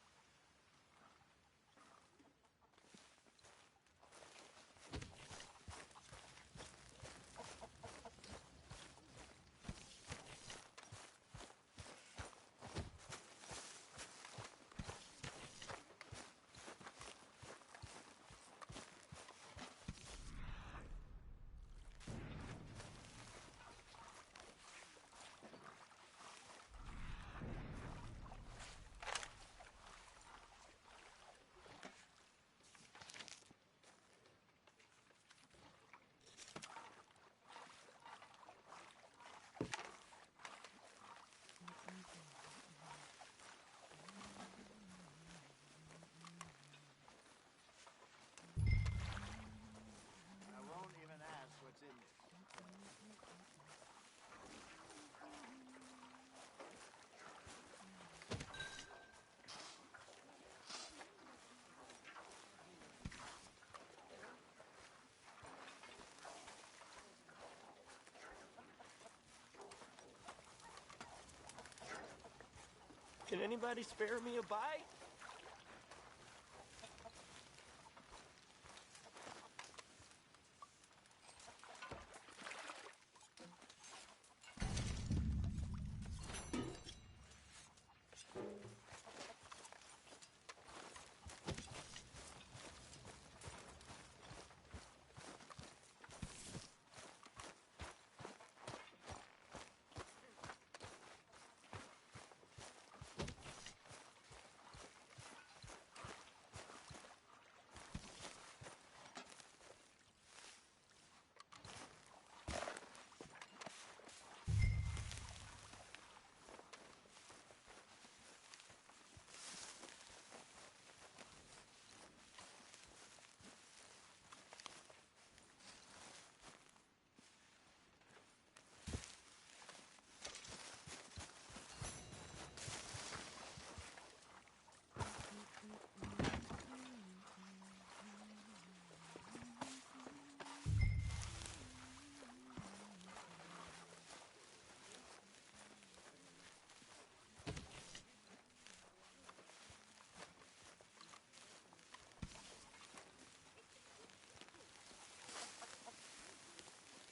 Can anybody spare me a bite?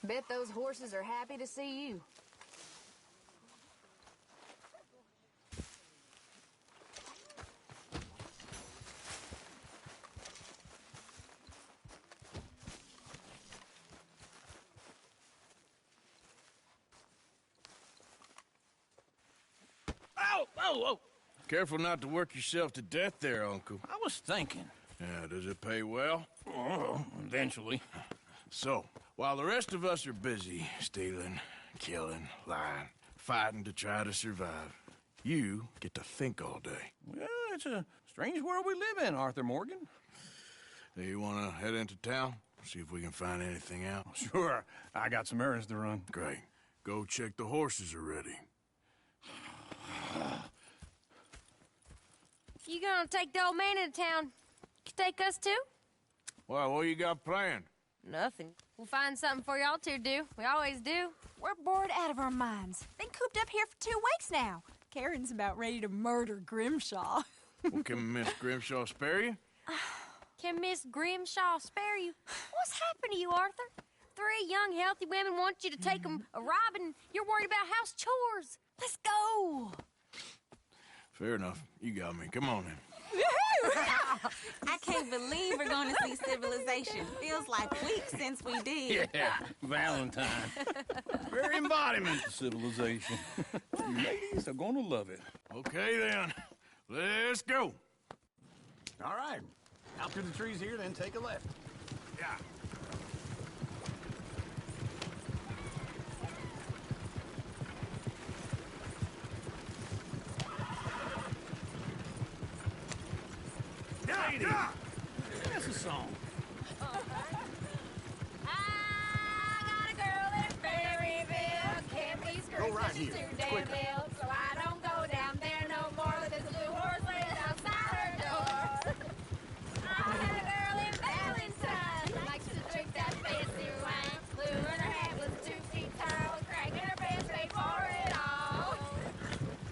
Bet those horses are happy to see you. Ow! Oh, oh! Careful not to work yourself to death there, Uncle. I was thinking. Yeah, does it pay well? Oh, eventually. So, while the rest of us are busy stealing, killing, lying, fighting to try to survive, you get to think all day. Well, it's a strange world we live in, Arthur Morgan. Do you want to head into town? See if we can find anything out? Sure. I got some errands to run. Great. Go check the horses are ready. You gonna take the old man into town? You take us too? Well, what you got planned? Nothing. We'll find something for y'all to do. We always do. We're bored out of our minds. Been cooped up here for 2 weeks now. Karen's about ready to murder Grimshaw. Well, can Miss Grimshaw spare you? Can Miss Grimshaw spare you? What's happened to you, Arthur? 3 young, healthy women want you to take them a robbing. You're worried about house chores. Let's go. Fair enough. You got me. Come on then. I can't believe we're going to see civilization. Feels like weeks since we did. Yeah, Valentine. Very embodiment of civilization. You ladies are going to love it. Okay, then. Let's go. All right. Out through the trees here, then take a left. Yeah. Lady. That's a song. I got a girl in Berryville. Can't be screwed right she's here. too damn ill. So I don't go down there no more. There's a blue horse laying outside her door. I had a girl in Valentine. Likes to drink that fancy wine. Blue and her hat was 2 feet tall. Cracking her pants paid for it all.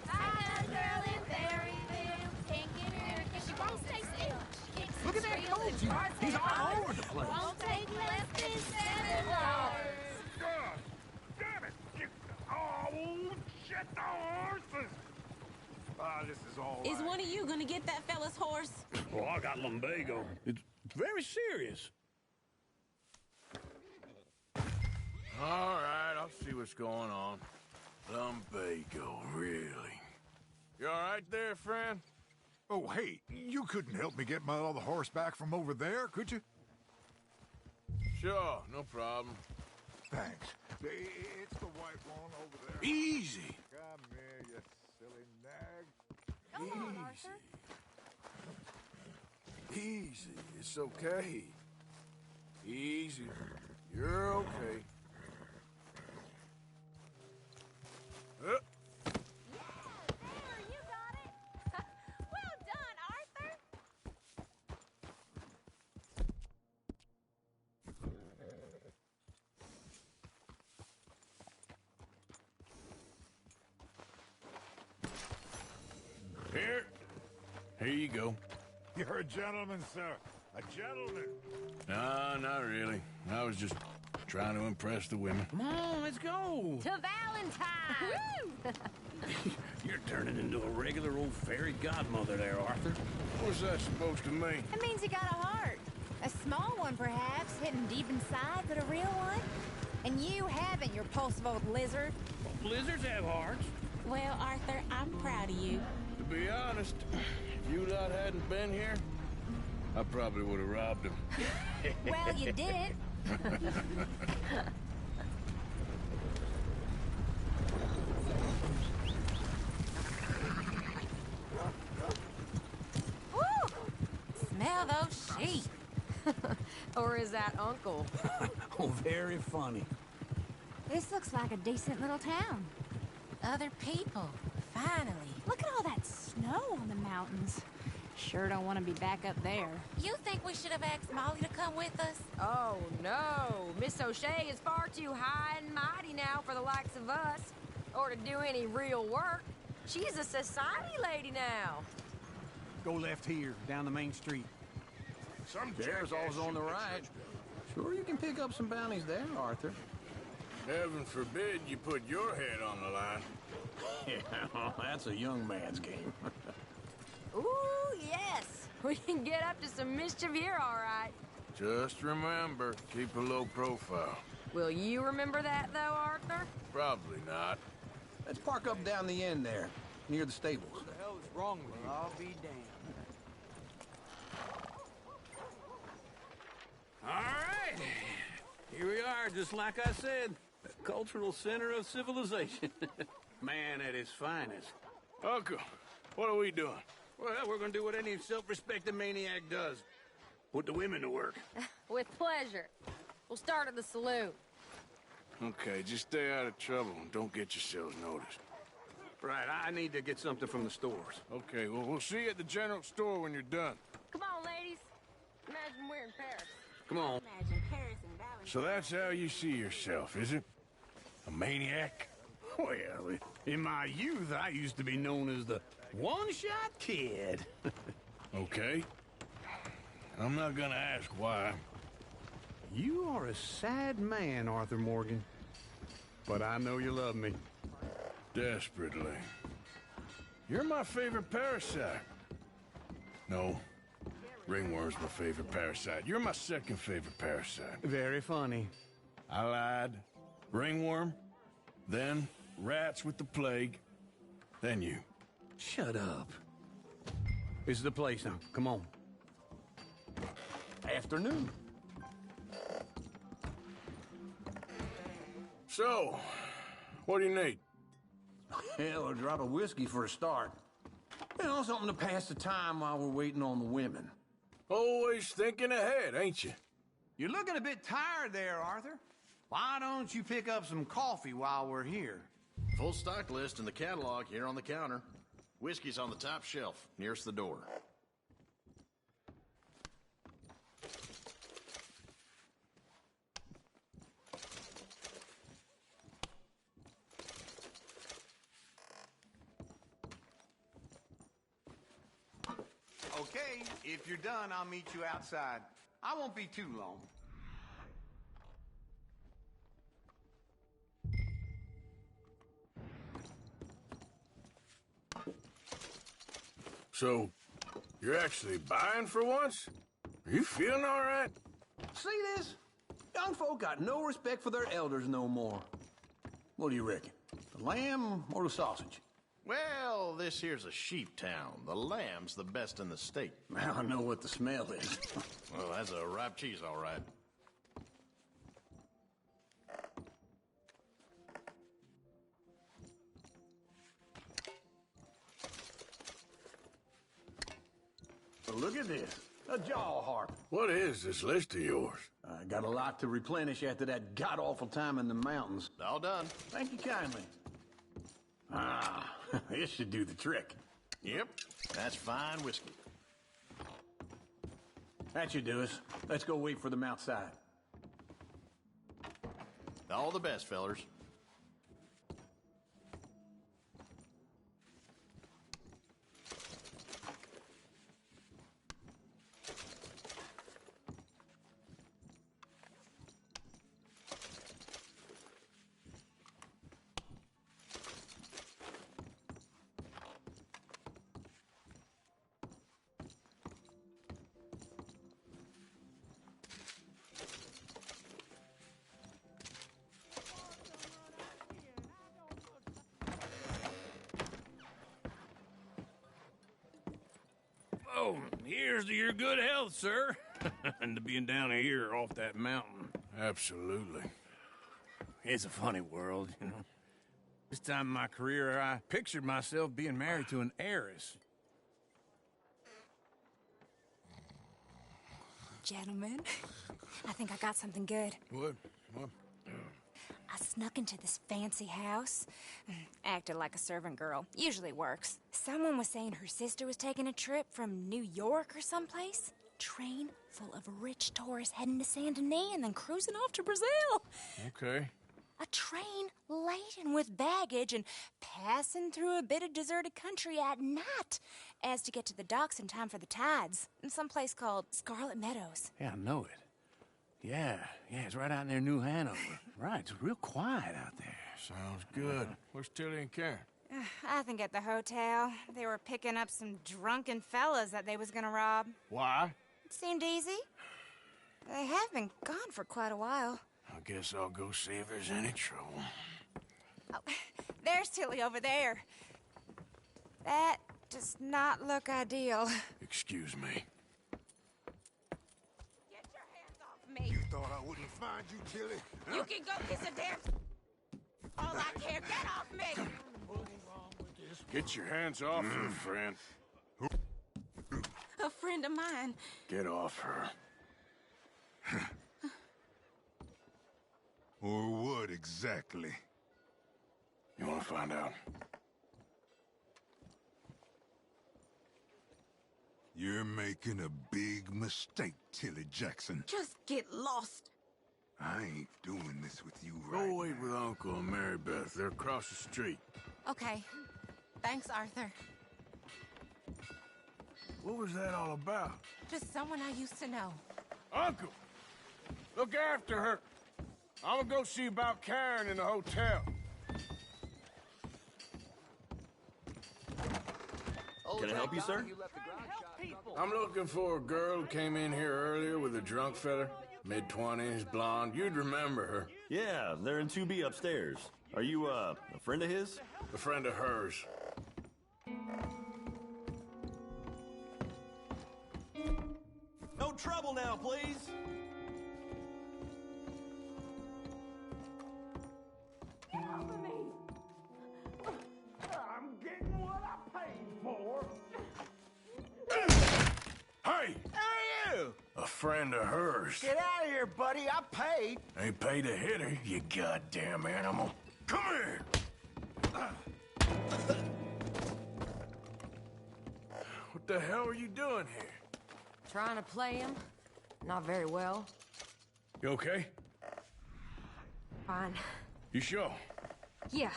I had a girl in Berryville. Can't get her because she won't stay still. She kicks Look at that coach. He's all over the place. Won't take less than 7 hours. God damn it! Oh, shit, the horses! Ah, this is all Is right. one of you going to get that fella's horse? Oh, I got lumbago. It's very serious. All right, I'll see what's going on. Lumbago, really? You all right there, friend? Oh, hey, you couldn't help me get my other horse back from over there, could you? Sure, no problem. Thanks. It's the white one over there. Easy. Come here, you silly nag. Come on, Arthur. Easy. It's okay. Easy. You're okay. There, you got it. Well done, Arthur. Here you go. You're a gentleman, sir. A gentleman. No, not really. I was just trying to impress the women. Come on, let's go. To Valentine! You're turning into a regular old fairy godmother there, Arthur. What's that supposed to mean? It means you got a heart. A small one, perhaps, hidden deep inside, but a real one. And you haven't, you repulsive old lizard. Well, lizards have hearts. Well, Arthur, I'm proud of you. To be honest, if you lot hadn't been here, I probably would have robbed him. Well, you did. Woo! Smell those sheep. Or is that Uncle? Oh, very funny. This looks like a decent little town. Other people, finally. Look at all that snow on the mountains. Sure don't want to be back up there. You think we should have asked Molly to come with us? Oh, no. Miss O'Shea is far too high and mighty now for the likes of us. Or to do any real work. She's a society lady now. Go left here, down the main street. There's always on the right. Sure, you can pick up some bounties there, Arthur. Heaven forbid you put your head on the line. Yeah, that's a young man's game. Ooh, yes. We can get up to some mischief here, all right. Just remember, keep a low profile. Will you remember that, though, Arthur? Probably not. Let's park up down the end there, near the stables. What the hell is wrong with you? I'll be damned. All right. Here we are, just like I said. The cultural center of civilization. Man at his finest. Uncle, what are we doing? Well, we're gonna do what any self-respecting maniac does. Put the women to work. With pleasure. We'll start at the saloon. Okay, just stay out of trouble and don't get yourselves noticed. Right, I need to get something from the stores. Okay, well, we'll see you at the general store when you're done. Come on, ladies. Imagine we're in Paris. Come on. Imagine Paris and Valentine. So that's how you see yourself, is it? A maniac? Well, in my youth, I used to be known as the one-shot kid. Okay. I'm not gonna ask why. You are a sad man, Arthur Morgan. But I know you love me. Desperately. You're my favorite parasite. No. Ringworm's my favorite parasite. You're my second favorite parasite. Very funny. I lied. Ringworm. Then rats with the plague. Then you. Shut up. This is the place now. Come on. Afternoon. So, what do you need? Hell, a drop of whiskey for a start. You know, something to pass the time while we're waiting on the women. Always thinking ahead, ain't you? You're looking a bit tired there, Arthur. Why don't you pick up some coffee while we're here? Full stock list in the catalog here on the counter. Whiskey's on the top shelf, nearest the door. Okay, if you're done, I'll meet you outside. I won't be too long. So, you're actually buying for once? Are you feeling all right? See this? Young folk got no respect for their elders no more. What do you reckon? The lamb or the sausage? Well, this here's a sheep town. The lamb's the best in the state. I know what the smell is. Well, that's a ripe cheese, all right. Well, look at this. A jaw harp. What is this list of yours? I got a lot to replenish after that god-awful time in the mountains. All done. Thank you kindly. Ah, this should do the trick. Yep, that's fine whiskey. That should do us. Let's go wait for them outside. All the best, fellers. So, here's to your good health, sir. And to being down here off that mountain. Absolutely. It's a funny world, you know. This time in my career, I pictured myself being married to an heiress. Gentlemen, I think I got something good. What? I snuck into this fancy house. Acted like a servant girl. Usually works. Someone was saying her sister was taking a trip from New York or someplace. Train full of rich tourists heading to Saint Denis and then cruising off to Brazil. Okay. A train laden with baggage and passing through a bit of deserted country at night as to get to the docks in time for the tides in some place called Scarlet Meadows. Yeah, I know it. Yeah, it's right out near New Hanover. Right, it's real quiet out there. Sounds good. Where's Tilly and Karen? I think at the hotel. They were picking up some drunken fellas that they was gonna rob. Why? It seemed easy. They have been gone for quite a while. I guess I'll go see if there's any trouble. Oh, there's Tilly over there. That does not look ideal. Excuse me. Me. You thought I wouldn't find you, Tilly? You can go kiss a damn... All I care, get off me! Get your hands off her, friend. A friend of mine. Get off her. Or what exactly? You want to find out? You're making a big mistake, Tilly Jackson. Just get lost. I ain't doing this with you Go right wait with Uncle and Mary Beth. They're across the street. Okay. Thanks, Arthur. What was that all about? Just someone I used to know. Uncle! Look after her. I'm gonna go see about Karen in the hotel. Can I help you, sir? I'm looking for a girl who came in here earlier with a drunk fella. Mid-20s, blonde. You'd remember her. Yeah, they're in 2B upstairs. Are you, a friend of his? A friend of hers. No trouble now, please. I'm getting what I paid for. Hey! Hey, you! A friend of hers. Get out of here, buddy. I paid. Ain't paid to hit her, you goddamn animal. Come here! What the hell are you doing here? Trying to play him. Not very well. You okay? Fine. You sure? Yeah.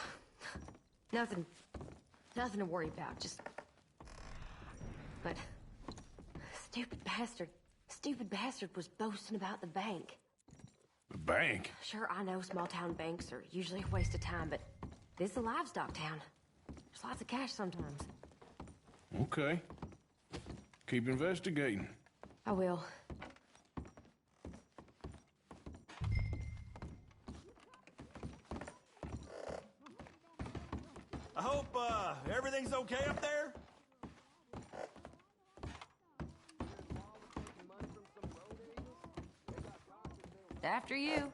Nothing to worry about, just... But... Stupid bastard was boasting about the bank. The bank? Sure, I know small-town banks are usually a waste of time, but this is a livestock town. There's lots of cash sometimes. Okay. Keep investigating. I will. I hope, everything's okay up there? After you.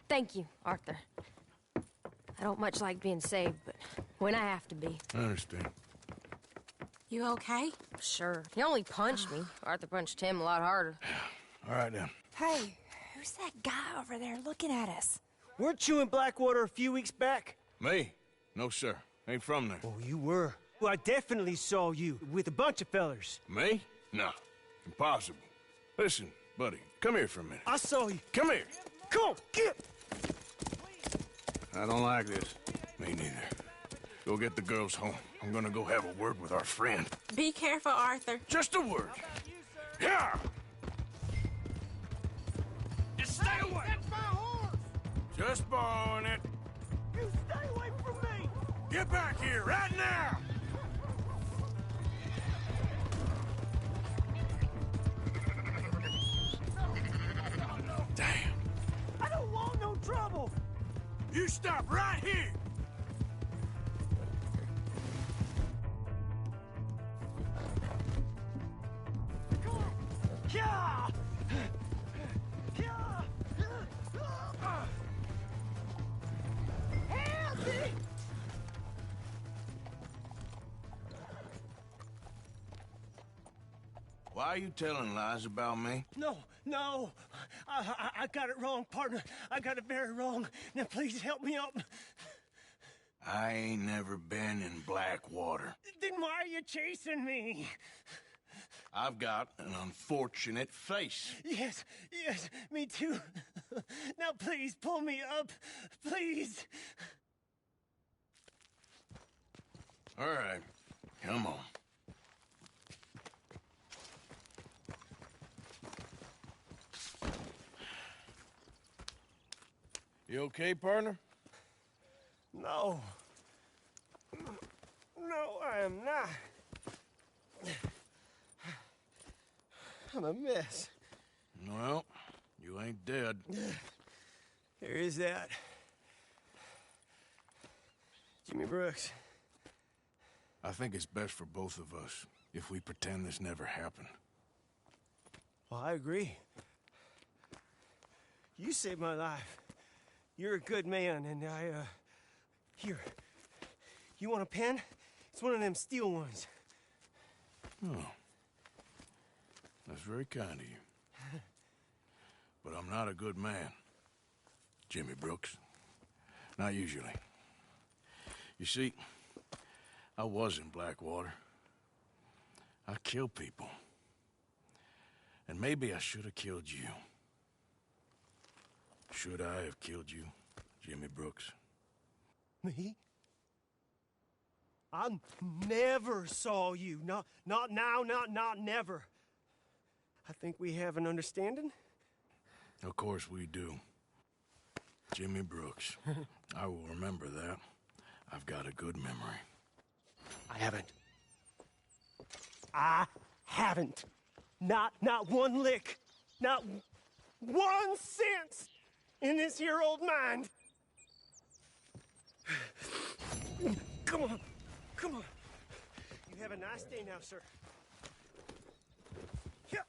Thank you, Arthur. I don't much like being saved, but when I have to be. I understand. You okay? Sure. He only punched me. Arthur punched him a lot harder. All right, then. Hey, who's that guy over there looking at us? Weren't you in Blackwater a few weeks back? Me? No, sir. Ain't from there. Oh, you were. Well, I definitely saw you with a bunch of fellers. Me? No. Impossible. Listen, buddy, come here for a minute. I saw you. Come here. Come on, get! I don't like this. Me neither. Go get the girls home. I'm gonna go have a word with our friend. Be careful, Arthur. Just a word. Yeah! Just stay away! That's my horse! Just borrowing it. You stay away from me! Get back here, right now! Damn. I don't want no trouble! You stop right here! Why are you telling lies about me? No. I got it wrong, partner. I got it very wrong. Now, please help me up. I ain't never been in Blackwater. Then why are you chasing me? I've got an unfortunate face. Yes, me too. Now, please, pull me up. Please. All right, come on. You okay, partner? No. No, I am not. I'm a mess. Well, you ain't dead. There is that. Jimmy Brooks. I think it's best for both of us if we pretend this never happened. Well, I agree. You saved my life. You're a good man, and Here. You want a pen? It's one of them steel ones. Oh. That's very kind of you. But I'm not a good man, Jimmy Brooks. Not usually. You see, I was in Blackwater. I killed people. And maybe I should have killed you. Should I have killed you, Jimmy Brooks? Me? I never saw you. Not now, not never. I think we have an understanding? Of course we do. Jimmy Brooks. I will remember that. I've got a good memory. I haven't. Not one lick. Not 1 cent in this here old mind. Come on. You have a nice day now, sir. Yeah.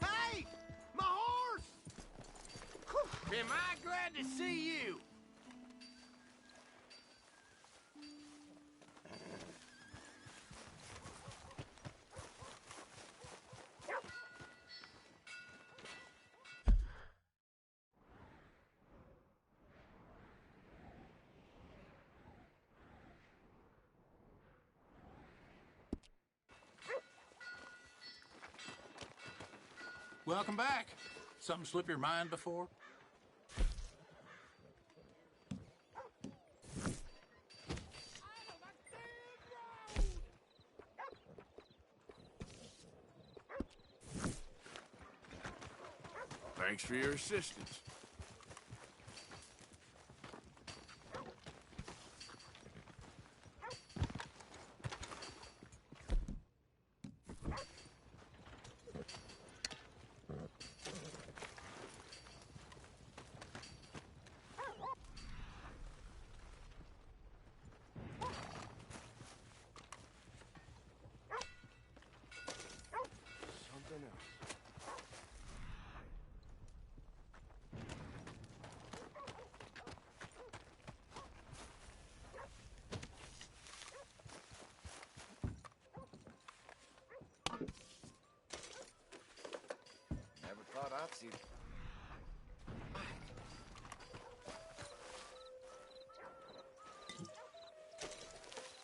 Hey! My horse! Am I glad to see you? Welcome back. Something slip your mind before? Thanks for your assistance. Something else. Never thought I'd see.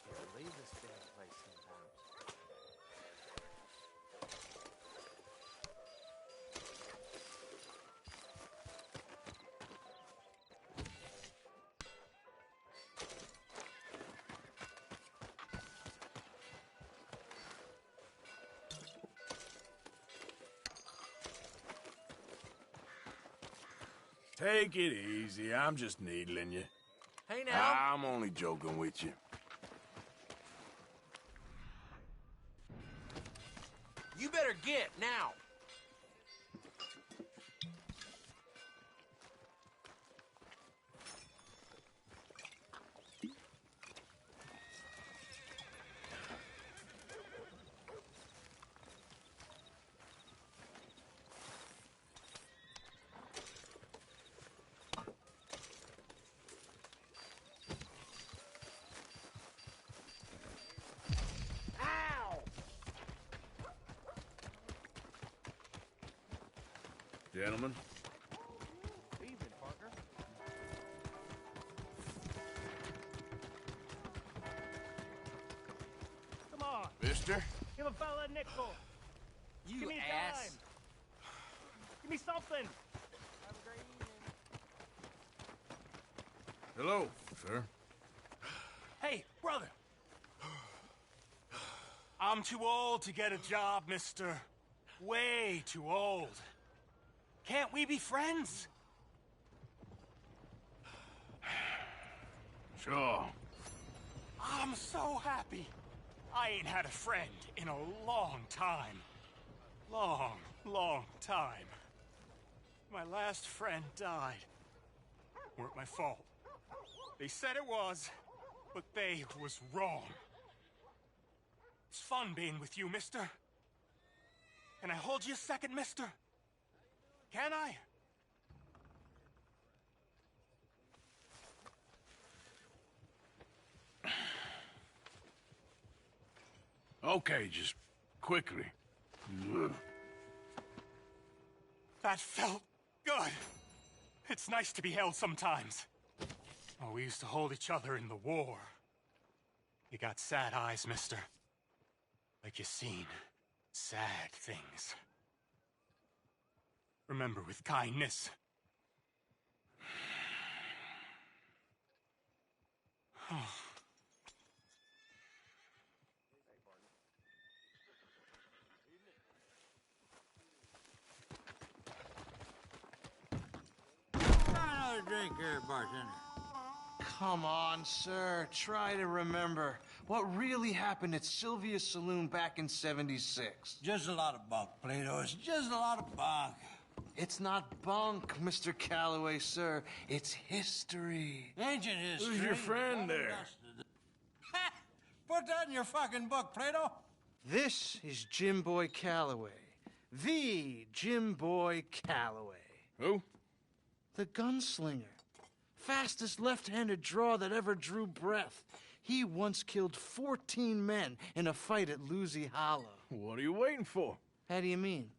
Can't leave this damn place sometimes. Take it easy. I'm just needling you. Hey now. I'm only joking with you. You better get now. Gentlemen. Evening, Parker. Come on. Mister? Give a fella a nickel. You Give me a ass. dime. Give me something. Have a great evening. Hello, sir. Hey, brother. I'm too old to get a job, mister. Way too old. Can't we be friends? Sure. I'm so happy. I ain't had a friend in a long time. Long time. My last friend died. Weren't my fault. They said it was, but they was wrong. It's fun being with you, mister. Can I hold you a second, mister? Can I? Okay, just quickly. That felt good. It's nice to be held sometimes. Oh, we used to hold each other in the war. You got sad eyes, mister. Like you seen sad things. Remember with kindness. Another drink here, bartender. Come on, sir. Try to remember what really happened at Sylvia's Saloon back in '76. Just a lot of bunk, Plato. It's just a lot of bunk. It's not bunk, Mr. Calloway, sir. It's history. Ancient history. Who's your friend there? Ha! Put that in your fucking book, Plato. This is Jim Boy Calloway. The Jim Boy Calloway. Who? The gunslinger. Fastest left-handed draw that ever drew breath. He once killed 14 men in a fight at Lucy Hollow. What are you waiting for? How do you mean?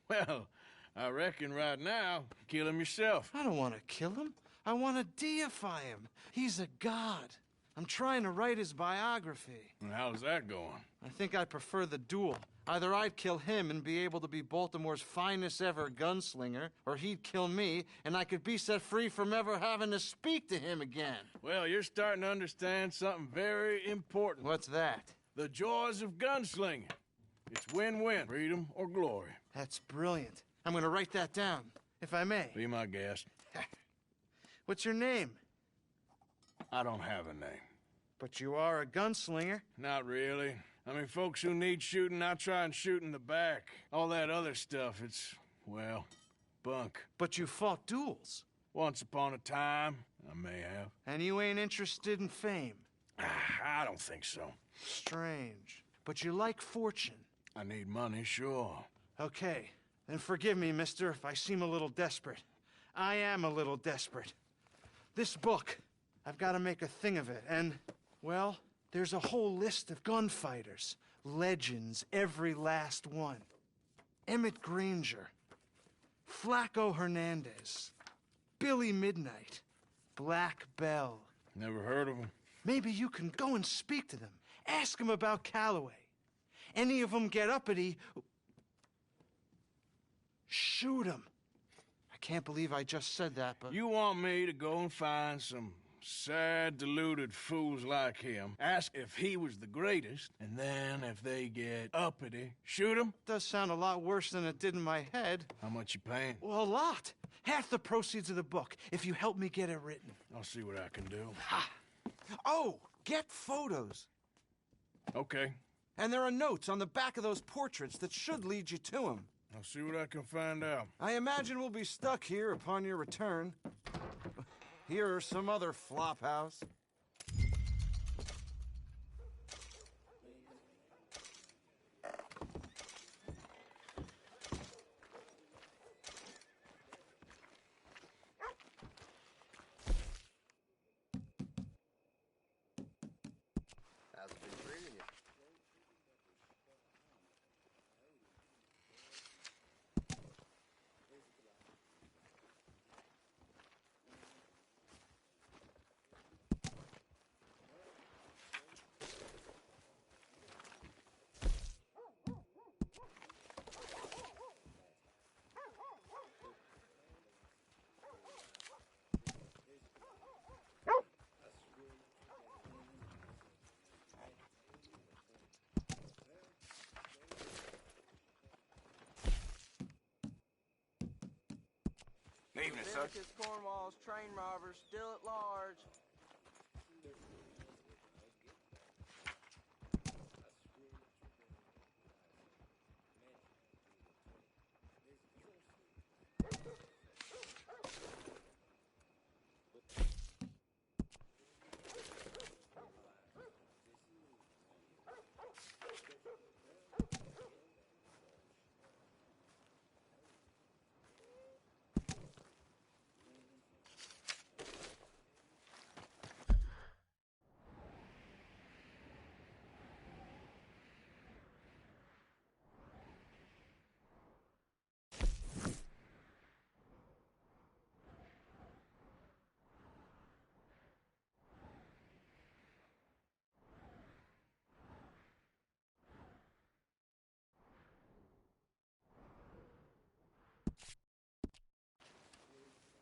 Well, I reckon right now, kill him yourself. I don't want to kill him. I want to deify him. He's a god. I'm trying to write his biography. And how's that going? I think I prefer the duel. Either I'd kill him and be able to be Baltimore's finest ever gunslinger, or he'd kill me and I could be set free from ever having to speak to him again. Well, you're starting to understand something very important. What's that? The joys of gunslinging. It's win-win, freedom or glory. That's brilliant. I'm going to write that down, if I may. Be my guest. What's your name? I don't have a name. But you are a gunslinger. Not really. I mean, folks who need shooting, I try and shoot in the back. All that other stuff, it's, well, bunk. But you fought duels. Once upon a time, I may have. And you ain't interested in fame. I don't think so. Strange. But you like fortune. I need money, sure. Okay. Then forgive me, mister, if I seem a little desperate. I am a little desperate. This book, I've got to make a thing of it, and, well, there's a whole list of gunfighters. Legends, every last one. Emmett Granger. Flaco Hernandez. Billy Midnight. Black Bell. Never heard of him. Maybe you can go and speak to them. Ask them about Calloway. Any of them get uppity, shoot them. I can't believe I just said that, but... You want me to go and find some sad, deluded fools like him, ask if he was the greatest, and then if they get uppity, shoot him? Does sound a lot worse than it did in my head. How much you paying? Well, a lot. Half the proceeds of the book, if you help me get it written. I'll see what I can do. Ha! Oh, get photos. Okay. And there are notes on the back of those portraits that should lead you to him. I'll see what I can find out. I imagine we'll be stuck here upon your return. Here or some other flop house. How's it been treating you? evening, sir. Leviticus Cornwall's train robbers still at large.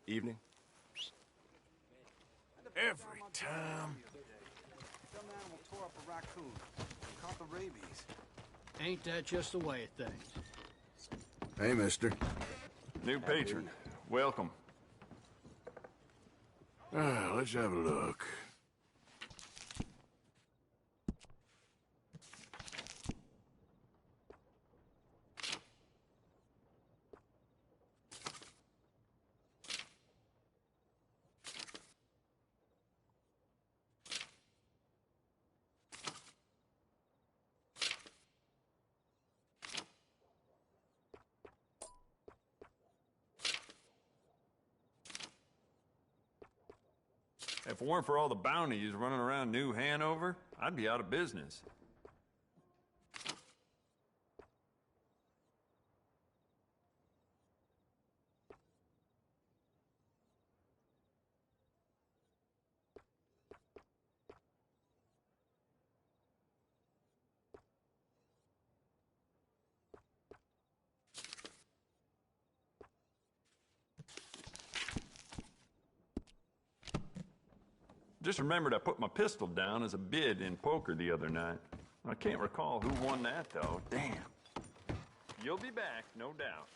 Evening. Every time. Some animal tore up a raccoon. Caught the rabies. Ain't that just the way of things? Hey, mister. New patron. Welcome. Let's have a look. If it weren't for all the bounties running around New Hanover, I'd be out of business. Just remembered I put my pistol down as a bid in poker the other night. I can't recall who won that, though. Damn. You'll be back, no doubt.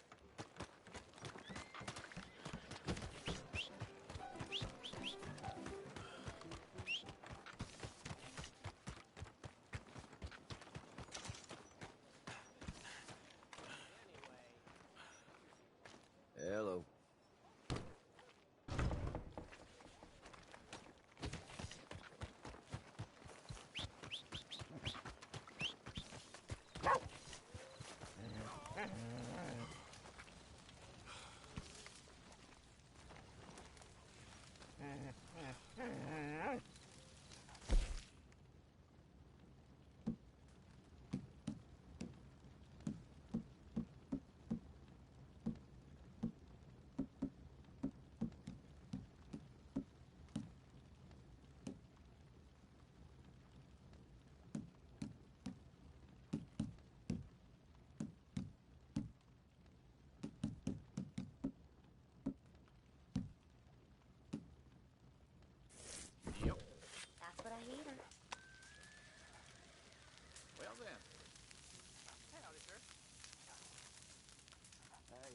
Hello. That's what I hear. Well then. Howdy, sir. Hey.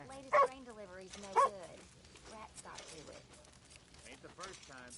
Latest grain delivery's no good. Rats got to it. Ain't the first time.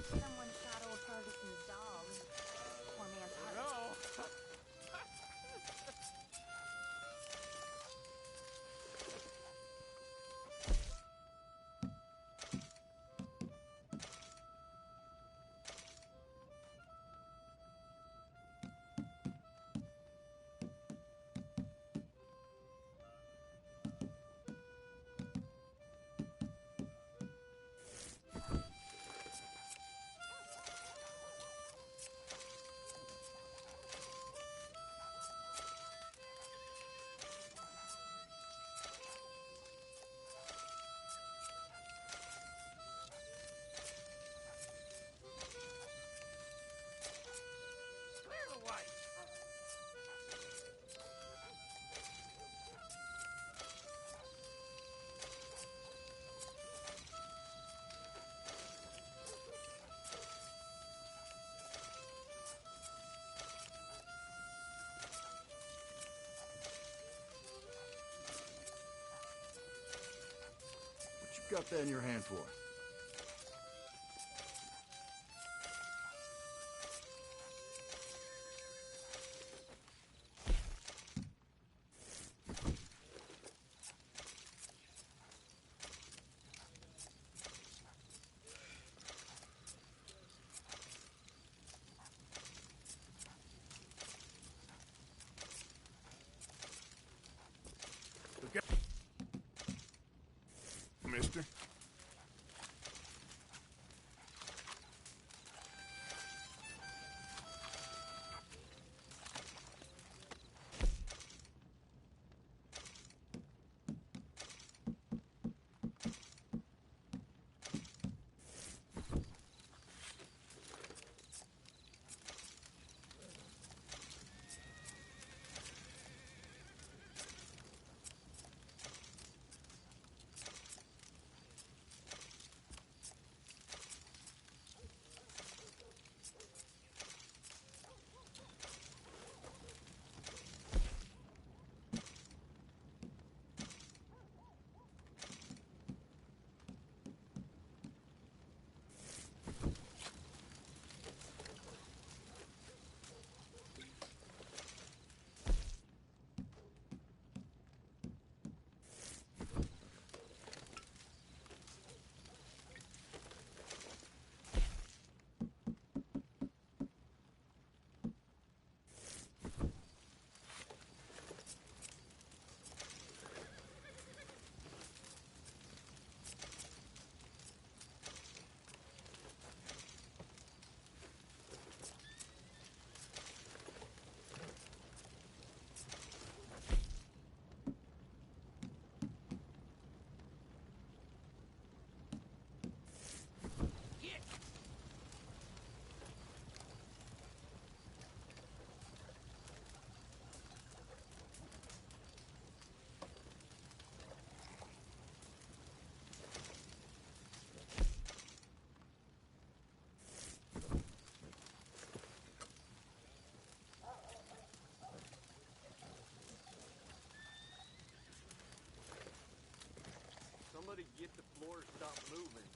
Someone shot old Ferguson's dog. Poor man's heart. No. Clear the way. What you got that in your hand for? Mister? somebody get the floor to stop moving.